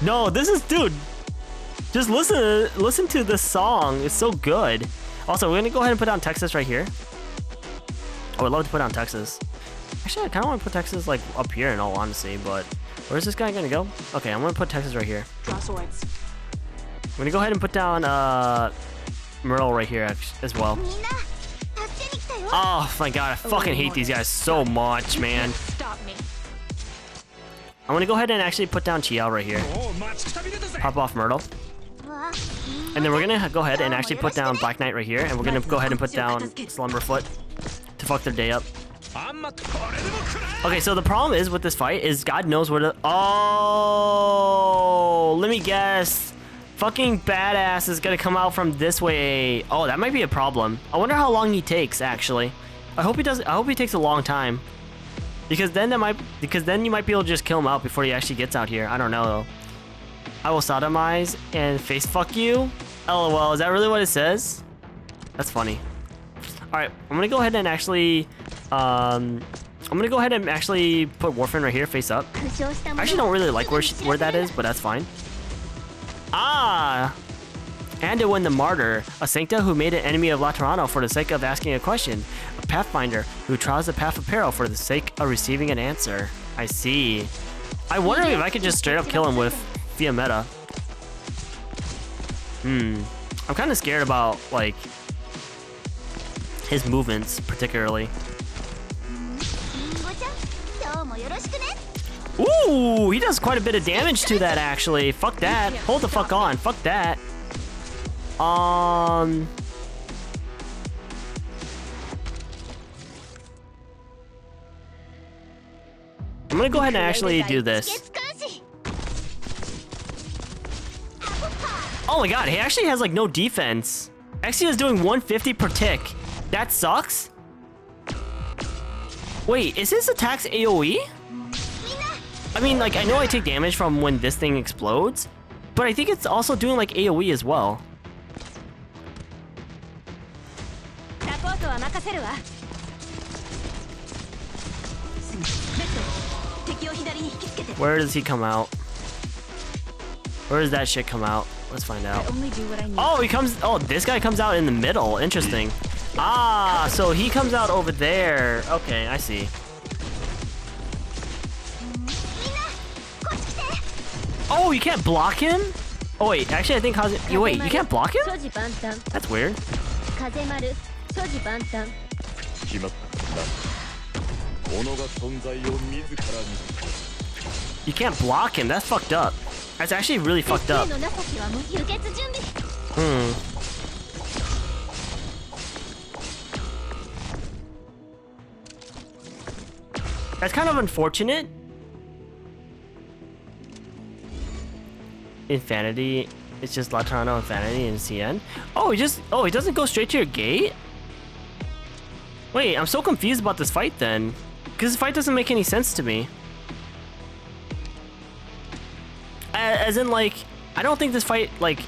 No, this is, dude. Just listen to this song. It's so good. Also, we're gonna go ahead and put down Texas right here. I would love to put down Texas. Actually, I kind of want to put Texas like up here in all honesty, but where's this guy gonna go? Okay, I'm gonna put Texas right here. Draw swords. I'm gonna go ahead and put down Merle right here as well. Oh my god, I fucking hate these guys so much, man. Stop me. I'm gonna go ahead and actually put down Chiao right here. Pop off Myrtle. And then we're gonna go ahead and actually put down Black Knight right here, and we're gonna go ahead and put down Slumberfoot to fuck their day up. Okay, so the problem is with this fight is God knows where to... Oh, let me guess. Fucking badass is gonna come out from this way. Oh, that might be a problem. I wonder how long he takes, actually. I hope he does. I hope he takes a long time. Because then you might be able to just kill him out before he actually gets out here. I don't know though. I will sodomize and face fuck you. LOL, is that really what it says? That's funny. Alright, I'm gonna go ahead and actually put Warfin right here, face up. I actually don't really like where that is, but that's fine. Ah! Anduin the Martyr, a Sancta who made an enemy of Laterano for the sake of asking a question. A Pathfinder who trials the path of peril for the sake of receiving an answer. I see. I wonder if I could just straight up kill him with via meta. I'm kind of scared about, like, his movements, particularly. Ooh, he does quite a bit of damage to that, actually. Fuck that. Hold the fuck on. Fuck that. I'm gonna go ahead and actually do this. Oh my god, he actually has like no defense. Exia is doing 150 per tick. That sucks. Wait, is his attacks AoE? I mean, like, I know I take damage from when this thing explodes, but I think it's also doing like AoE as well. Where does he come out? Where does that shit come out? Let's find out. Oh, he comes. Oh, this guy comes out in the middle. Interesting. Ah, so he comes out over there. Okay, I see. Oh, you can't block him? Oh wait, actually I think wait, you can't block him? That's weird. You can't block him. That's fucked up. That's actually really fucked up. That's kind of unfortunate. Infinity. It's just Laterano Infinity and CN. Oh, he doesn't go straight to your gate? Wait, I'm so confused about this fight then. Because this fight doesn't make any sense to me. As in, like, I don't think this fight, like...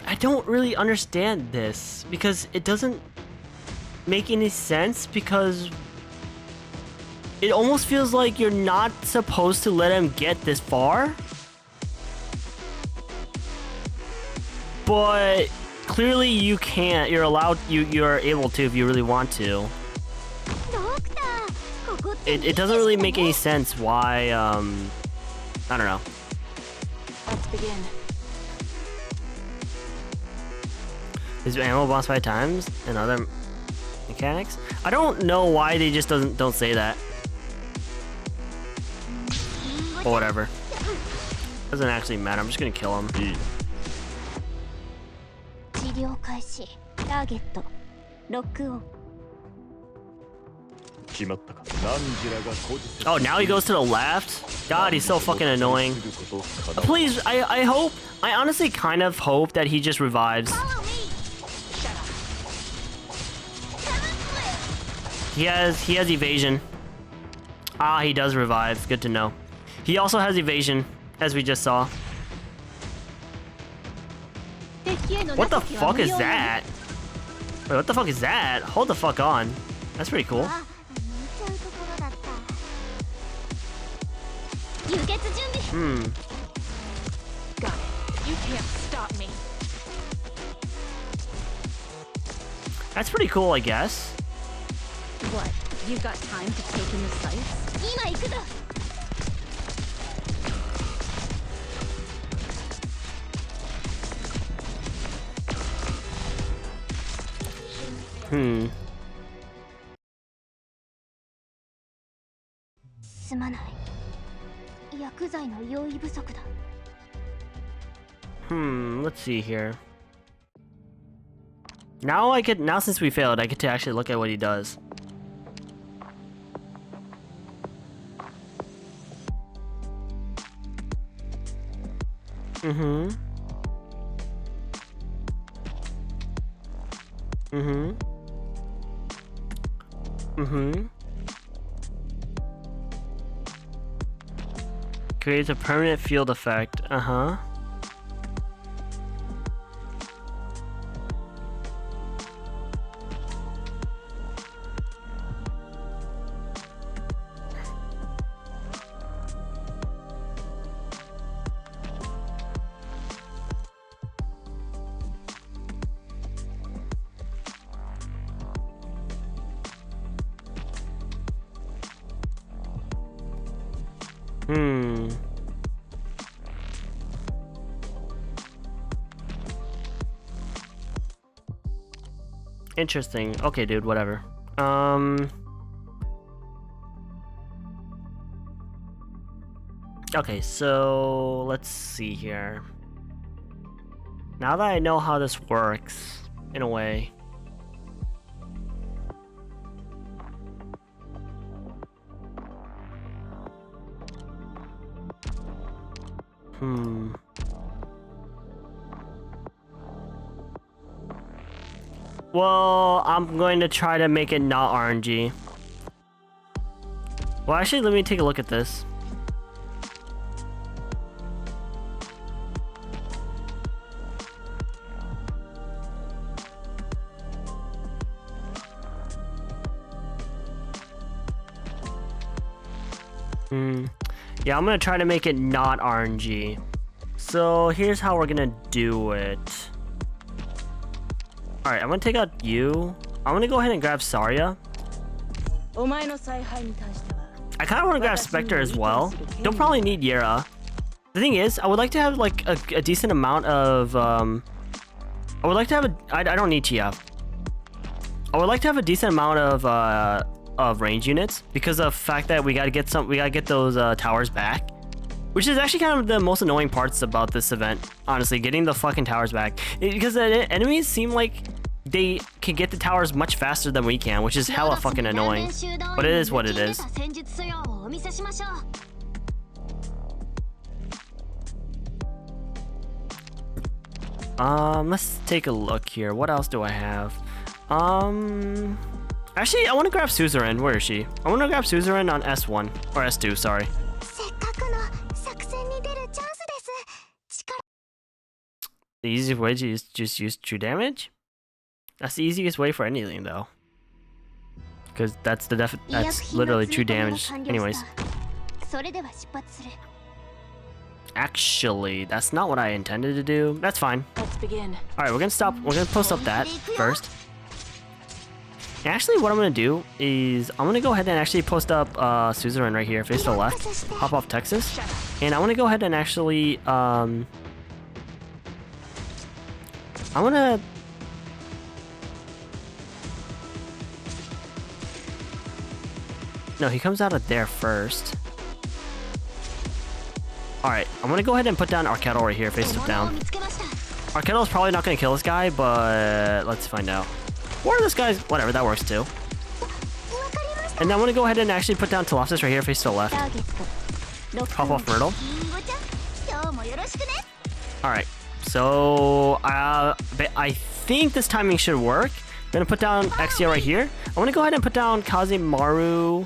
I don't really understand this. Because it doesn't make any sense, because... It almost feels like you're not supposed to let him get this far. But clearly you can't. You're allowed, you're able to if you really want to. It doesn't really make any sense why, I don't know. Let's begin. Is ammo boss 5 times and other mechanics? I don't know why they just don't say that. Or whatever. Doesn't actually matter. I'm just gonna kill him. Oh, now he goes to the left? God, he's so fucking annoying. Please, I honestly kind of hope that he just revives. He has evasion. Ah, he does revive. Good to know. He also has evasion, as we just saw. What the fuck is that? Wait, what the fuck is that? Hold the fuck on. That's pretty cool. Hmm. Got it. You can't stop me. That's pretty cool, I guess. What? You've got time to take in the sights? Hmm. すまない。薬剤の用意不足だ。 Let's see here. Now since we failed, I get to actually look at what he does. Mm-hmm. Mm-hmm. Mm-hmm. Creates a permanent field effect. Uh-huh. Hmm. Interesting. Okay, dude, whatever. Okay, so let's see here. Now that I know how this works, in a way. Well, I'm going to try to make it not RNG. Well, actually, let me take a look at this. Yeah, I'm gonna try to make it not RNG. So here's how we're gonna do it. Alright, I'm gonna take out you. I'm gonna go ahead and grab Saria. I kinda wanna grab Spectre as well. Don't probably need Yera. The thing is, I would like to have like a decent amount of I would like to have I don't need TF. I would like to have a decent amount of range units because of the fact that we gotta get those towers back. Which is actually kind of the most annoying parts about this event, honestly, getting the fucking towers back. Because the enemies seem like they can get the towers much faster than we can, which is hella fucking annoying. But it is what it is. Let's take a look here. What else do I have? Actually, I want to grab Suzerain. Where is she? I want to grab Suzerain on S1 or S2, sorry. The easiest way to just use true damage? That's the easiest way for anything, though. Because that's literally true damage. Anyways. Actually, that's not what I intended to do. That's fine. Let's begin. Alright, we're gonna post up that first. And actually, what I'm gonna do is I'm gonna go ahead and actually post up Suzerain right here, face to the left, hop off Texas, and I want to go ahead and actually no, he comes out of there first. Alright, I'm gonna go ahead and put down Arkettle right here, face down. Arkettle's probably not gonna kill this guy, but let's find out. Or this guy's, whatever, that works too. And then I'm gonna go ahead and actually put down Telopsis right here, face to the left. Hop off Myrtle. Alright, so I think this timing should work. gonna put down Exia right here. I want to go ahead and put down Kazimaru.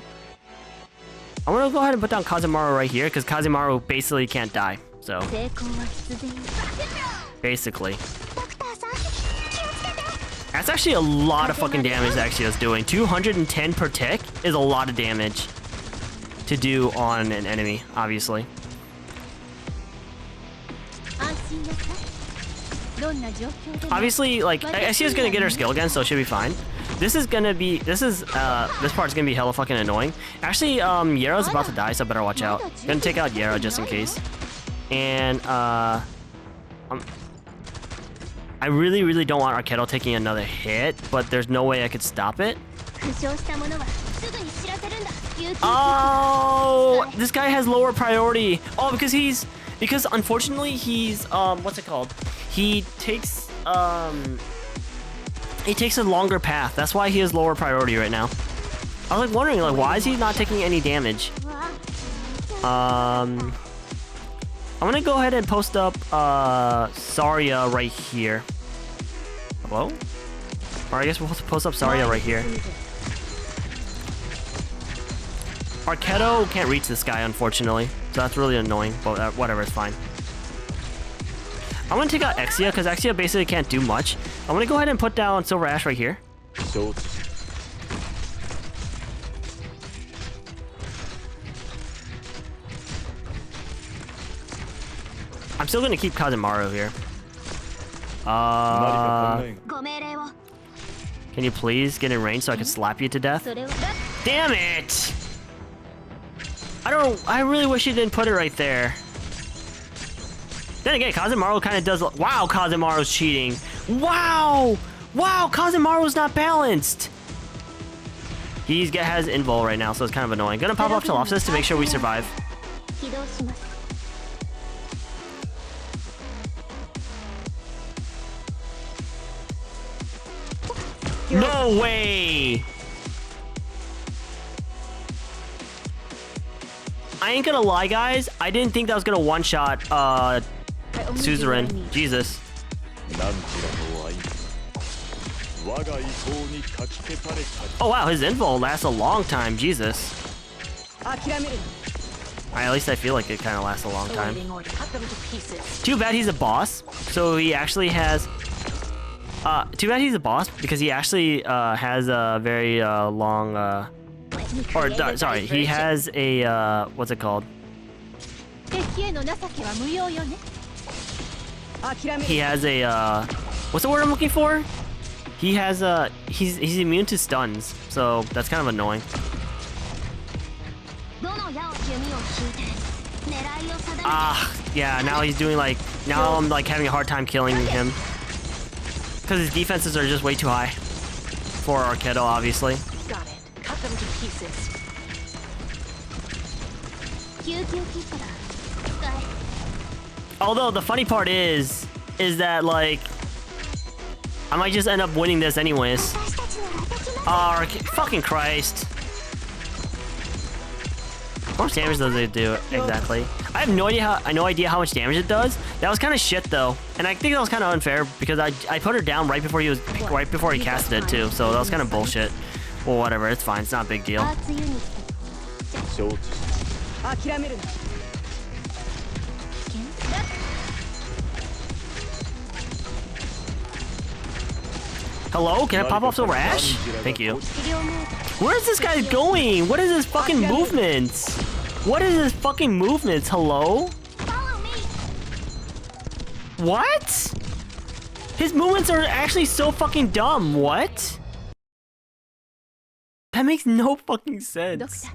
I want to go ahead and put down Kazimaru right here because Kazimaru basically can't die. So, basically. That's actually a lot of fucking damage that Exia's doing. 210 per tick is a lot of damage to do on an enemy, obviously. Obviously, like, Exia's gonna get her skill again, so it should be fine. This part's gonna be hella fucking annoying. Actually, Yera's about to die, so I better watch out. Gonna take out Yera just in case. And, I really, really don't want Arketo taking another hit, but there's no way I could stop it. Oh, this guy has lower priority. Oh, because unfortunately he's, what's it called? He takes a longer path. That's why he has lower priority right now. I was like wondering, like, why is he not taking any damage? I'm gonna go ahead and post up Saria right here. Hello? Or I guess we'll post up Saria right here. Arketo can't reach this guy, unfortunately, so that's really annoying, but whatever, it's fine. I'm gonna take out Exia because Exia basically can't do much. I'm gonna go ahead and put down Silver Ash right here. I'm still gonna keep Kazimaru here. Can you please get in range so I can slap you to death? Damn it! I really wish you didn't put it right there. Then again, Kazimaru kind of does. Wow, Kazimaru's cheating. Wow! Wow, Kazimaru's not balanced. He has invul right now, so it's kind of annoying. Gonna pop up Telopsis to make sure we survive. No way! I ain't gonna lie, guys. I didn't think that was gonna one-shot Suzerain. Jesus. Oh wow, his invul lasts a long time. Jesus. At least I feel like it kind of lasts a long time. Too bad he's a boss. So he actually has... too bad he's a boss because he actually has a very long... sorry, he has a... what's it called? He has a... what's the word I'm looking for? He has a... He's immune to stuns, so that's kind of annoying. Yeah, now he's doing like... Now I'm like having a hard time killing him. Because his defenses are just way too high. For Arketo, obviously. Got it. Cut them to pieces. Although the funny part is that like I might just end up winning this anyways. Oh, fucking Christ! How much damage does it do exactly? I have no idea how much damage it does. That was kind of shit though, and I think that was kind of unfair because I put her down right before he casted it too. So that was kind of bullshit. Well, whatever, it's fine. It's not a big deal. Hello? Can I pop off Silver Ash? Thank you. Where is this guy going? What is his fucking movements? What is his fucking movements? Hello? What? His movements are actually so fucking dumb. What? That makes no fucking sense.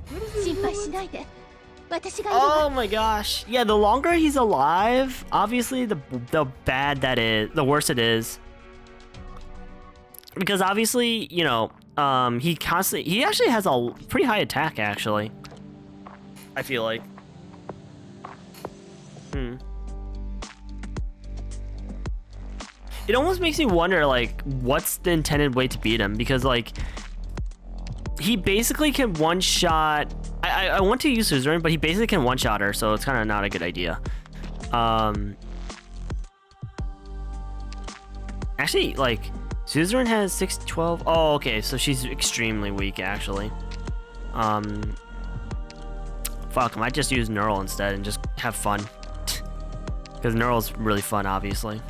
Oh my gosh. Yeah, the longer he's alive, obviously the bad that is, the worse it is. Because obviously, you know, he actually has a pretty high attack actually. I feel like. It almost makes me wonder, like, what's the intended way to beat him? Because, like, he basically can one-shot... I want to use Suzerain, but he basically can one-shot her, so it's kind of not a good idea. Actually, like, Suzerain has 6, 12. Oh, okay, so she's extremely weak, actually. Fuck, I might just use Neural instead and just have fun. Because Neural's really fun, obviously.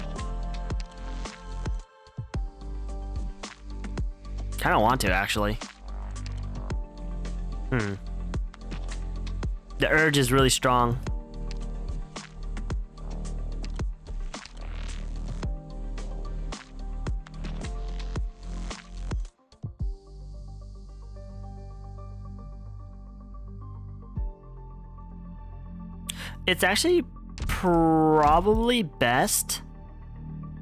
Kinda want to, actually. The urge is really strong. It's actually probably best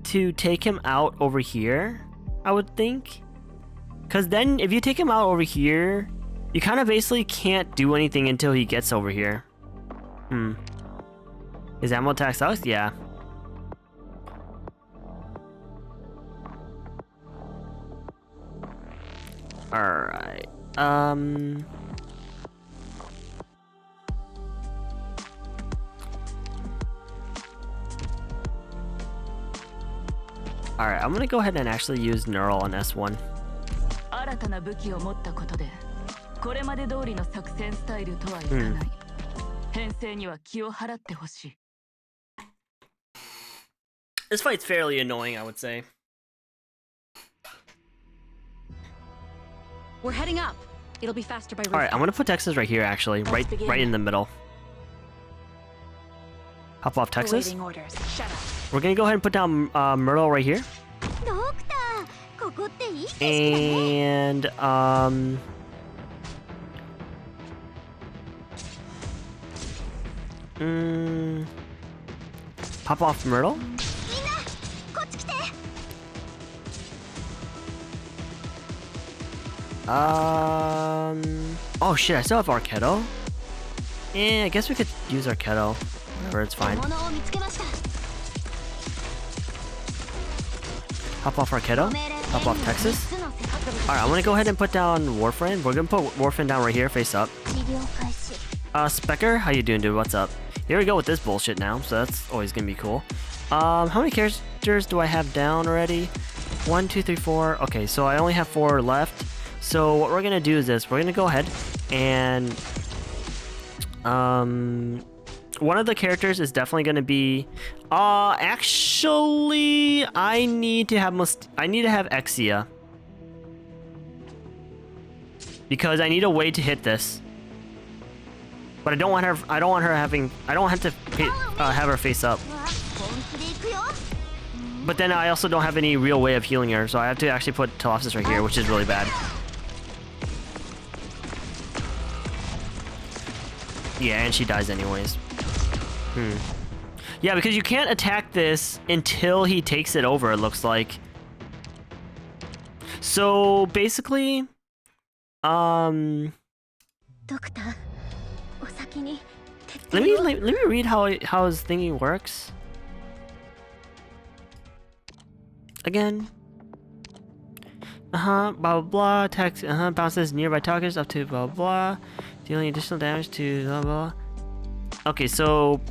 to take him out over here, I would think. Because then if you take him out over here, you kind of basically can't do anything until he gets over here. His ammo attack sucks? Yeah. Alright. Alright, I'm gonna go ahead and actually use Neural on S1. 新たな武器を持ったことで、これまで通りの作戦スタイルとはいかない。編成には気を払ってほしい。This fight's fairly annoying, I would say. We're heading up. It'll be faster by. Alright, I'm gonna put Texas right here, actually, right in the middle. Hop off Texas. Orders. Shut up. We're gonna go ahead and put down Myrtle right here. And pop off Myrtle. Oh shit, I still have Arketo. Yeah, I guess we could use Arketo. Whatever, it's fine. Hop off Arketo. Hop off Texas. Alright, I'm gonna go ahead and put down Warframe. We're gonna put Warframe down right here, face up. Specker, how you doing, dude? What's up? Here we go with this bullshit now, so that's always gonna be cool. How many characters do I have down already? 1, 2, 3, 4. Okay, so I only have 4 left. So what we're gonna do is this. We're gonna go ahead and one of the characters is definitely gonna be actually I need to have Exia. Because I need a way to hit this. But I don't want her having I don't have to have her face up. But then I also don't have any real way of healing her, so I have to actually put Telopsis right here, which is really bad. Yeah, and she dies anyways. Yeah, because you can't attack this until he takes it over, it looks like. So basically, let me read how his thingy works. Again. Blah blah blah. Attacks bounces nearby targets up to blah blah. Dealing additional damage to blah blah. Okay, so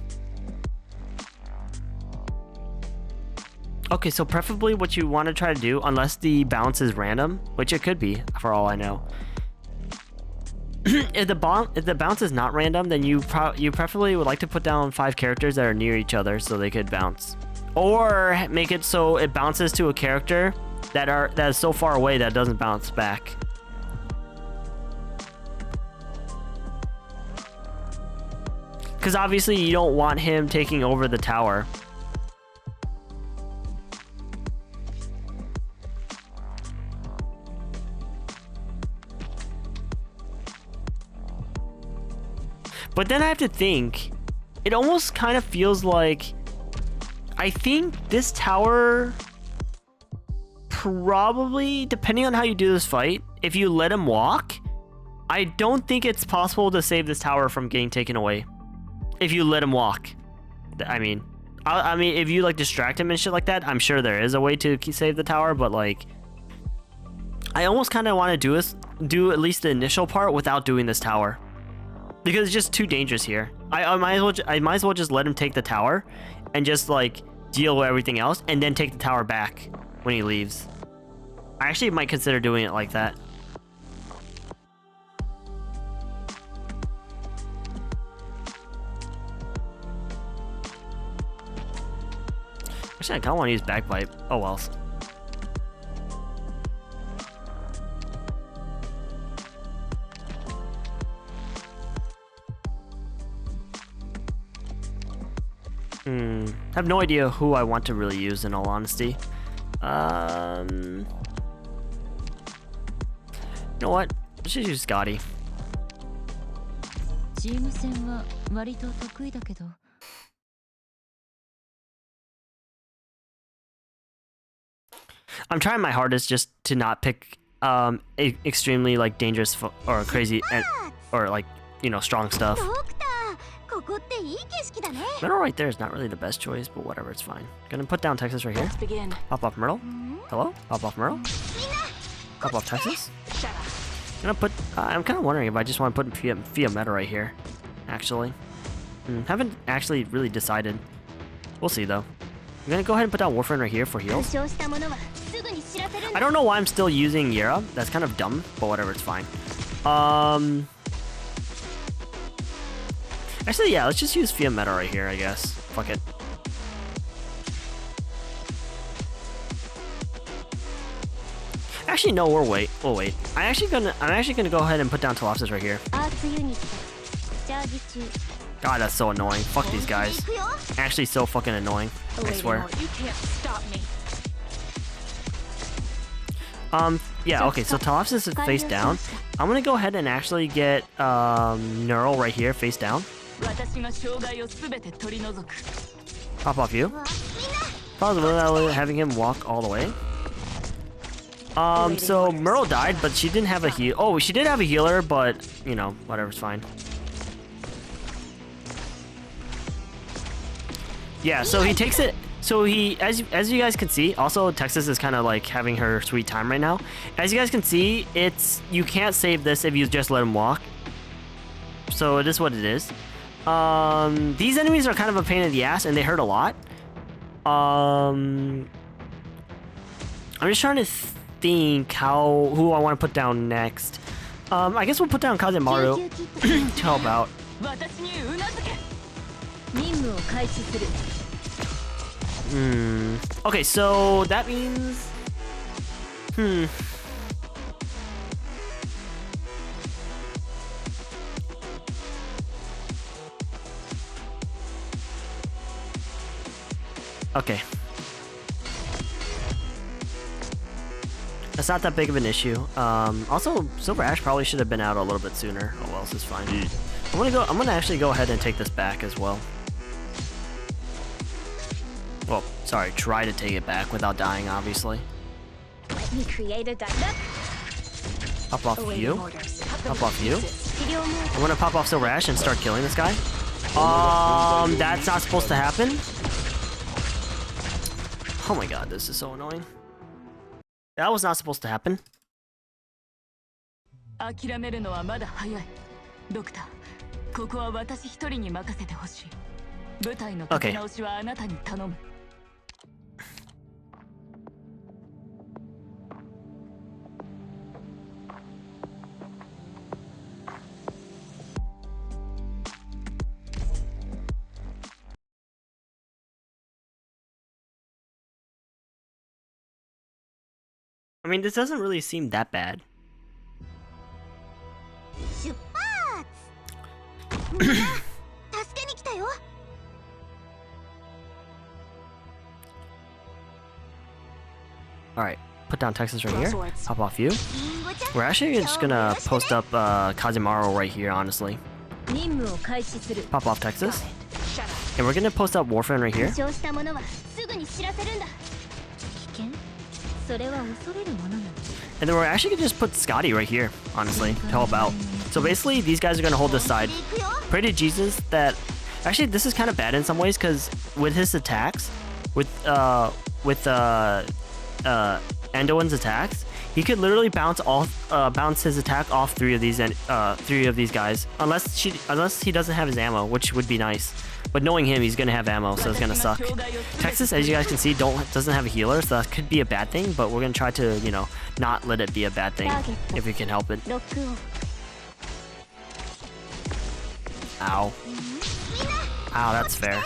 preferably what you want to try to do, unless the bounce is random, which it could be for all I know. If the bounce is not random, then you preferably would like to put down 5 characters that are near each other so they could bounce, or make it so it bounces to a character that is so far away that it doesn't bounce back. Because obviously you don't want him taking over the tower. But then I have to think, it almost kind of feels like, I think this tower probably, depending on how you do this fight, if you let him walk, I don't think it's possible to save this tower from getting taken away. If you let him walk. I mean, if you like distract him and shit like that, I'm sure there is a way to save the tower, but like, I almost kind of want to do at least the initial part without doing this tower. Because it's just too dangerous here. I might as well just let him take the tower and just like deal with everything else and then take the tower back when he leaves. I actually might consider doing it like that. Actually, I kind of want to use bagpipe. Oh well. I have no idea who I want to really use, in all honesty. You know what? Let's just use Scotty. I'm trying my hardest just to not pick extremely like dangerous or crazy or like, you know, strong stuff. Myrtle right there is not really the best choice, but whatever, it's fine. Gonna put down Texas right here. Let's begin. Pop off Myrtle. Hello? Pop off Myrtle. Pop off Texas. Gonna put. I'm kind of wondering if I just want to put Fia Meta right here. Actually, haven't actually really decided. We'll see though. I'm gonna go ahead and put down Warframe right here for heals. I don't know why I'm still using Yera. That's kind of dumb, but whatever, it's fine. Actually, yeah, let's just use Fia Meta right here, I guess. Fuck it. Actually, no, we'll wait. I'm actually gonna go ahead and put down Talopsis right here. God, that's so annoying. Fuck these guys. Actually, so fucking annoying. I swear. You can't stop me. Yeah, okay, so Talopsis is face down. I'm gonna go ahead and actually get Neural right here, face down. Pop off you. Probably without having him walk all the way. So Merle died, but she didn't have a heal. Oh, she did have a healer, but you know, whatever's fine. Yeah, so he takes it. So he, as you guys can see, also Texas is kind of like having her sweet time right now. As you guys can see, you can't save this if you just let him walk. So it is what it is. These enemies are kind of a pain in the ass, and they hurt a lot. I'm just trying to think who I want to put down next. I guess we'll put down Kazemaru to help out. Okay, so that means... Okay. That's not that big of an issue. Also, Silver Ash probably should have been out a little bit sooner. Oh well, this is fine. I'm gonna actually go ahead and take this back as well. Well, sorry, try to take it back without dying, obviously. Let me create a dynamic. Pop off you. Pop off you. I'm gonna pop off Silver Ash and start killing this guy. That's not supposed to happen. Oh my god, this is so annoying. That was not supposed to happen. Okay. I mean, this doesn't really seem that bad. Alright, put down Texas right here. Pop off you. We're actually just gonna post up Kazemaru right here, honestly. Pop off Texas. And we're gonna post up Warframe right here. And then we're actually gonna just put Scotty right here, honestly, to help out. So basically, these guys are gonna hold this side. Pray to Jesus that... Actually, this is kind of bad in some ways, because with his attacks, with Anduin's attacks, he could literally bounce his attack off three of these guys, unless he doesn't have his ammo, which would be nice. But knowing him, he's gonna have ammo, so it's gonna suck. Texas, as you guys can see, doesn't have a healer, so that could be a bad thing, but we're gonna try to, you know, not let it be a bad thing if we can help it. Ow. Ow, that's fair.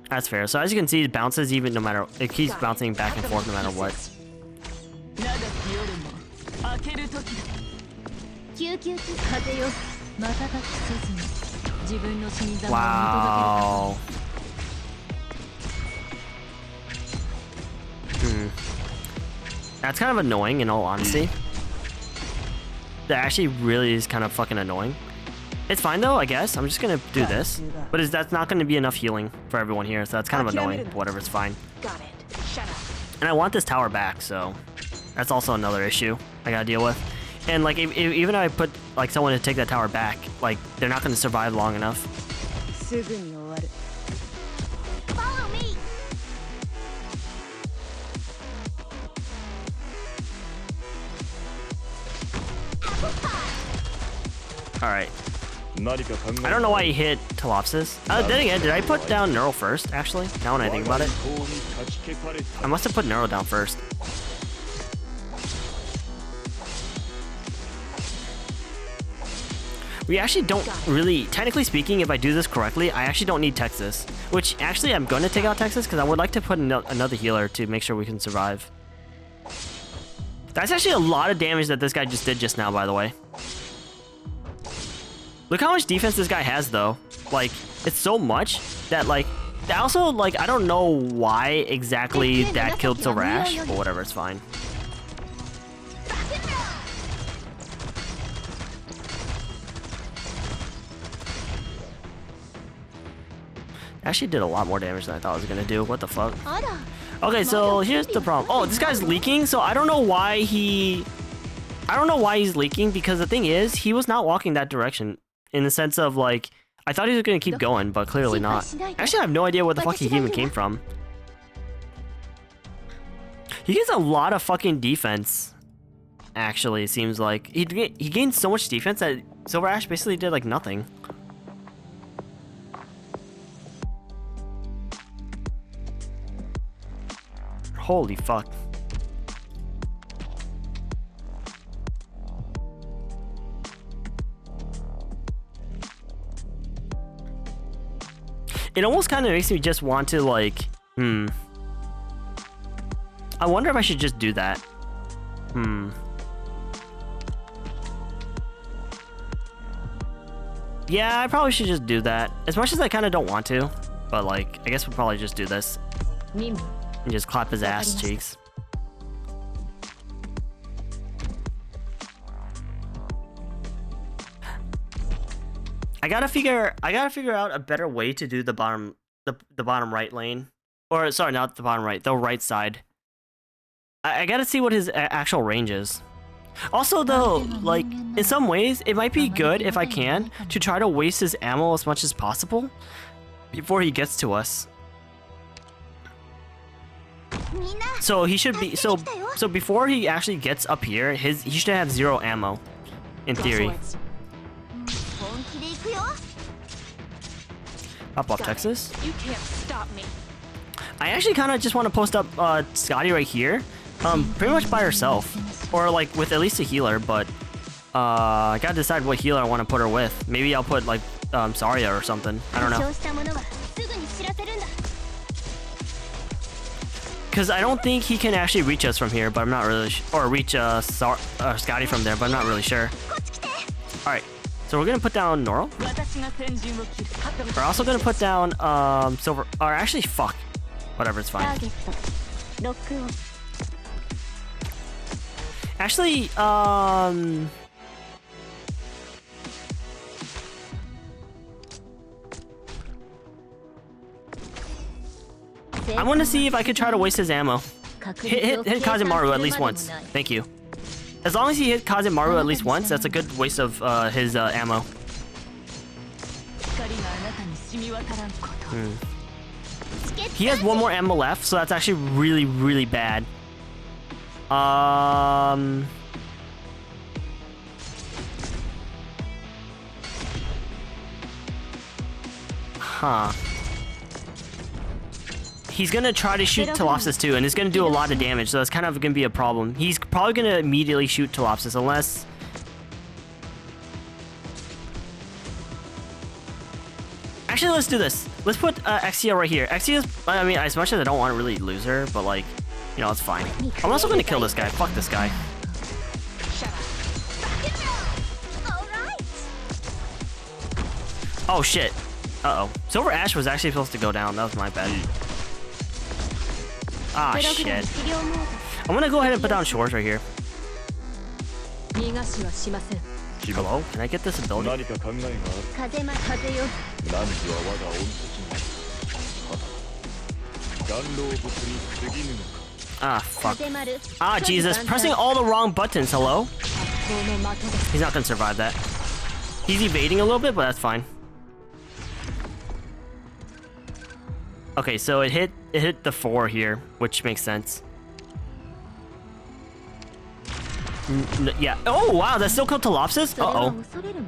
That's fair. So as you can see, it bounces even no matter, it keeps bouncing back and forth no matter what. Wow. That's kind of annoying in all honesty. That actually really is kind of fucking annoying. It's fine though, I guess. I'm just gonna do this. But that's not gonna be enough healing for everyone here, so that's kind of annoying. But whatever, it's fine. Got it. Shut up. And I want this tower back, so that's also another issue I gotta deal with. And like, even if I put like someone to take that tower back, like they're not gonna survive long enough. Follow me. All right. I don't know why he hit Telopsis. Then again, did I put down Neural first, actually? Now when I think about it. I must have put Neural down first. We actually don't really, technically speaking, if I do this correctly, I actually don't need Texas. Which, actually, I'm going to take out Texas because I would like to put another healer to make sure we can survive. That's actually a lot of damage that this guy just did just now, by the way. Look how much defense this guy has, though. Like, it's so much that, like, also, like, I don't know why exactly that killed Silver Ash, but whatever, it's fine. Actually did a lot more damage than I thought it was gonna do. What the fuck? Okay, so here's the problem. Oh, this guy's leaking, so I don't know why he's leaking, because the thing is, he was not walking that direction. In the sense of, like, I thought he was gonna keep going, but clearly not. Actually, I have no idea where the fuck he even came from. He gets a lot of fucking defense, actually, it seems like. He gained so much defense that Silver Ash basically did, like, nothing. Holy fuck. It almost kind of makes me just want to, like, I wonder if I should just do that. Yeah, I probably should just do that. As much as I kind of don't want to. But, like, I guess we'll probably just do this. And just clap his ass cheeks. I gotta figure out a better way to do the bottom right lane, or sorry, not the bottom right, the right side. I gotta see what his actual range is. Also, though, like, in some ways, it might be good if I can to try to waste his ammo as much as possible before he gets to us. So he should be so before he actually gets up here, he should have 0 ammo, in theory. Pop off Texas. You can't stop me. I actually kind of just want to post up Scotty right here, pretty much by herself, or like with at least a healer. But I gotta decide what healer I want to put her with. Maybe I'll put like Zarya or something. I don't know. Because I don't think he can actually reach us from here, but I'm not really or reach Scotty from there, but I'm not really sure. All right. So we're gonna put down Noro. We're also gonna put down Silver. Or actually, fuck. Whatever, it's fine. Actually, I want to see if I could try to waste his ammo. Hit Kazemaru at least once. Thank you. As long as he hit Kazemaru at least once, that's a good waste of his ammo. He has 1 more ammo left, so that's actually really, really bad. Huh. He's gonna try to shoot Telopsis too, and it's gonna do a lot of damage, so that's kind of gonna be a problem. He's probably gonna immediately shoot Telopsis unless... Actually, let's do this. Let's put Exia right here. Exia's, I mean, as much as I don't want to really lose her, but like, you know, it's fine. I'm also gonna kill this guy. Fuck this guy. Oh shit. Uh-oh. Silver Ash was actually supposed to go down. That was my bad. Ah, shit. I'm gonna go ahead and put down Shores right here. Hello? Can I get this ability? Ah, fuck. Ah, Jesus. Pressing all the wrong buttons. Hello? He's not gonna survive that. He's evading a little bit, but that's fine. Okay, so it hit the 4 here, which makes sense. Yeah. Oh, wow, that still killed Telopsis? Uh-oh.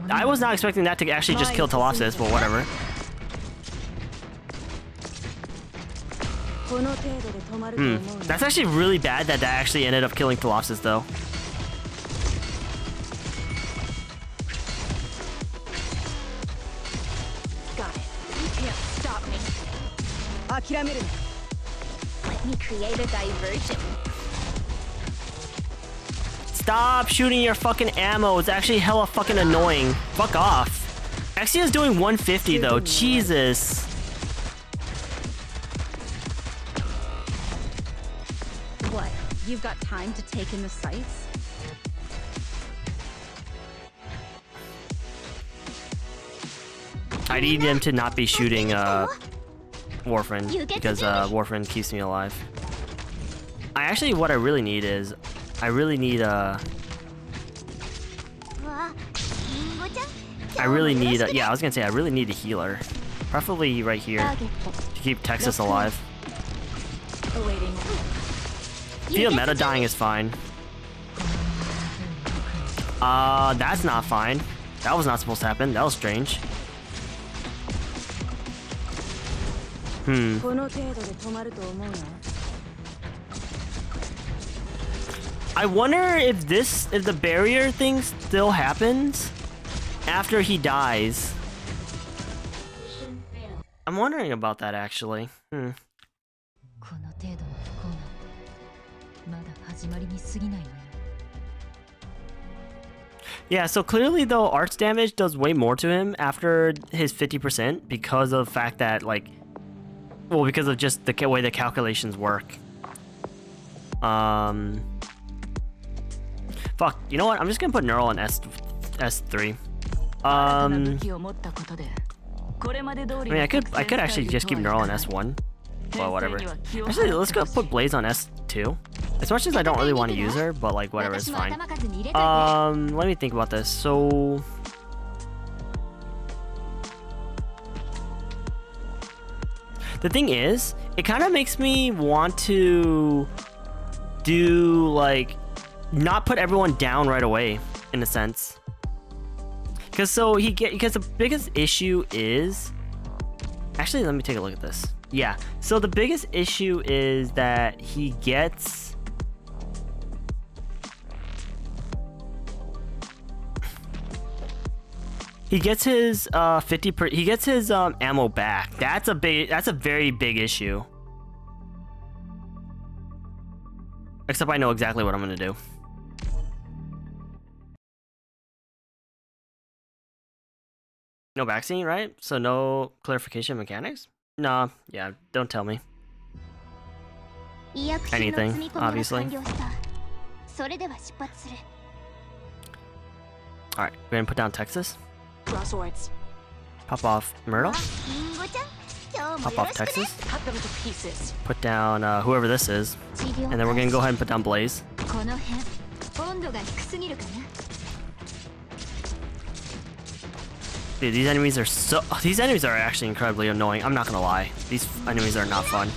I was not expecting that to actually just kill Telopsis, but whatever. That's actually really bad that actually ended up killing Telopsis, though. Got it. You can't stop me. Let me create a diversion. Stop shooting your fucking ammo. It's actually hella fucking annoying. Fuck off. Exia's doing 150 though. Jesus. What? You've got time to take in the sights? I need him to not be shooting Warframe because Warframe keeps me alive. What I really need is I really need yeah, I was gonna say I really need a healer, preferably right here to keep Texas alive. Feel meta dying is fine. That's not fine. That was not supposed to happen. That was strange. I wonder if the barrier thing still happens after he dies. I'm wondering about that actually. Yeah, so clearly though, arts damage does way more to him after his 50% because of the fact that like, well, because of just the way the calculations work. Fuck, you know what? I'm just gonna put Neural in S3. I mean, I could actually just keep Neural in S1. Well, whatever. Actually, let's go put Blaze on S2. As much as I don't really want to use her, but like, whatever, it's fine. Let me think about this. So... the thing is, it kind of makes me want to do, like, not put everyone down right away, in a sense. Because the biggest issue is... Actually, let me take a look at this. Yeah, so the biggest issue is that he gets... He gets his he gets his ammo back. That's a very big issue. Except I know exactly what I'm gonna do. No vaccine, right? So no clarification mechanics? Nah, yeah, don't tell me. Anything, obviously. Alright, we're gonna put down Texas. Crosswords. Pop off Myrtle. Pop off Texas. Cut them to pieces. Put down whoever this is. And then we're gonna go ahead and put down Blaze. Dude, these enemies are actually incredibly annoying. I'm not gonna lie. These enemies are not fun.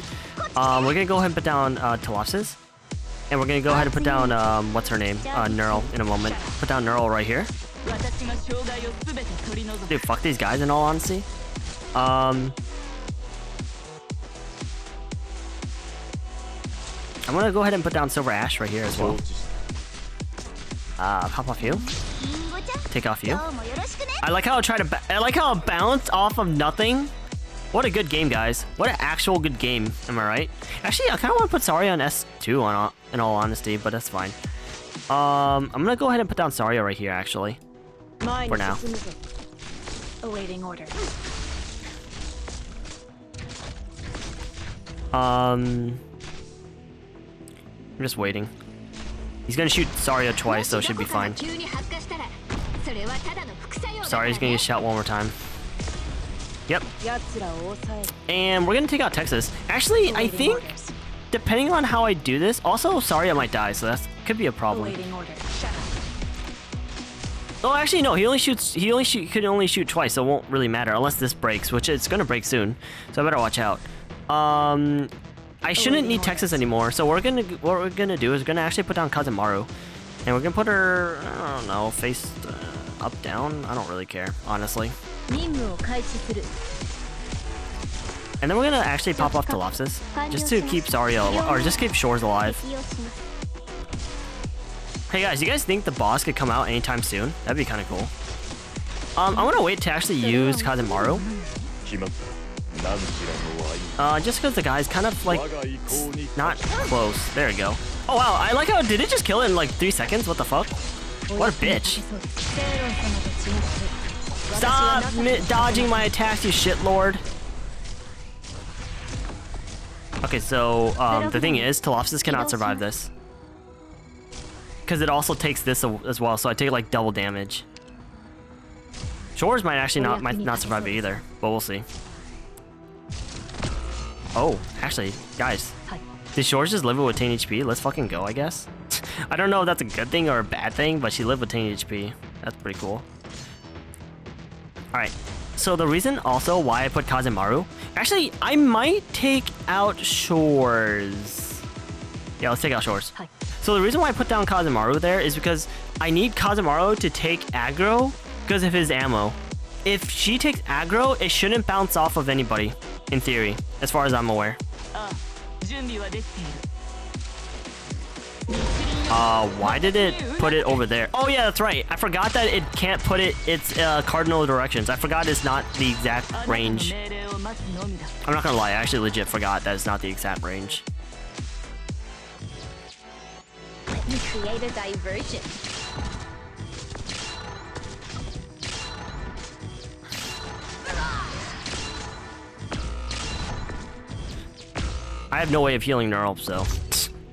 We're gonna go ahead and put down Telopsis. And we're gonna go ahead and put down what's her name? Neural in a moment. Put down Neural right here. Dude, fuck these guys in all honesty. I'm gonna go ahead and put down Silver Ash right here as well. Pop off you. Take off you. I like how I like how it bounced off of nothing. What a good game, guys. What an actual good game. Am I right? Actually, I kind of want to put Saria on S2 in all honesty, but that's fine. I'm gonna go ahead and put down Saria right here, actually. For now. Awaiting order. I'm just waiting. He's gonna shoot Saria twice, so it should be fine. Saria's gonna get shot one more time. Yep. And we're gonna take out Texas. Actually, I think, depending on how I do this, also Saria might die, so that could be a problem. Oh, actually, no. He could only shoot twice, so it won't really matter unless this breaks, which it's gonna break soon. So I better watch out. I shouldn't need Texas anymore, so what we're gonna do is we're gonna actually put down Kazemaru, and we're gonna put her, I don't know, face up, down. I don't really care, honestly. And then we're gonna actually pop off Telopsis, just to keep Saria or just keep Shores alive. Hey guys, you guys think the boss could come out anytime soon? That'd be kind of cool. I'm gonna wait to actually use Kazemaru. Just because the guy's kind of like not close. There we go. Oh wow, I like how did it just kill it in like 3 seconds? What the fuck? What a bitch. Stop dodging my attacks, you shitlord. Okay, so the thing is, Telopsis cannot survive this. Because it also takes this as well, so I take like double damage. Shores might actually not survive it either, but we'll see. Oh, actually, guys, did Shores just live with 10 HP? Let's fucking go, I guess. I don't know if that's a good thing or a bad thing, but she lived with 10 HP. That's pretty cool. Alright, so the reason also why I put Kazemaru, actually, I might take out Shores. Yeah, let's take out Shores. So the reason why I put down Kazemaru there is because I need Kazemaru to take aggro because of his ammo. If she takes aggro, it shouldn't bounce off of anybody, in theory, as far as I'm aware. Why did it put it over there? Oh yeah, that's right. I forgot that it can't put its cardinal directions. I forgot it's not the exact range. I'm not gonna lie, I actually legit forgot that it's not the exact range. Let me create a diversion. I have no way of healing Neural, so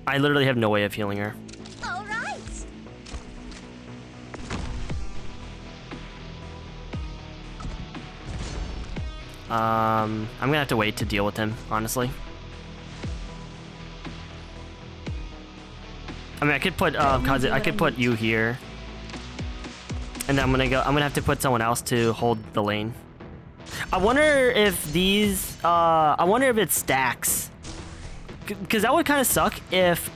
I literally have no way of healing her. All right. I'm gonna have to wait to deal with him, honestly. I mean, I could put I could put you here, and then I'm gonna have to put someone else to hold the lane. I wonder if these I wonder if it stacks, because that would kind of suck if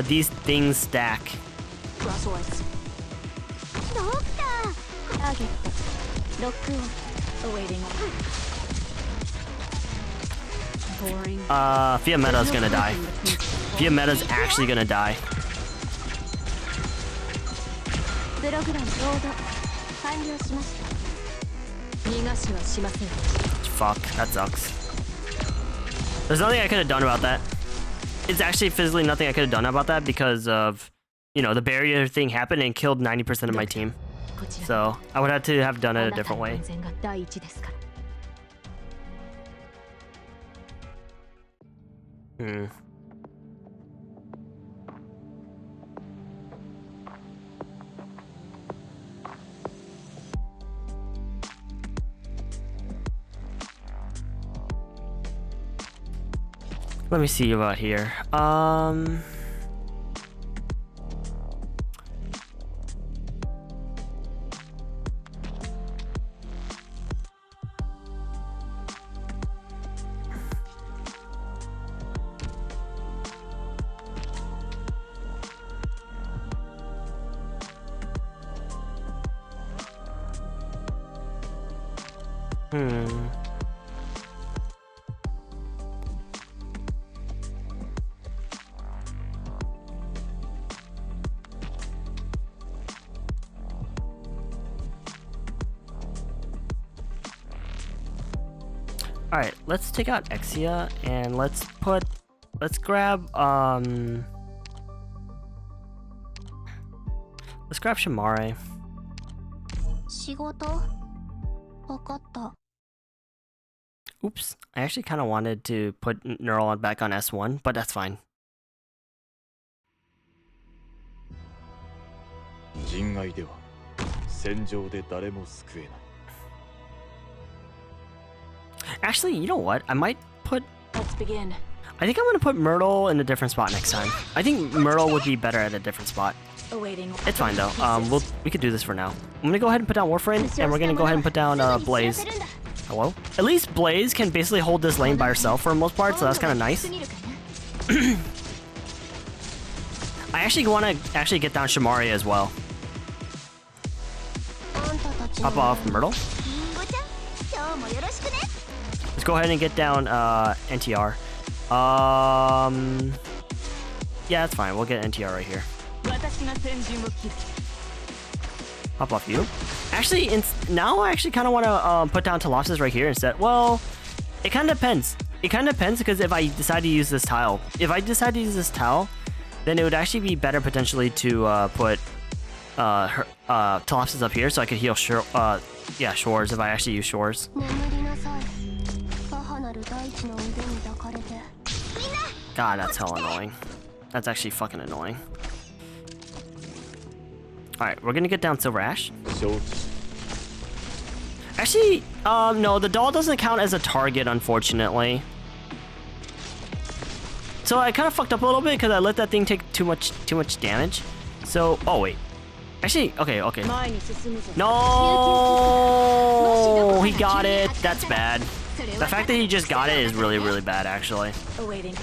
these things stack. Fiameta's gonna die. Fiameta's actually gonna die. Fuck, that sucks. There's nothing I could have done about that. It's actually physically nothing I could have done about that because of, you know, the barrier thing happened and killed 90% of my team. So I would have to have done it a different way. Let me see about here. Hmm. All right, let's take out Exia and let's grab Shamare. 仕事わかった。 Oops, I actually kind of wanted to put Neural back on S1, but that's fine. 人外では戦場で誰も救えない。 Actually, you know what? I might put... Let's begin. I think I'm going to put Myrtle in a different spot next time. I think Myrtle would be better at a different spot. Awaiting. It's fine though. We could do this for now. I'm going to go ahead and put down Warframe, and we're going to go ahead and put down Blaze. Hello? At least Blaze can basically hold this lane by herself for the most part, so that's kind of nice. I actually want to get down Shamari as well. Pop off Myrtle. Let's go ahead and get down NTR. Yeah, that's fine. We'll get NTR right here. Pop off you. Actually, now I actually kind of want to put down Telopsis right here instead. Well, it kind of depends. It kind of depends because if I decide to use this tile, then it would actually be better potentially to put Telopsis up here so I could heal Shores if I actually use Shores. 眠りなさい。母なる大地の腕に抱かれて。 God, that's hell annoying. That's actually fucking annoying. Alright, we're gonna get down Silver Ash. Actually, no, the doll doesn't count as a target, unfortunately. So I kind of fucked up a little bit because I let that thing take too much damage. So, oh wait. Actually, okay. No, he got it. That's bad. The fact that he just got it is really, really bad, actually. Awaiting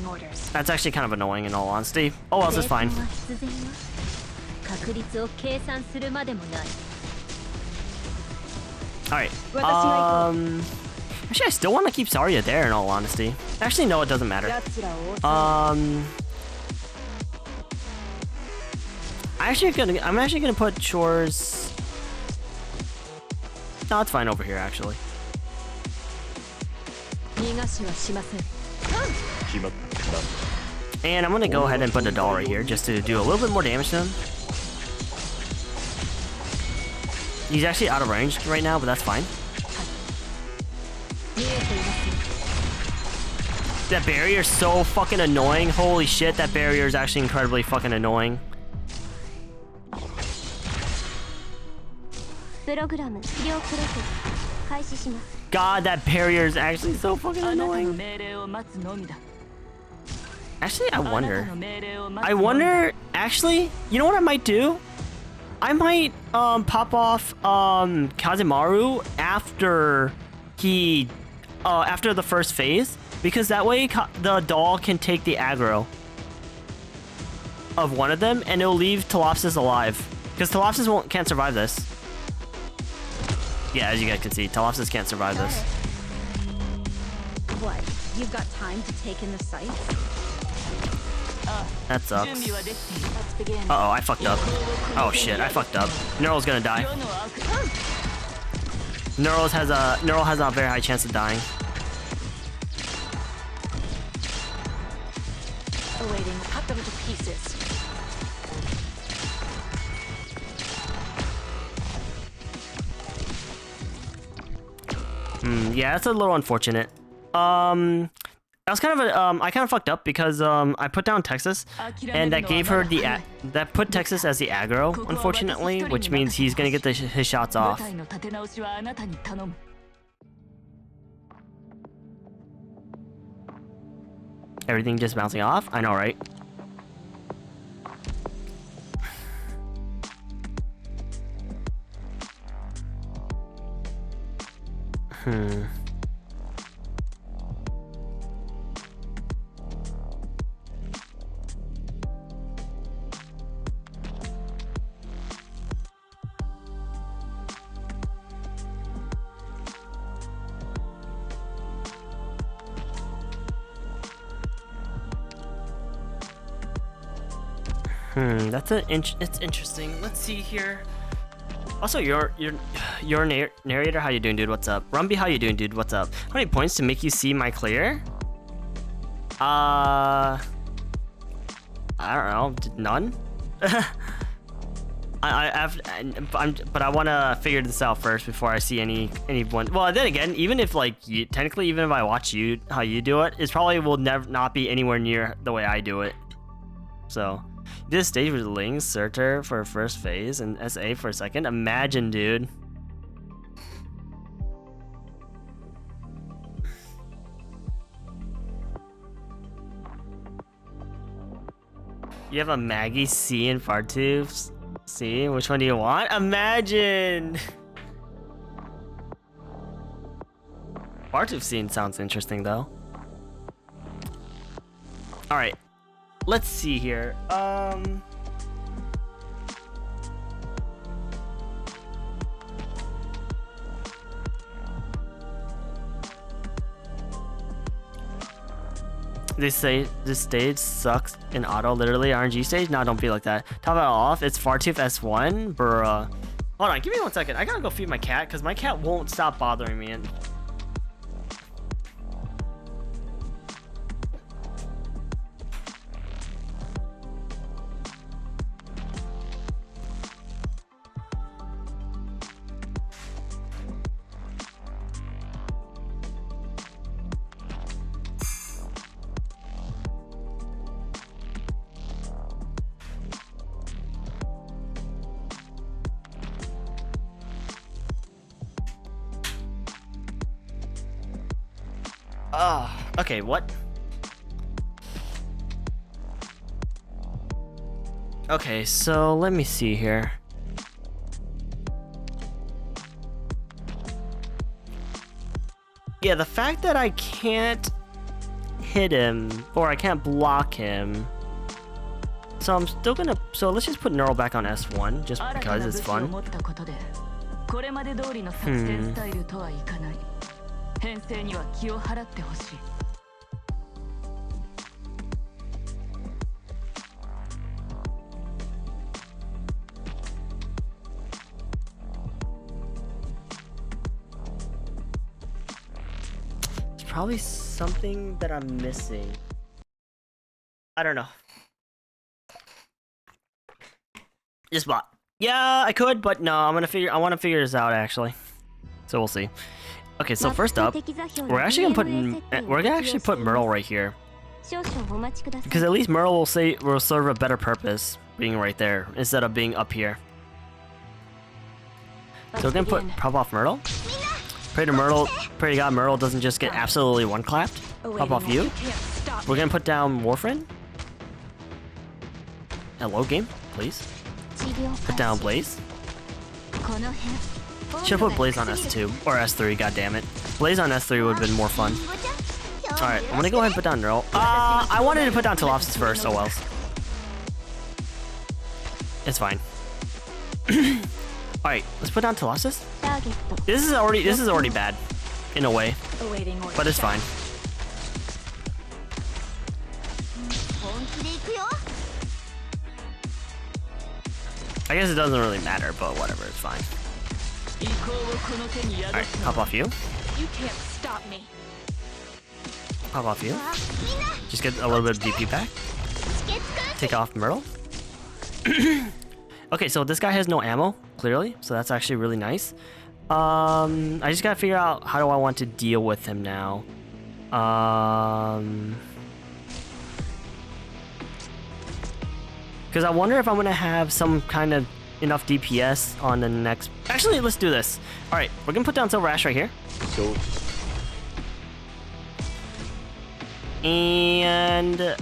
orders. That's actually kind of annoying in all honesty. Oh, else is fine. 確率を計算するまでもない。 Alright. Actually, I still want to keep Zarya there in all honesty. Actually, no, it doesn't matter. I'm actually gonna put Shores. No, it's fine over here actually. 逃がしはしません。 And I'm gonna go ahead and put a doll right here just to do a little bit more damage to him. He's actually out of range right now, but that's fine. That barrier is so fucking annoying. Holy shit, that barrier is actually incredibly fucking annoying. プログラム資料プロセス開始します。 God, that barrier is actually so fucking annoying. Actually, I wonder, actually, you know what I might do? I might pop off Kazimaru after after the first phase, because that way the doll can take the aggro of one of them and it'll leave Telopsis alive, because Telopsis can't survive this. Yeah, as you guys can see, Telopsis can't survive this. What? You've got time to take in the sights? That sucks. Uh-oh, I fucked up. Oh shit, I fucked up. Neural's gonna die. Neural has a very high chance of dying. Awaiting, cut them to pieces. Yeah, that's a little unfortunate. That was kind of I kind of fucked up because I put down Texas and that gave her that put Texas as the aggro, unfortunately, which means he's gonna get his shots off. Everything just bouncing off? I know, right? It's interesting. Let's see here. Also, your narrator, how you doing, dude? What's up? Rumby, how you doing, dude? What's up? How many points to make you see my clear? I don't know. None. But I want to figure this out first before I see anyone. Well, then again, even if like technically, even if I watch you how you do it, it probably will not be anywhere near the way I do it. So, this stage with Ling, Surtur for first phase and SA for second. Imagine, dude. You have a Maggie C and Fartoof C. Which one do you want? Imagine. Fartoof scene sounds interesting though. All right, let's see here. They say this stage sucks in auto, literally RNG stage. No, don't be like that. Top it all off. It's Fartoof S1, bruh. Hold on, give me 1 second. I gotta go feed my cat because my cat won't stop bothering me. Okay, what? Okay, so let me see here. Yeah, the fact that I can't hit him or I can't block him. So I'm still gonna. So let's just put Neural back on S1 just because it's fun. There's probably something that I'm missing. I don't know. Just bot. Yeah, I could, but no, I want to figure this out actually. So we'll see. Okay, so first up, we're actually gonna put Merle right here. Because at least Merle will serve a better purpose being right there instead of being up here. So we're gonna pop off Myrtle. Pray to God Myrtle doesn't just get absolutely one clapped. Pop off you. We're gonna put down Warfrin. Hello game, please. Put down Blaze. Should put Blaze on S2 or S3, god damn it. Blaze on S3 would have been more fun. Alright, I'm gonna go ahead and put down Neural. I wanted to put down Telopsis first, oh well. It's fine. Alright, let's put down Telopsis. This is already bad, in a way. But it's fine. I guess it doesn't really matter, but whatever, it's fine. Alright, pop off you. You can't stop me. Pop off you. Just get a little bit of DP back. Take off Myrtle. Okay, so this guy has no ammo, clearly, so that's actually really nice. I just gotta figure out how do I want to deal with him now. Because I wonder if I'm gonna have some kind of enough DPS on the next. Actually, let's do this. All right, we're gonna put down Silver Ash right here. And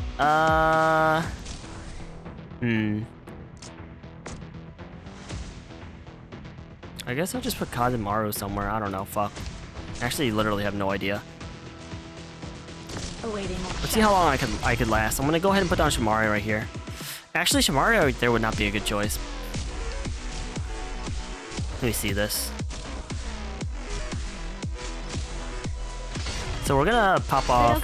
I guess I'll just put Kazumaru somewhere. I don't know. Fuck. Actually, literally have no idea. Let's see how long I could last. I'm gonna go ahead and put down Shamari right here. Actually, Shamari right there would not be a good choice. Let me see this. So we're gonna pop off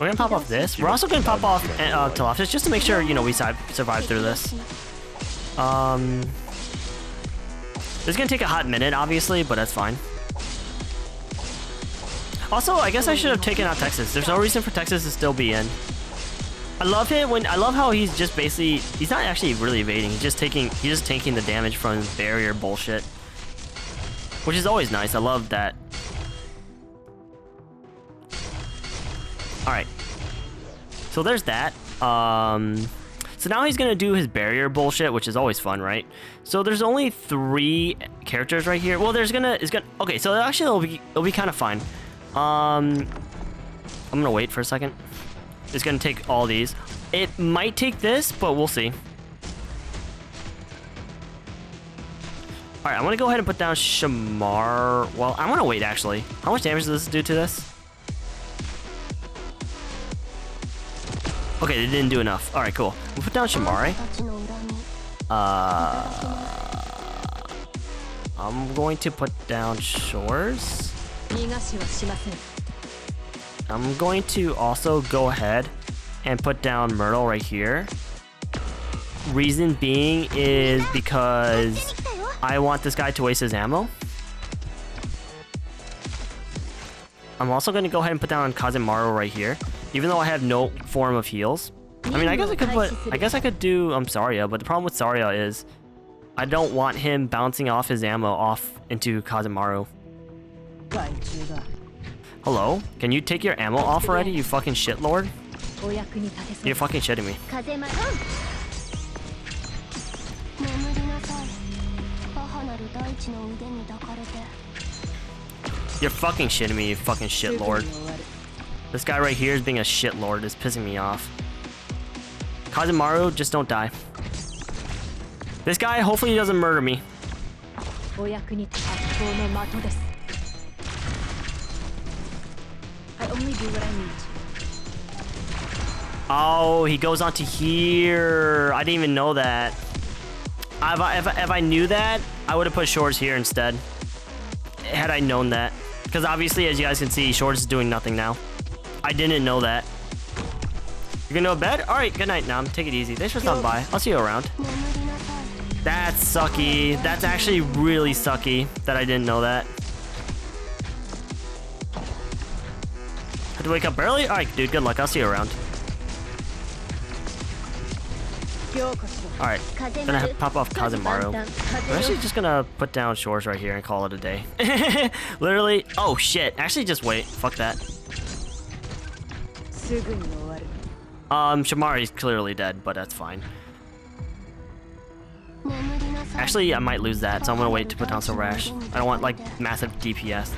We're gonna pop off this. We're also gonna pop off Telopsis just to make sure, you know, we survive through this. This is gonna take a hot minute, obviously, but that's fine. Also, I guess I should have taken out Texas. There's no reason for Texas to still be in. I love it when I love how he's just basically he's not actually really evading. He's just taking the damage from his barrier bullshit, which is always nice. I love that. All right, so there's that. So now he's gonna do his barrier bullshit, which is always fun, right? So there's only 3 characters right here. Well, okay. So actually, it'll be kind of fine. I'm gonna wait for a second. It's gonna take all these. It might take this, but we'll see. All right, I'm gonna go ahead and put down Shamar. Well, I'm gonna wait actually. How much damage does this do to this? Okay, they didn't do enough. All right, cool. We'll put down Shamari. I'm going to put down Shores. I'm going to also go ahead and put down Myrtle right here. Reason being is because I want this guy to waste his ammo. I'm also going to go ahead and put down Kazemaru right here, even though I have no form of heals. I mean, I guess I could do Saria, but the problem with Saria is I don't want him bouncing off his ammo off into Kazemaru. Hello? Can you take your ammo off already, you fucking shitlord? You're fucking shitting me. You're fucking shitting me, you fucking shitlord. This guy right here is being a shitlord. It's pissing me off. Kazemaru, just don't die. This guy, hopefully he doesn't murder me. I only do what I need. Oh, he goes on to here. I didn't even know that. If I knew that, I would have put Shores here instead. Had I known that. Because obviously, as you guys can see, Shores is doing nothing now. I didn't know that. You're gonna go to bed? Alright, good night, Nam. Take it easy. Thanks for stopping by. I'll see you around. That's sucky. That's actually really sucky that I didn't know that. Had to wake up early? Alright, dude, good luck. I'll see you around. Alright, gonna pop off Kazemaru. I'm actually just gonna put down Shores right here and call it a day. Literally. Oh shit. Actually, just wait. Fuck that. Shamari's clearly dead, but that's fine. Actually, I might lose that, so I'm gonna wait to put down Silver Ash. I don't want, like, massive DPS.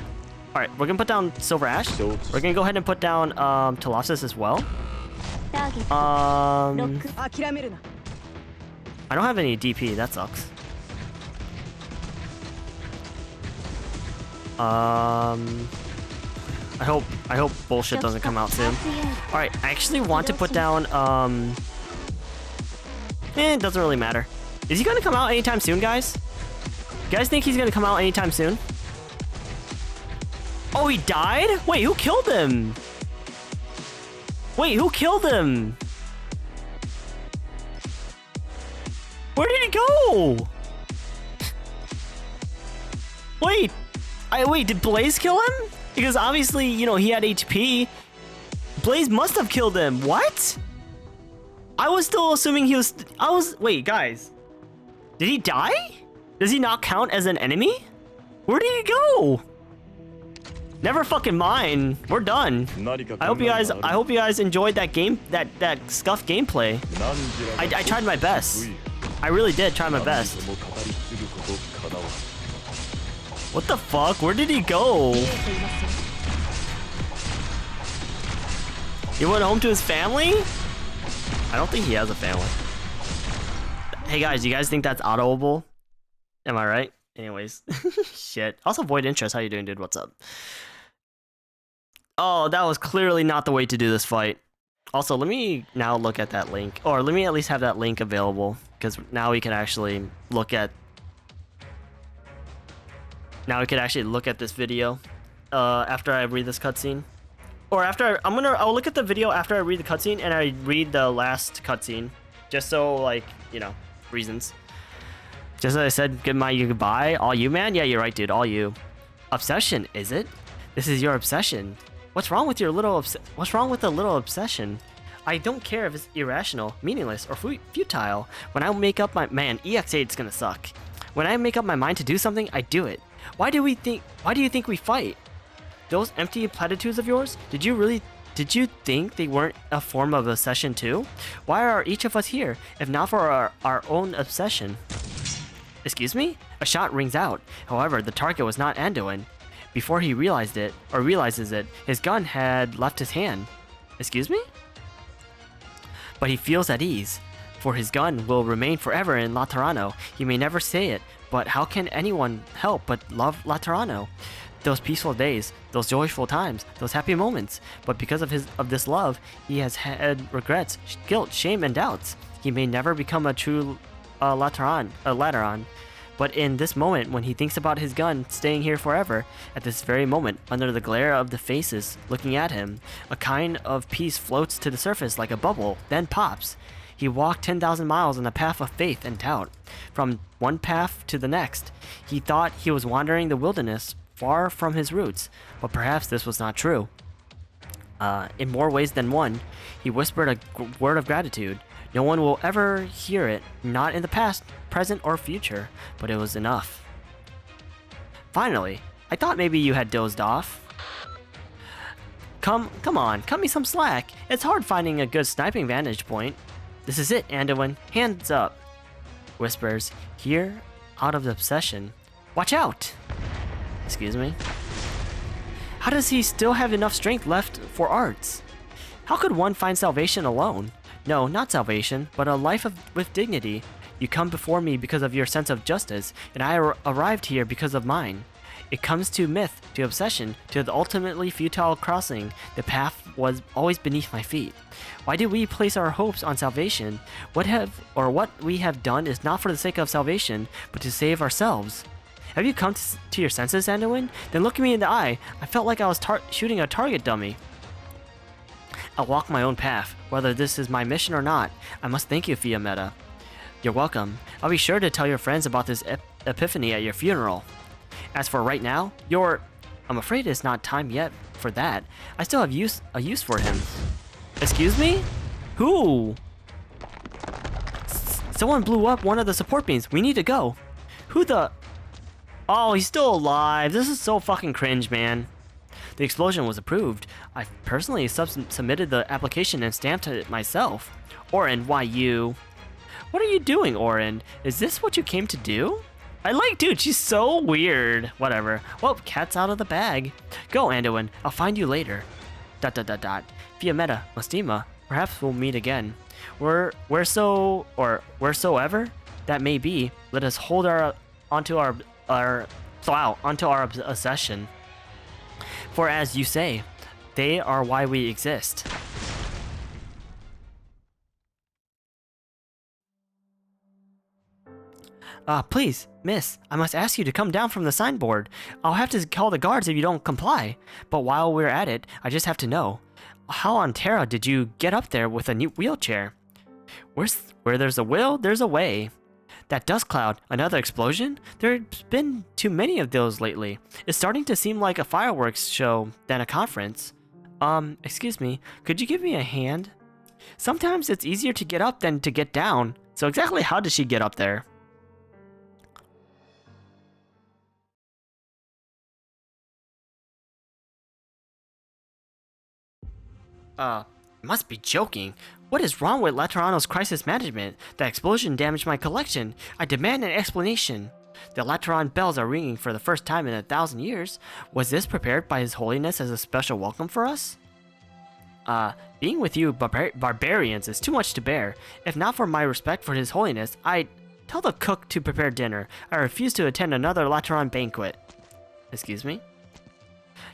Alright, we're gonna put down Silver Ash. We're gonna go ahead and put down, Telopsis as well. I don't have any DP, that sucks. I hope bullshit doesn't come out soon. Alright, I actually want to put down, it doesn't really matter. Is he gonna come out anytime soon, guys? You guys think he's gonna come out anytime soon? Oh, he died? Wait, who killed him? Wait, who killed him? Where did he go? Wait, wait, did Blaze kill him? Because obviously, you know, he had HP. Blaze must have killed him. What? I was still assuming he was... Wait, guys. Did he die? Does he not count as an enemy? Where did he go? Never fucking mind. We're done. I hope you guys enjoyed that game, that scuffed gameplay. I tried my best. I really did try my best. What the fuck? Where did he go? He went home to his family? I don't think he has a family. Hey guys, you guys think that's autoable? Am I right? Anyways. Shit. Also, Void Interest. How you doing, dude? What's up? Oh, that was clearly not the way to do this fight. Also, let me now look at that link. Or let me at least have that link available. Because now we can actually look at... Now we can actually look at this video after I read this cutscene. or after I'll look at the video after I read the cutscene and I read the last cutscene, just so like reasons. Just as I said goodbye, all you man. Yeah, you're right, dude. All you. Obsession, is it? This is your obsession. What's wrong with your little What's wrong with a little obsession? I don't care if it's irrational, meaningless, or futile. When I make up my EX8's gonna suck. When I make up my mind to do something, I do it. Why do you think we fight? Those empty platitudes of yours? Did you think they weren't a form of obsession too? Why are each of us here, if not for our own obsession? Excuse me? A shot rings out. However, the target was not Anduin. Before he realizes it, his gun had left his hand. Excuse me? But he feels at ease, for his gun will remain forever in Laterano. He may never say it, but how can anyone help but love Laterano? Those peaceful days, those joyful times, those happy moments. But because of this love, he has had regrets, guilt, shame, and doubts. He may never become a true Lateran. But in this moment, when he thinks about his gun staying here forever, at this very moment, under the glare of the faces looking at him, a kind of peace floats to the surface like a bubble, then pops. He walked 10,000 miles on a path of faith and doubt. From one path to the next, he thought he was wandering the wilderness, far from his roots, but perhaps this was not true. In more ways than one, he whispered a word of gratitude. No one will ever hear it, not in the past, present, or future, but it was enough. Finally, I thought maybe you had dozed off. Come on, cut me some slack. It's hard finding a good sniping vantage point. This is it, Anduin. Hands up. Whispers, here, out of the obsession. Watch out! Excuse me? How does he still have enough strength left for arts? How could one find salvation alone? No, not salvation, but a life with dignity. You come before me because of your sense of justice, and I arrived here because of mine. It comes to myth, to obsession, to the ultimately futile crossing. The path was always beneath my feet. Why do we place our hopes on salvation? What we have done is not for the sake of salvation, but to save ourselves. Have you come to your senses, Anduin? Then look me in the eye. I felt like I was shooting a target dummy. I'll walk my own path, whether this is my mission or not. I must thank you, Fiametta. You're welcome. I'll be sure to tell your friends about this epiphany at your funeral. As for right now, I'm afraid it's not time yet for that. I still have a use for him. Excuse me? Who? Someone blew up one of the support beams. We need to go. Who the... Oh, he's still alive. This is so fucking cringe, man. The explosion was approved. I personally submitted the application and stamped it myself. Orin, why you? What are you doing, Orin? Is this what you came to do? Dude, she's so weird. Whatever. Well, cat's out of the bag. Go, Anduin. I'll find you later. ... Fiametta, Mustima, perhaps we'll meet again. Wheresoever that may be, let us hold onto our obsession. For as you say, they are why we exist. Please, miss, I must ask you to come down from the signboard. I'll have to call the guards if you don't comply. But while we're at it, I just have to know, how on Terra did you get up there with a new wheelchair? Where there's a will, there's a way. That dust cloud, another explosion? There's been too many of those lately. It's starting to seem like a fireworks show than a conference. Excuse me, could you give me a hand? Sometimes it's easier to get up than to get down. So exactly how did she get up there? Must be joking. What is wrong with Laterano's crisis management? That explosion damaged my collection. I demand an explanation. The Lateran bells are ringing for the first time in 1,000 years. Was this prepared by His Holiness as a special welcome for us? Being with you barbarians is too much to bear. If not for my respect for His Holiness, I'd tell the cook to prepare dinner. I refuse to attend another Lateran banquet. Excuse me?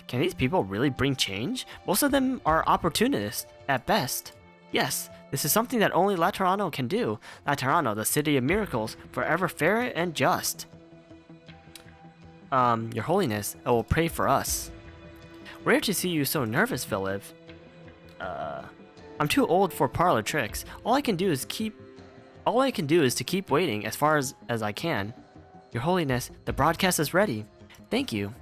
Can these people really bring change? Most of them are opportunists, at best. Yes, this is something that only Laterano can do. Laterano, the city of miracles, forever fair and just. Your Holiness, I will pray for us. Rare to see you so nervous, Viliv. I'm too old for parlor tricks. All I can do is to keep waiting as far as I can. Your Holiness, the broadcast is ready. Thank you.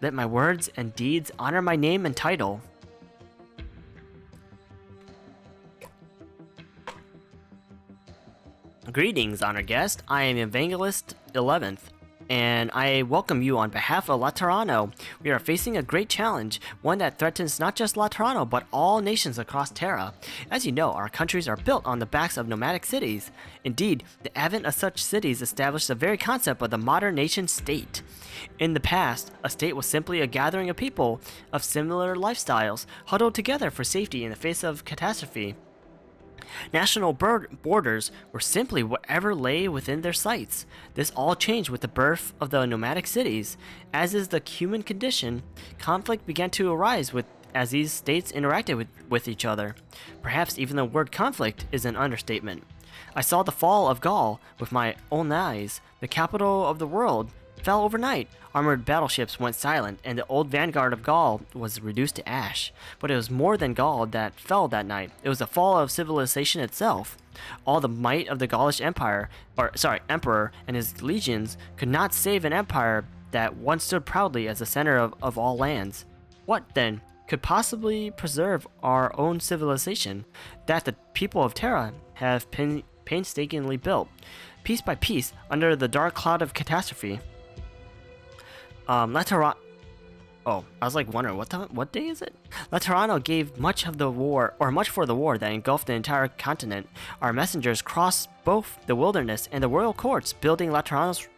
Let my words and deeds honor my name and title. Greetings, honored guest. I am Evangelist 11th, and I welcome you on behalf of Laterano. We are facing a great challenge, one that threatens not just Laterano, but all nations across Terra. As you know, our countries are built on the backs of nomadic cities. Indeed, the advent of such cities established the very concept of the modern nation-state. In the past, a state was simply a gathering of people of similar lifestyles, huddled together for safety in the face of catastrophe. National borders were simply whatever lay within their sights. This all changed with the birth of the nomadic cities. As is the human condition, conflict began to arise as these states interacted with each other. Perhaps even the word conflict is an understatement. I saw the fall of Gaul with my own eyes. The capital of the world fell overnight. Armored battleships went silent, and the old vanguard of Gaul was reduced to ash. But it was more than Gaul that fell that night. It was the fall of civilization itself. All the might of the Gaulish emperor and his legions could not save an empire that once stood proudly as the center of all lands. What, then, could possibly preserve our own civilization, that the people of Terra have painstakingly built, piece by piece, under the dark cloud of catastrophe? I was like wondering what day is it? Laterano gave much for the war that engulfed the entire continent. Our messengers crossed both the wilderness and the royal courts, building Laterano's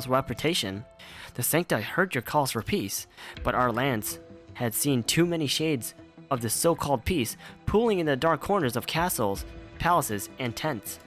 reputation. The Sancta heard your calls for peace, but our lands had seen too many shades of this so-called peace, pooling in the dark corners of castles, palaces, and tents.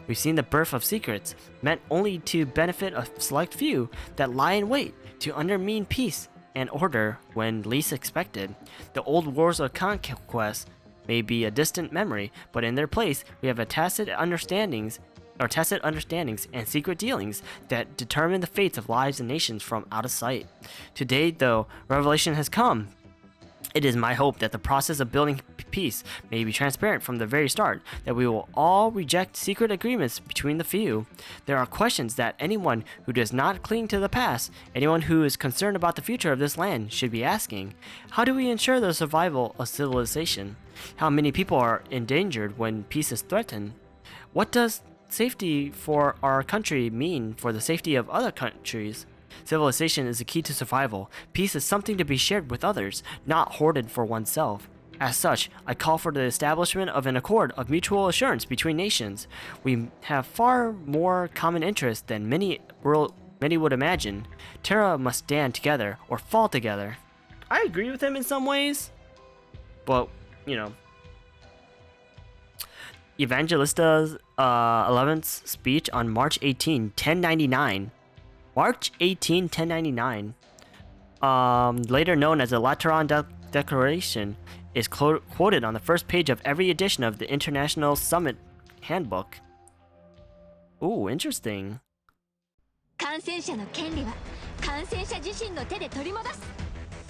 We've seen the birth of secrets, meant only to benefit a select few, that lie in wait to undermine peace and order when least expected. The old wars of conquest may be a distant memory, but in their place we have tacit understandings and secret dealings that determine the fates of lives and nations from out of sight. Today, though, revelation has come. It is my hope that the process of building peace may be transparent from the very start, that we will all reject secret agreements between the few. There are questions that anyone who does not cling to the past, anyone who is concerned about the future of this land, should be asking. How do we ensure the survival of civilization? How many people are endangered when peace is threatened? What does safety for our country mean for the safety of other countries? Civilization is the key to survival. Peace is something to be shared with others, not hoarded for oneself. As such, I call for the establishment of an accord of mutual assurance between nations. We have far more common interests than many would imagine. Terra must stand together or fall together. I agree with him in some ways, but, you know. Evangelista 11th's speech on March 18, 1099. March 18, 1099, later known as the Lateran Declaration, is quoted on the first page of every edition of the International Summit Handbook. Ooh, interesting.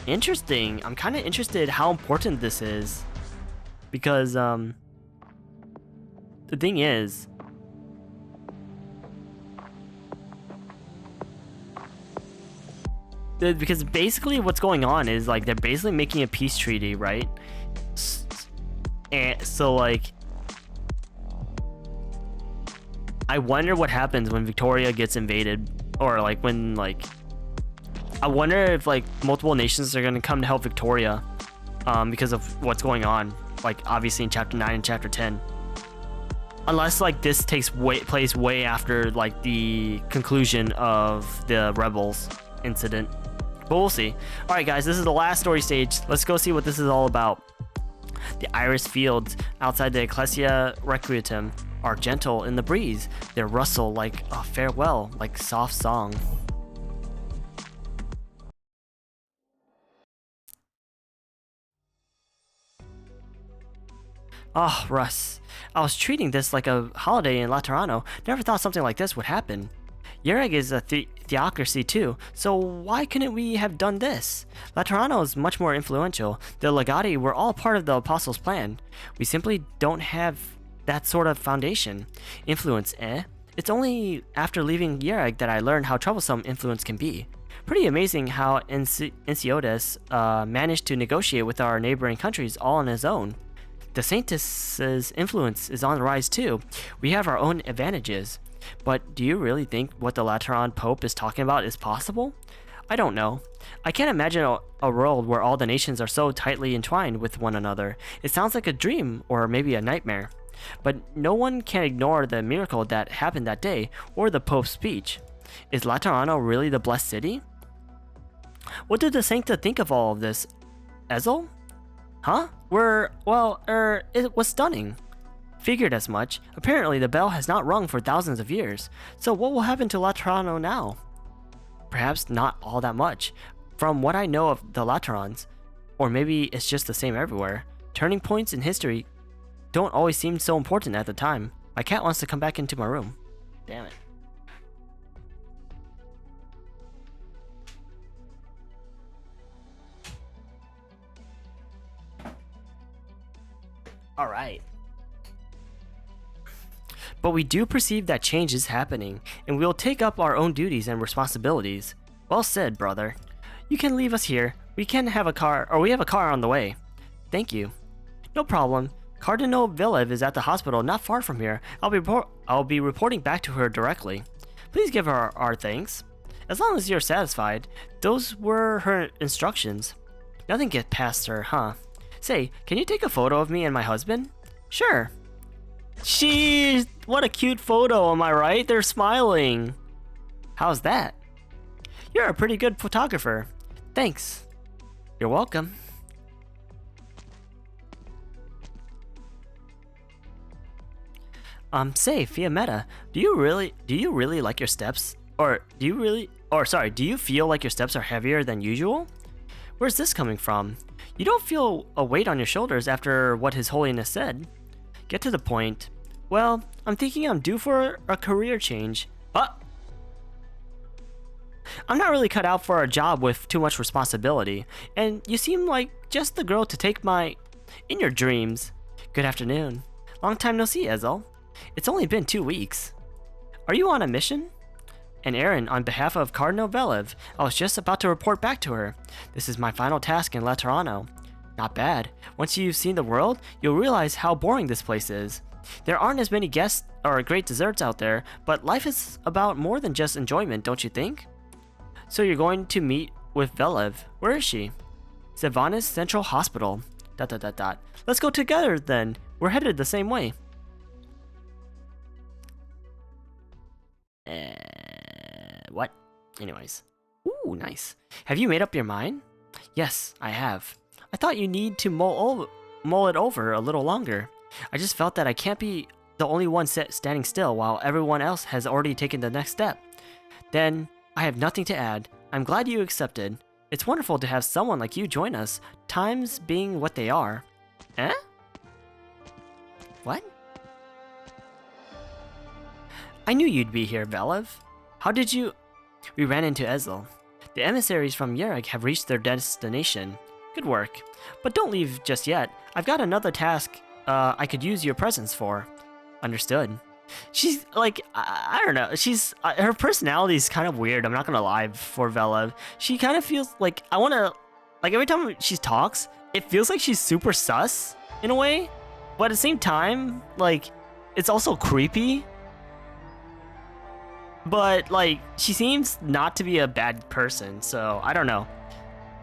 Interesting. I'm kind of interested how important this is, because the thing is, because basically what's going on is like they're basically making a peace treaty, right? And so like I wonder what happens when Victoria gets invaded, or like when I wonder if like multiple nations are going to come to help Victoria because of what's going on, like obviously in chapter 9 and chapter 10, unless like this takes place way after like the conclusion of the rebels incident. But we'll see. Alright guys, this is the last story stage. Let's go see what this is all about. The iris fields outside the Ecclesia Requietum are gentle in the breeze. They rustle like a farewell, like soft song. Oh, Russ. I was treating this like a holiday in Laterano. Never thought something like this would happen. Yereg is a theocracy too, so why couldn't we have done this? Laterano is much more influential. The Legati were all part of the Apostles' plan. We simply don't have that sort of foundation. Influence, eh? It's only after leaving Yereg that I learned how troublesome influence can be. Pretty amazing how Ensiodes managed to negotiate with our neighboring countries all on his own. The Saintess's influence is on the rise too. We have our own advantages. But do you really think what the Lateran Pope is talking about is possible? I don't know. I can't imagine a world where all the nations are so tightly entwined with one another. It sounds like a dream or maybe a nightmare. But no one can ignore the miracle that happened that day or the Pope's speech. Is Laterano really the blessed city? What did the Sancta think of all of this? Ezel? Huh? It was stunning. Figured as much. Apparently the bell has not rung for thousands of years. So what will happen to Laterano now? Perhaps not all that much. From what I know of the Laterans, or maybe it's just the same everywhere, turning points in history don't always seem so important at the time. My cat wants to come back into my room. Damn it. Alright. But we do perceive that change is happening, and we will take up our own duties and responsibilities. Well said, brother. You can leave us here. We have a car on the way. Thank you. No problem. Cardinal Villev is at the hospital not far from here. I'll be reporting back to her directly. Please give her our thanks. As long as you're satisfied. Those were her instructions. Nothing gets past her, huh? Say, can you take a photo of me and my husband? Sure. Jeez, what a cute photo, am I right? They're smiling. How's that? You're a pretty good photographer. Thanks. You're welcome. Say, Fiametta, do you really like your steps? Do you feel like your steps are heavier than usual? Where's this coming from? You don't feel a weight on your shoulders after what His Holiness said. Get to the point. Well, I'm thinking I'm due for a career change. I'm not really cut out for a job with too much responsibility, and you seem like just the girl to take in your dreams. Good afternoon. Long time no see, Ezel. It's only been 2 weeks. Are you on a mission? An errand on behalf of Cardinal Velev. I was just about to report back to her. This is my final task in Laterano. Not bad. Once you've seen the world, you'll realize how boring this place is. There aren't as many guests or great desserts out there, but life is about more than just enjoyment, don't you think? So you're going to meet with Velev. Where is she? Savanas Central Hospital. ... Let's go together then. We're headed the same way. What? Anyways. Ooh, nice. Have you made up your mind? Yes, I have. I thought you need to mull it over a little longer. I just felt that I can't be the only one standing still while everyone else has already taken the next step. Then, I have nothing to add. I'm glad you accepted. It's wonderful to have someone like you join us, times being what they are. Eh? What? I knew you'd be here, Velev. How did you... We ran into Ezel. The emissaries from Yereg have reached their destination. Good work. But don't leave just yet. I've got another task I could use your presence for. Understood. She's like, I don't know. She's her personality is kind of weird. I'm not gonna lie for Velev. She kind of feels like every time she talks, it feels like she's super sus in a way, but at the same time, like, it's also creepy. But like, she seems not to be a bad person, so I don't know.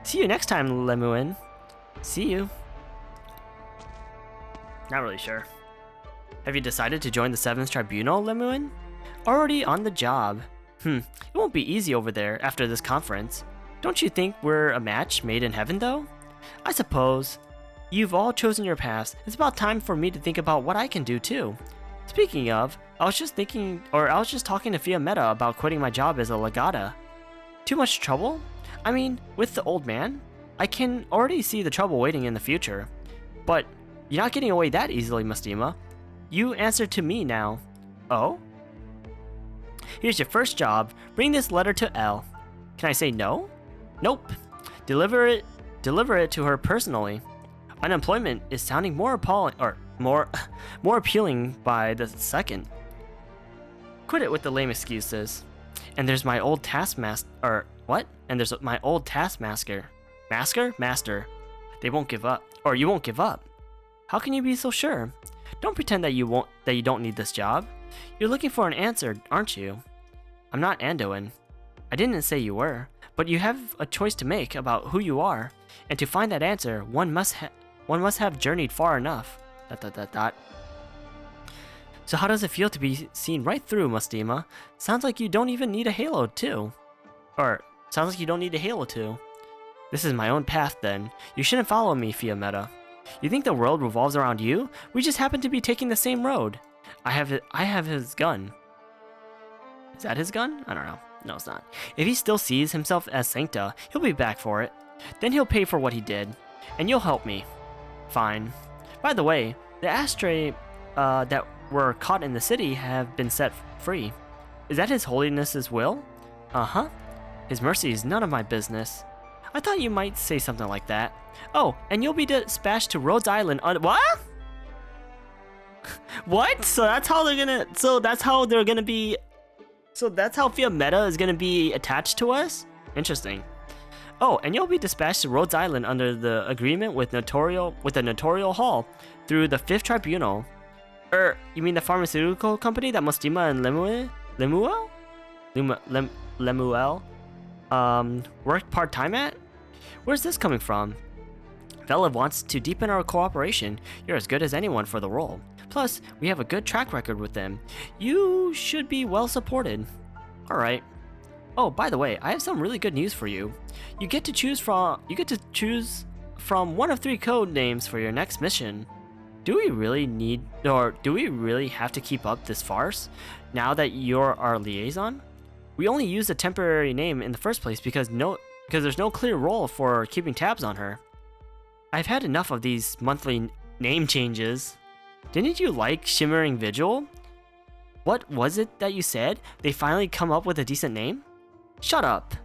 See you next time, Lemuin. See you. Not really sure. Have you decided to join the 7th Tribunal, Lemuin? Already on the job. It won't be easy over there after this conference. Don't you think we're a match made in heaven, though? I suppose. You've all chosen your paths. It's about time for me to think about what I can do, too. Speaking of, I was just talking to Fiametta about quitting my job as a legata. Too much trouble? I mean, with the old man? I can already see the trouble waiting in the future. But you're not getting away that easily, Mustima. You answer to me now. Oh? Here's your first job. Bring this letter to L. Can I say no? Nope. Deliver it to her personally. Unemployment is sounding more appalling, or more appealing by the second. Quit it with the lame excuses. And there's my old taskmaster, or what? And there's my old taskmaster. Master. They won't give up, or you won't give up. How can you be so sure? Don't pretend that you don't need this job. You're looking for an answer, aren't you? I'm not Anduin. I didn't say you were, but you have a choice to make about who you are, and to find that answer, one must have journeyed far enough. ... So how does it feel to be seen right through, Mustima? Sounds like you don't even need a halo too. Or, sounds like you don't need a halo too. This is my own path then. You shouldn't follow me, Fiammetta. You think the world revolves around you? We just happen to be taking the same road. I have his gun. Is that his gun? I don't know. No, it's not. If he still sees himself as Sancta, he'll be back for it. Then he'll pay for what he did. And you'll help me. Fine. By the way, the ashtray that were caught in the city have been set free. Is that His Holiness's will? Uh-huh. His mercy is none of my business. I thought you might say something like that. Oh, and you'll be dispatched to Rhodes Island on— What? What? So that's how they're gonna be— So that's how Fiammetta is gonna be attached to us? Interesting. Oh, and you'll be dispatched to Rhodes Island under the agreement with the Notorial Hall through the 5th Tribunal. You mean the pharmaceutical company that Mustima and Lemuel worked part-time at? Where's this coming from? Velev wants to deepen our cooperation. You're as good as anyone for the role. Plus, we have a good track record with them. You should be well supported. Alright. Oh, by the way, I have some really good news for you. You get to choose from one of 3 code names for your next mission. Do we really have to keep up this farce now that you're our liaison? We only used a temporary name in the first place because there's no clear role for keeping tabs on her. I've had enough of these monthly name changes. Didn't you like Shimmering Vigil? What was it that you said? They finally come up with a decent name? Shut up.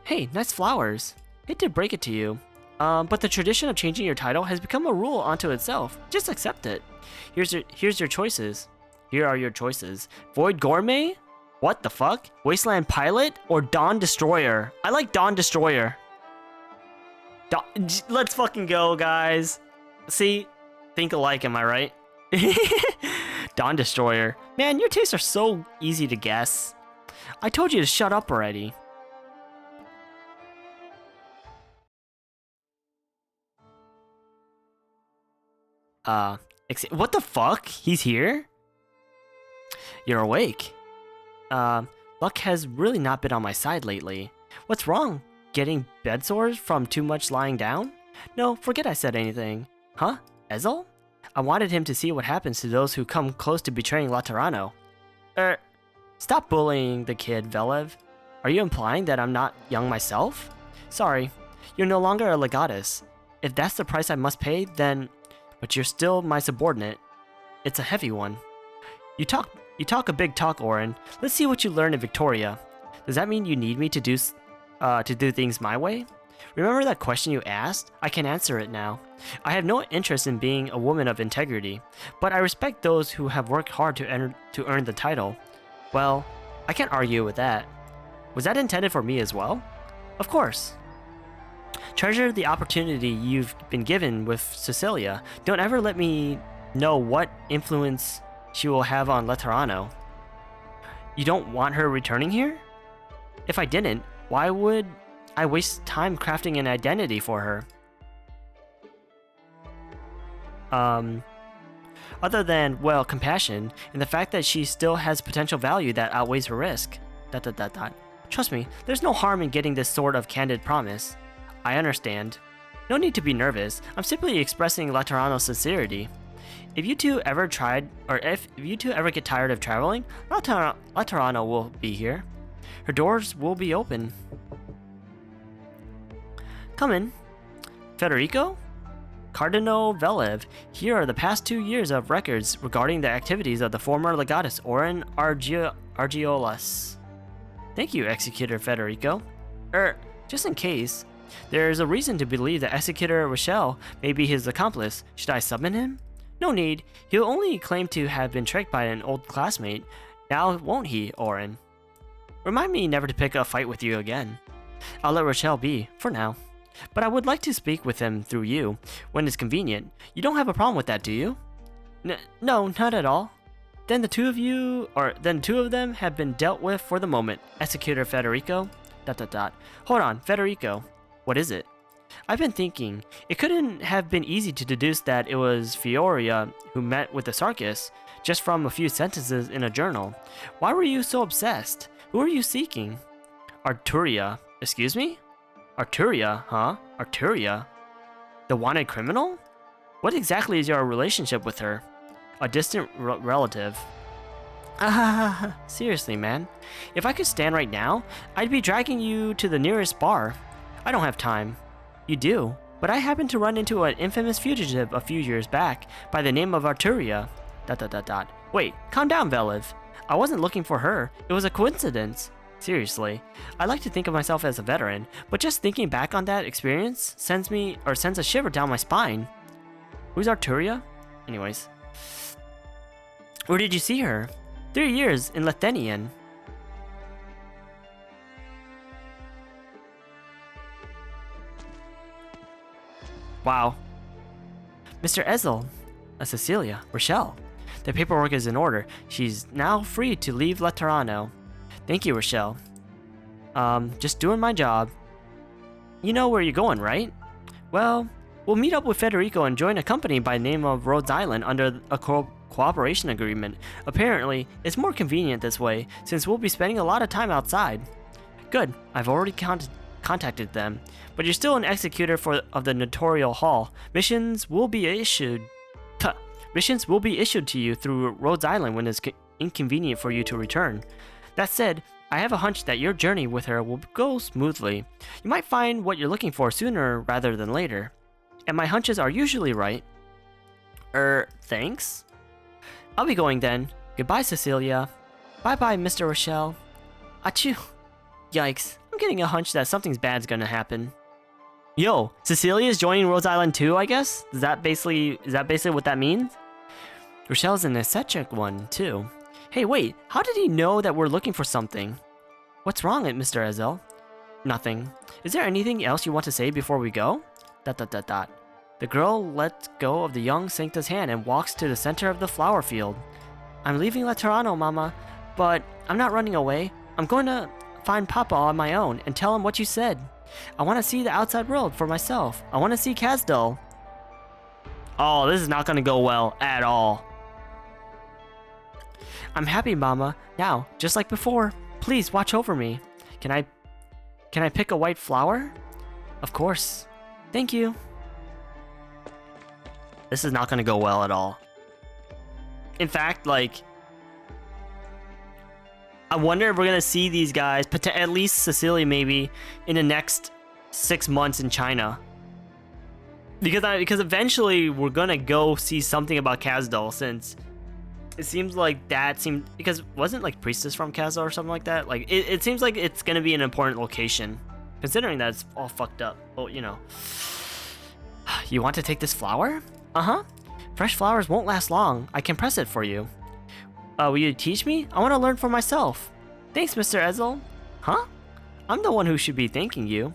Hey, nice flowers. Hate to break it to you. But the tradition of changing your title has become a rule unto itself. Just accept it. Here's your choices. Here are your choices. Void Gourmet? What the fuck? Wasteland Pilot or Dawn Destroyer? I like Dawn Destroyer. Let's fucking go, guys. See? Think alike, am I right? Dawn Destroyer. Man, your tastes are so easy to guess. I told you to shut up already. What the fuck? He's here? You're awake. Luck has really not been on my side lately. What's wrong? Getting bed sores from too much lying down? No, forget I said anything. Huh? Ezel? I wanted him to see what happens to those who come close to betraying Laterano. Stop bullying the kid, Velev. Are you implying that I'm not young myself? Sorry, you're no longer a legatus. If that's the price I must pay, then... But you're still my subordinate. It's a heavy one. You talk a big talk, Orin. Let's see what you learn in Victoria. Does that mean you need me to do things my way? Remember that question you asked? I can answer it now. I have no interest in being a woman of integrity, but I respect those who have worked hard to earn the title. Well, I can't argue with that. Was that intended for me as well? Of course. Treasure the opportunity you've been given with Cecilia. Don't ever let me know what influence she will have on Laterano. You don't want her returning here? If I didn't, why would I waste time crafting an identity for her? Other than, well, compassion, and the fact that she still has potential value that outweighs her risk. ... Trust me, there's no harm in getting this sort of candid promise. I understand. No need to be nervous. I'm simply expressing Laterano's sincerity. If you two ever if you two ever get tired of traveling, Laterano will be here. Her doors will be open. Come in. Federico? Cardinal Velev, here are the past 2 years of records regarding the activities of the former legatus Oren Argiolas. Thank you, Executor Federico. Just in case, there is a reason to believe that Executor Rochelle may be his accomplice. Should I summon him? No need. He'll only claim to have been tricked by an old classmate. Now, won't he, Oren? Remind me never to pick a fight with you again. I'll let Rochelle be, for now. But I would like to speak with him through you, when it's convenient. You don't have a problem with that, do you? No, not at all. Then the two of them have been dealt with for the moment. Executor Federico. ... Hold on, Federico. What is it? I've been thinking. It couldn't have been easy to deduce that it was Fioria who met with the Sarkis, just from a few sentences in a journal. Why were you so obsessed? Who are you seeking? Arturia. Excuse me? Arturia, huh? Arturia? The wanted criminal? What exactly is your relationship with her? A distant relative. Seriously, man. If I could stand right now, I'd be dragging you to the nearest bar. I don't have time. You do, but I happened to run into an infamous fugitive a few years back by the name of Arturia. ... Wait, calm down, Velev. I wasn't looking for her. It was a coincidence. Seriously, I like to think of myself as a veteran, but just thinking back on that experience sends a shiver down my spine. Who's Arturia? Anyways. Where did you see her? 3 years in Lethenian. Wow. Mr. Ezel, Cecilia, Rochelle. The paperwork is in order. She's now free to leave Laterano. Thank you, Rochelle. Just doing my job. You know where you're going, right? Well, we'll meet up with Federico and join a company by the name of Rhodes Island under a cooperation agreement. Apparently, it's more convenient this way, since we'll be spending a lot of time outside. Good, I've already contacted them. But you're still an executor of the Notorial Hall. Missions will be issued to you through Rhodes Island when it's inconvenient for you to return. That said, I have a hunch that your journey with her will go smoothly. You might find what you're looking for sooner rather than later. And my hunches are usually right. Thanks? I'll be going then. Goodbye, Cecilia. Bye-bye, Mr. Rochelle. Achoo. Yikes. I'm getting a hunch that something's bad's gonna happen. Yo, Cecilia's joining Rhodes Island too, I guess? Is that basically what that means? Rochelle's an eccentric one, too. Hey, wait, how did he know that we're looking for something? What's wrong, Mr. Ezel? Nothing. Is there anything else you want to say before we go? ... The girl lets go of the young Sancta's hand and walks to the center of the flower field. I'm leaving Laterano, Mama, but I'm not running away. I'm going to find Papa on my own and tell him what you said. I want to see the outside world for myself. I want to see Kazdal. Oh, this is not going to go well at all. I'm happy, Mama. Now, just like before, please watch over me. Can I pick a white flower? Of course. Thank you. This is not going to go well at all. In fact, like, I wonder if we're going to see these guys, at least Cecilia maybe, in the next 6 months in China. Because eventually we're going to go see something about Kazdal, since it seems like because wasn't like Priestess from Kazdal or something like that? Like, it seems like it's going to be an important location, considering that it's all fucked up. Oh, you know. You want to take this flower? Uh-huh. Fresh flowers won't last long. I can press it for you. Will you teach me? I want to learn for myself. Thanks, Mr. Ezel. Huh? I'm the one who should be thanking you.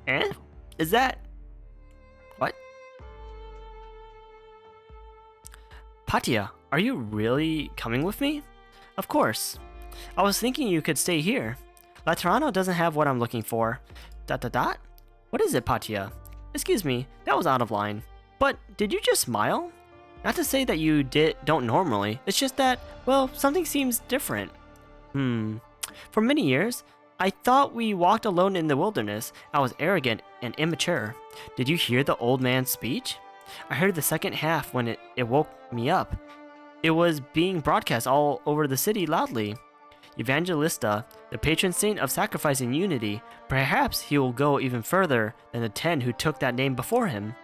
Eh? Is that... What? Patia, are you really coming with me? Of course. I was thinking you could stay here. Laterano doesn't have what I'm looking for. ... What is it, Patia? Excuse me, that was out of line. But did you just smile? Not to say that you don't normally, it's just that, well, something seems different. For many years, I thought we walked alone in the wilderness. I was arrogant and immature. Did you hear the old man's speech? I heard the second half when it woke me up. It was being broadcast all over the city loudly. Evangelista, the patron saint of sacrifice and unity. Perhaps he will go even further than the 10 who took that name before him.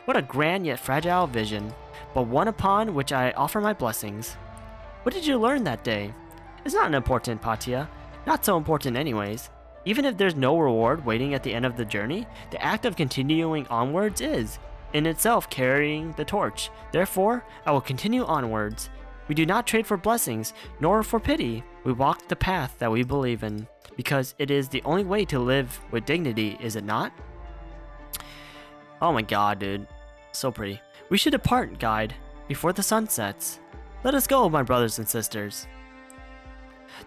What a grand yet fragile vision, but one upon which I offer my blessings. What did you learn that day? It's not important, Patia. Not so important anyways. Even if there's no reward waiting at the end of the journey, the act of continuing onwards is, in itself, carrying the torch. Therefore, I will continue onwards. We do not trade for blessings, nor for pity. We walk the path that we believe in, because it is the only way to live with dignity, is it not? Oh my god, dude. So pretty. We should depart, guide, before the sun sets. Let us go, my brothers and sisters.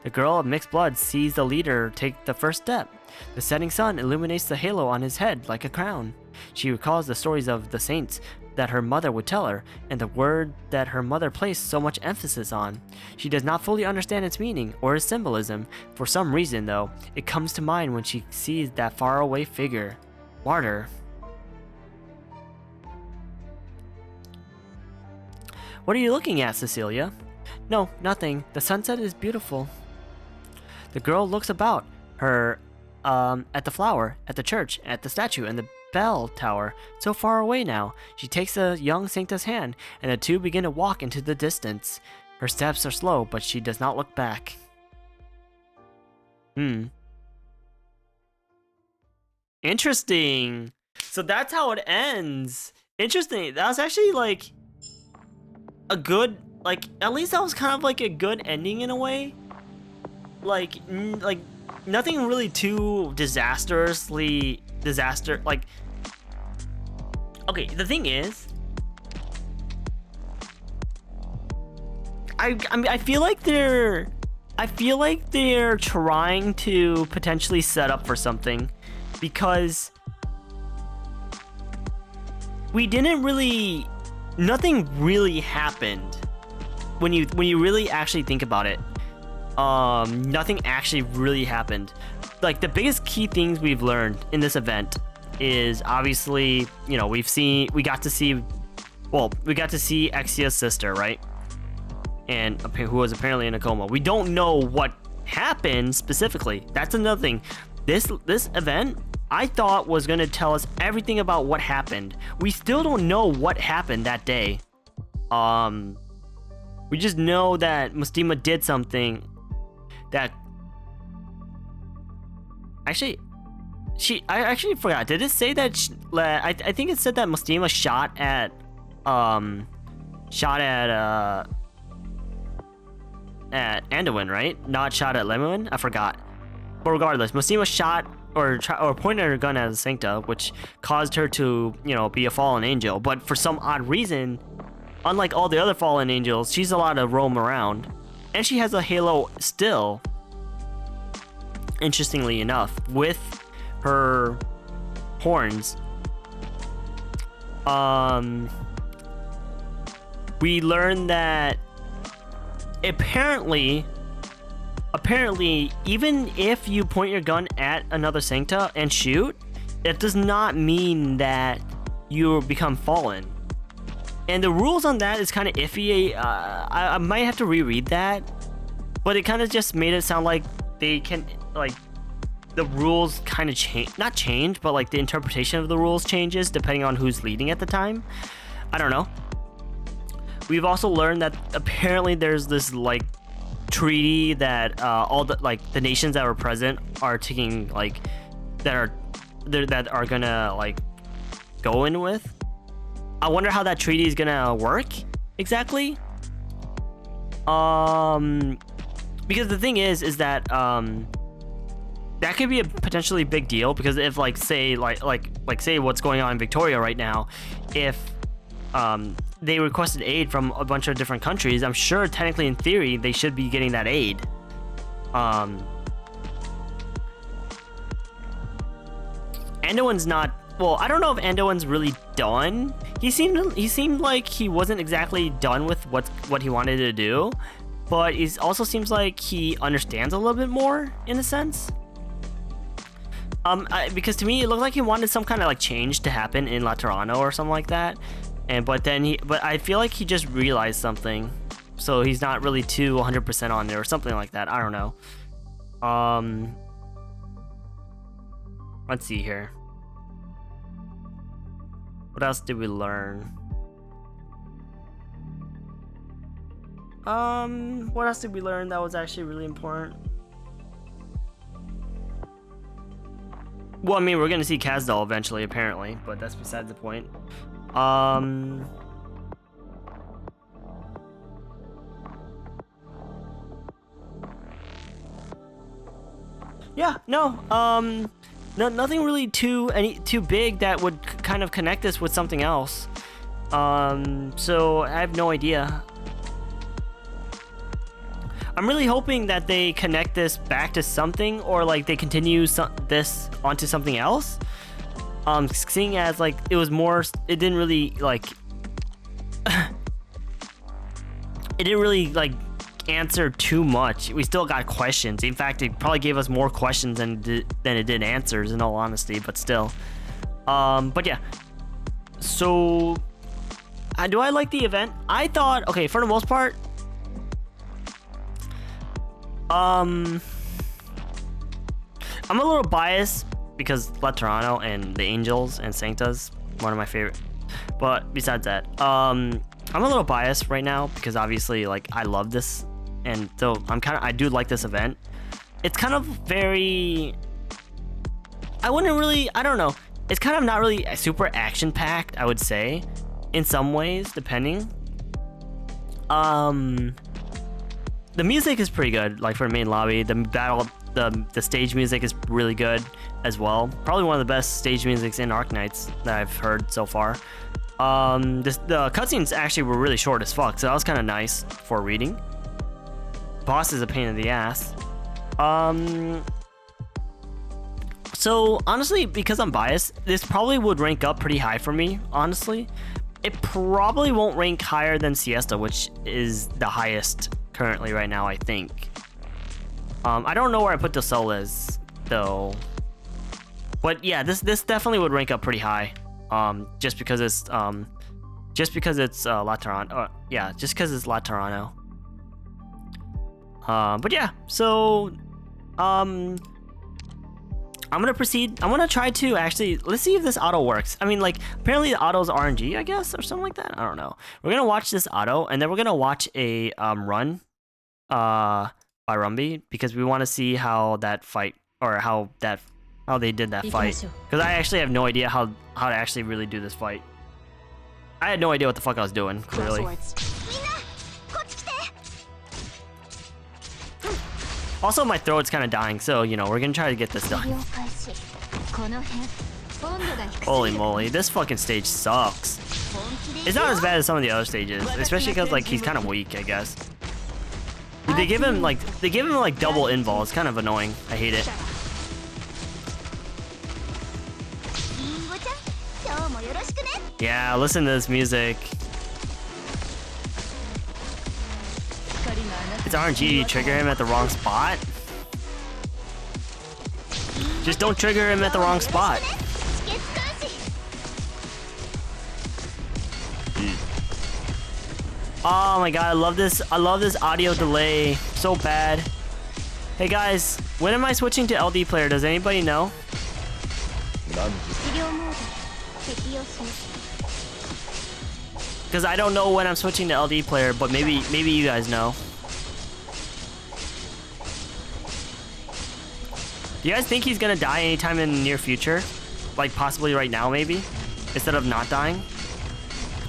The girl of mixed blood sees the leader take the first step. The setting sun illuminates the halo on his head like a crown. She recalls the stories of the saints that her mother would tell her, and the word that her mother placed so much emphasis on. She does not fully understand its meaning or its symbolism. For some reason, though, it comes to mind when she sees that faraway figure. Martyr. What are you looking at, Cecilia? No, nothing. The sunset is beautiful. The girl looks about her at the flower, at the church, at the statue, and the bell tower. So far away now. She takes the young Sancta's hand, and the two begin to walk into the distance. Her steps are slow, but she does not look back. Interesting. So that's how it ends. Interesting. That was actually like a good, like, at least that was kind of like a good ending in a way. Like nothing really too like, okay, the thing is, I feel like they're trying to potentially set up for something, because nothing really happened when you really actually think about it. Nothing actually really happened. Like, the biggest key things we've learned in this event is obviously, you know, we got to see Exia's sister, right? And who was apparently in a coma. We don't know what happened specifically. That's another thing. This event, I thought, was going to tell us everything about what happened. We still don't know what happened that day. We just know that Mustima did something that I actually forgot. Did it say that I think it said that Mustima shot at Anduin, right? Not shot at Lemuin? I forgot. But regardless, Mustima shot or pointed her gun at Sancta, which caused her to, you know, be a fallen angel. But for some odd reason, unlike all the other fallen angels, she's allowed to roam around, and she has a halo still. Interestingly enough, with her horns. We learned that apparently, even if you point your gun at another Sancta and shoot, it does not mean that you become fallen. And the rules on that is kind of iffy. I might have to reread that, but it kind of just made it sound like they can, like, the rules kind of not change, but like the interpretation of the rules changes depending on who's leading at the time. I don't know. We've also learned that apparently there's this like treaty that all the the nations that were present are taking, like, that are gonna like go in with. I wonder how that treaty is gonna work exactly. Because the thing is that that could be a potentially big deal, because if like say what's going on in Victoria right now, if they requested aid from a bunch of different countries, I'm sure technically in theory they should be getting that aid. Anduin's not, well, I don't know if Anduin's really done. He seemed like he wasn't exactly done with what he wanted to do, but he also seems like he understands a little bit more in a sense. Because to me it looked like he wanted some kind of like change to happen in Laterano or something like that, but I feel like he just realized something, so he's not really too 100% on there or something like that. I don't know. Let's see here. What else did we learn? What else did we learn that was actually really important? Well, I mean, we're gonna see Kazdal eventually, apparently, but that's besides the point. Yeah, no, nothing really too big that would kind of connect us with something else. So I have no idea. I'm really hoping that they connect this back to something, or like they continue this onto something else. Seeing as like it was more, it didn't really like, it didn't really like answer too much. We still got questions. In fact, it probably gave us more questions than it did answers, in all honesty. But still, but yeah. So, do I like the event? I thought, okay, for the most part. I'm a little biased because Laterano and the Angels and Sancta's one of my favorite. But besides that, I'm a little biased right now because obviously, like, I love this, and so I do like this event. It's kind of very, I don't know. It's kind of not really super action packed, I would say, in some ways, depending. The music is pretty good, like for the main lobby. The stage music is really good as well. Probably one of the best stage musics in Arknights that I've heard so far. The cutscenes actually were really short as fuck, so that was kind of nice for reading. Boss is a pain in the ass. So honestly, because I'm biased, this probably would rank up pretty high for me, honestly. It probably won't rank higher than Siesta, which is the highest currently right now, I think. I don't know where I put the Solas though, but yeah, this definitely would rank up pretty high. Just because it's Laterano. Yeah, just because it's Laterano. But yeah, so I'm gonna proceed. I'm gonna try to actually, let's see if this auto works. I mean, like, apparently the auto's RNG, I guess, or something like that. I don't know. We're gonna watch this auto, and then we're gonna watch a run by Rumby, because we want to see how that fight, or how they did that fight. Because I actually have no idea how to actually really do this fight. I had no idea what the fuck I was doing, clearly. Also, my throat's kind of dying, so, you know, we're gonna try to get this done. Holy moly, this fucking stage sucks. It's not as bad as some of the other stages, especially because, like, he's kind of weak, I guess. They give him like double invul. It's kind of annoying. I hate it. Yeah, listen to this music. It's RNG. You trigger him at the wrong spot. Just don't trigger him at the wrong spot. Oh my god, I love this. I love this audio delay so bad. Hey guys, when am I switching to LD player? Does anybody know? Because I don't know when I'm switching to LD player, but maybe you guys know. Do you guys think he's gonna die anytime in the near future? Like possibly right now, maybe? Instead of not dying?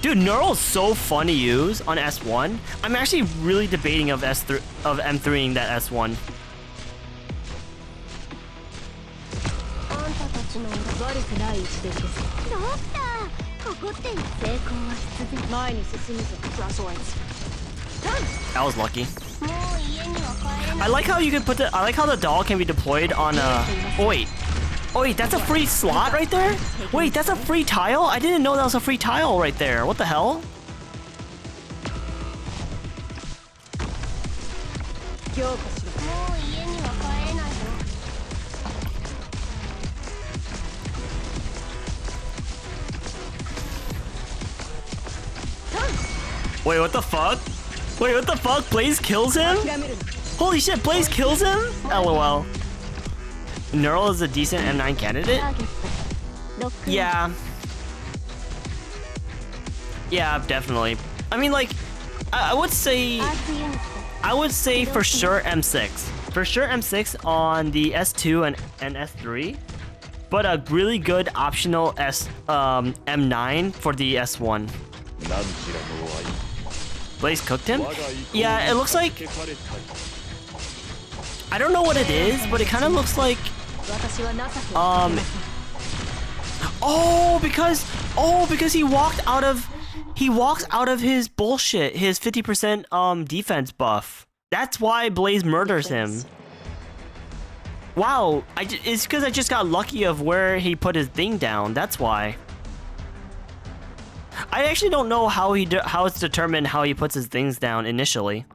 Dude, Neural is so fun to use on S1. I'm actually really debating of M3ing that S1. That was lucky. I like how you can put I like how the doll can be deployed on oh wait, that's a free slot right there? Wait, that's a free tile? I didn't know that was a free tile right there. What the hell? Wait, what the fuck? Wait, what the fuck? Blaze kills him? Holy shit, Blaze kills him? LOL. Neural is a decent M9 candidate? Yeah. Yeah, definitely. I mean, like, I would say for sure M6. For sure M6 on the S2 and S3. But a really good optional M9 for the S1. Blaze cooked him? Yeah, it looks like... I don't know what it is, but it kind of looks like... Oh, because he walks out of his bullshit, his 50% defense buff. That's why Blaze murders him. Wow, it's because I just got lucky of where he put his thing down. That's why. I actually don't know how it's determined how he puts his things down initially.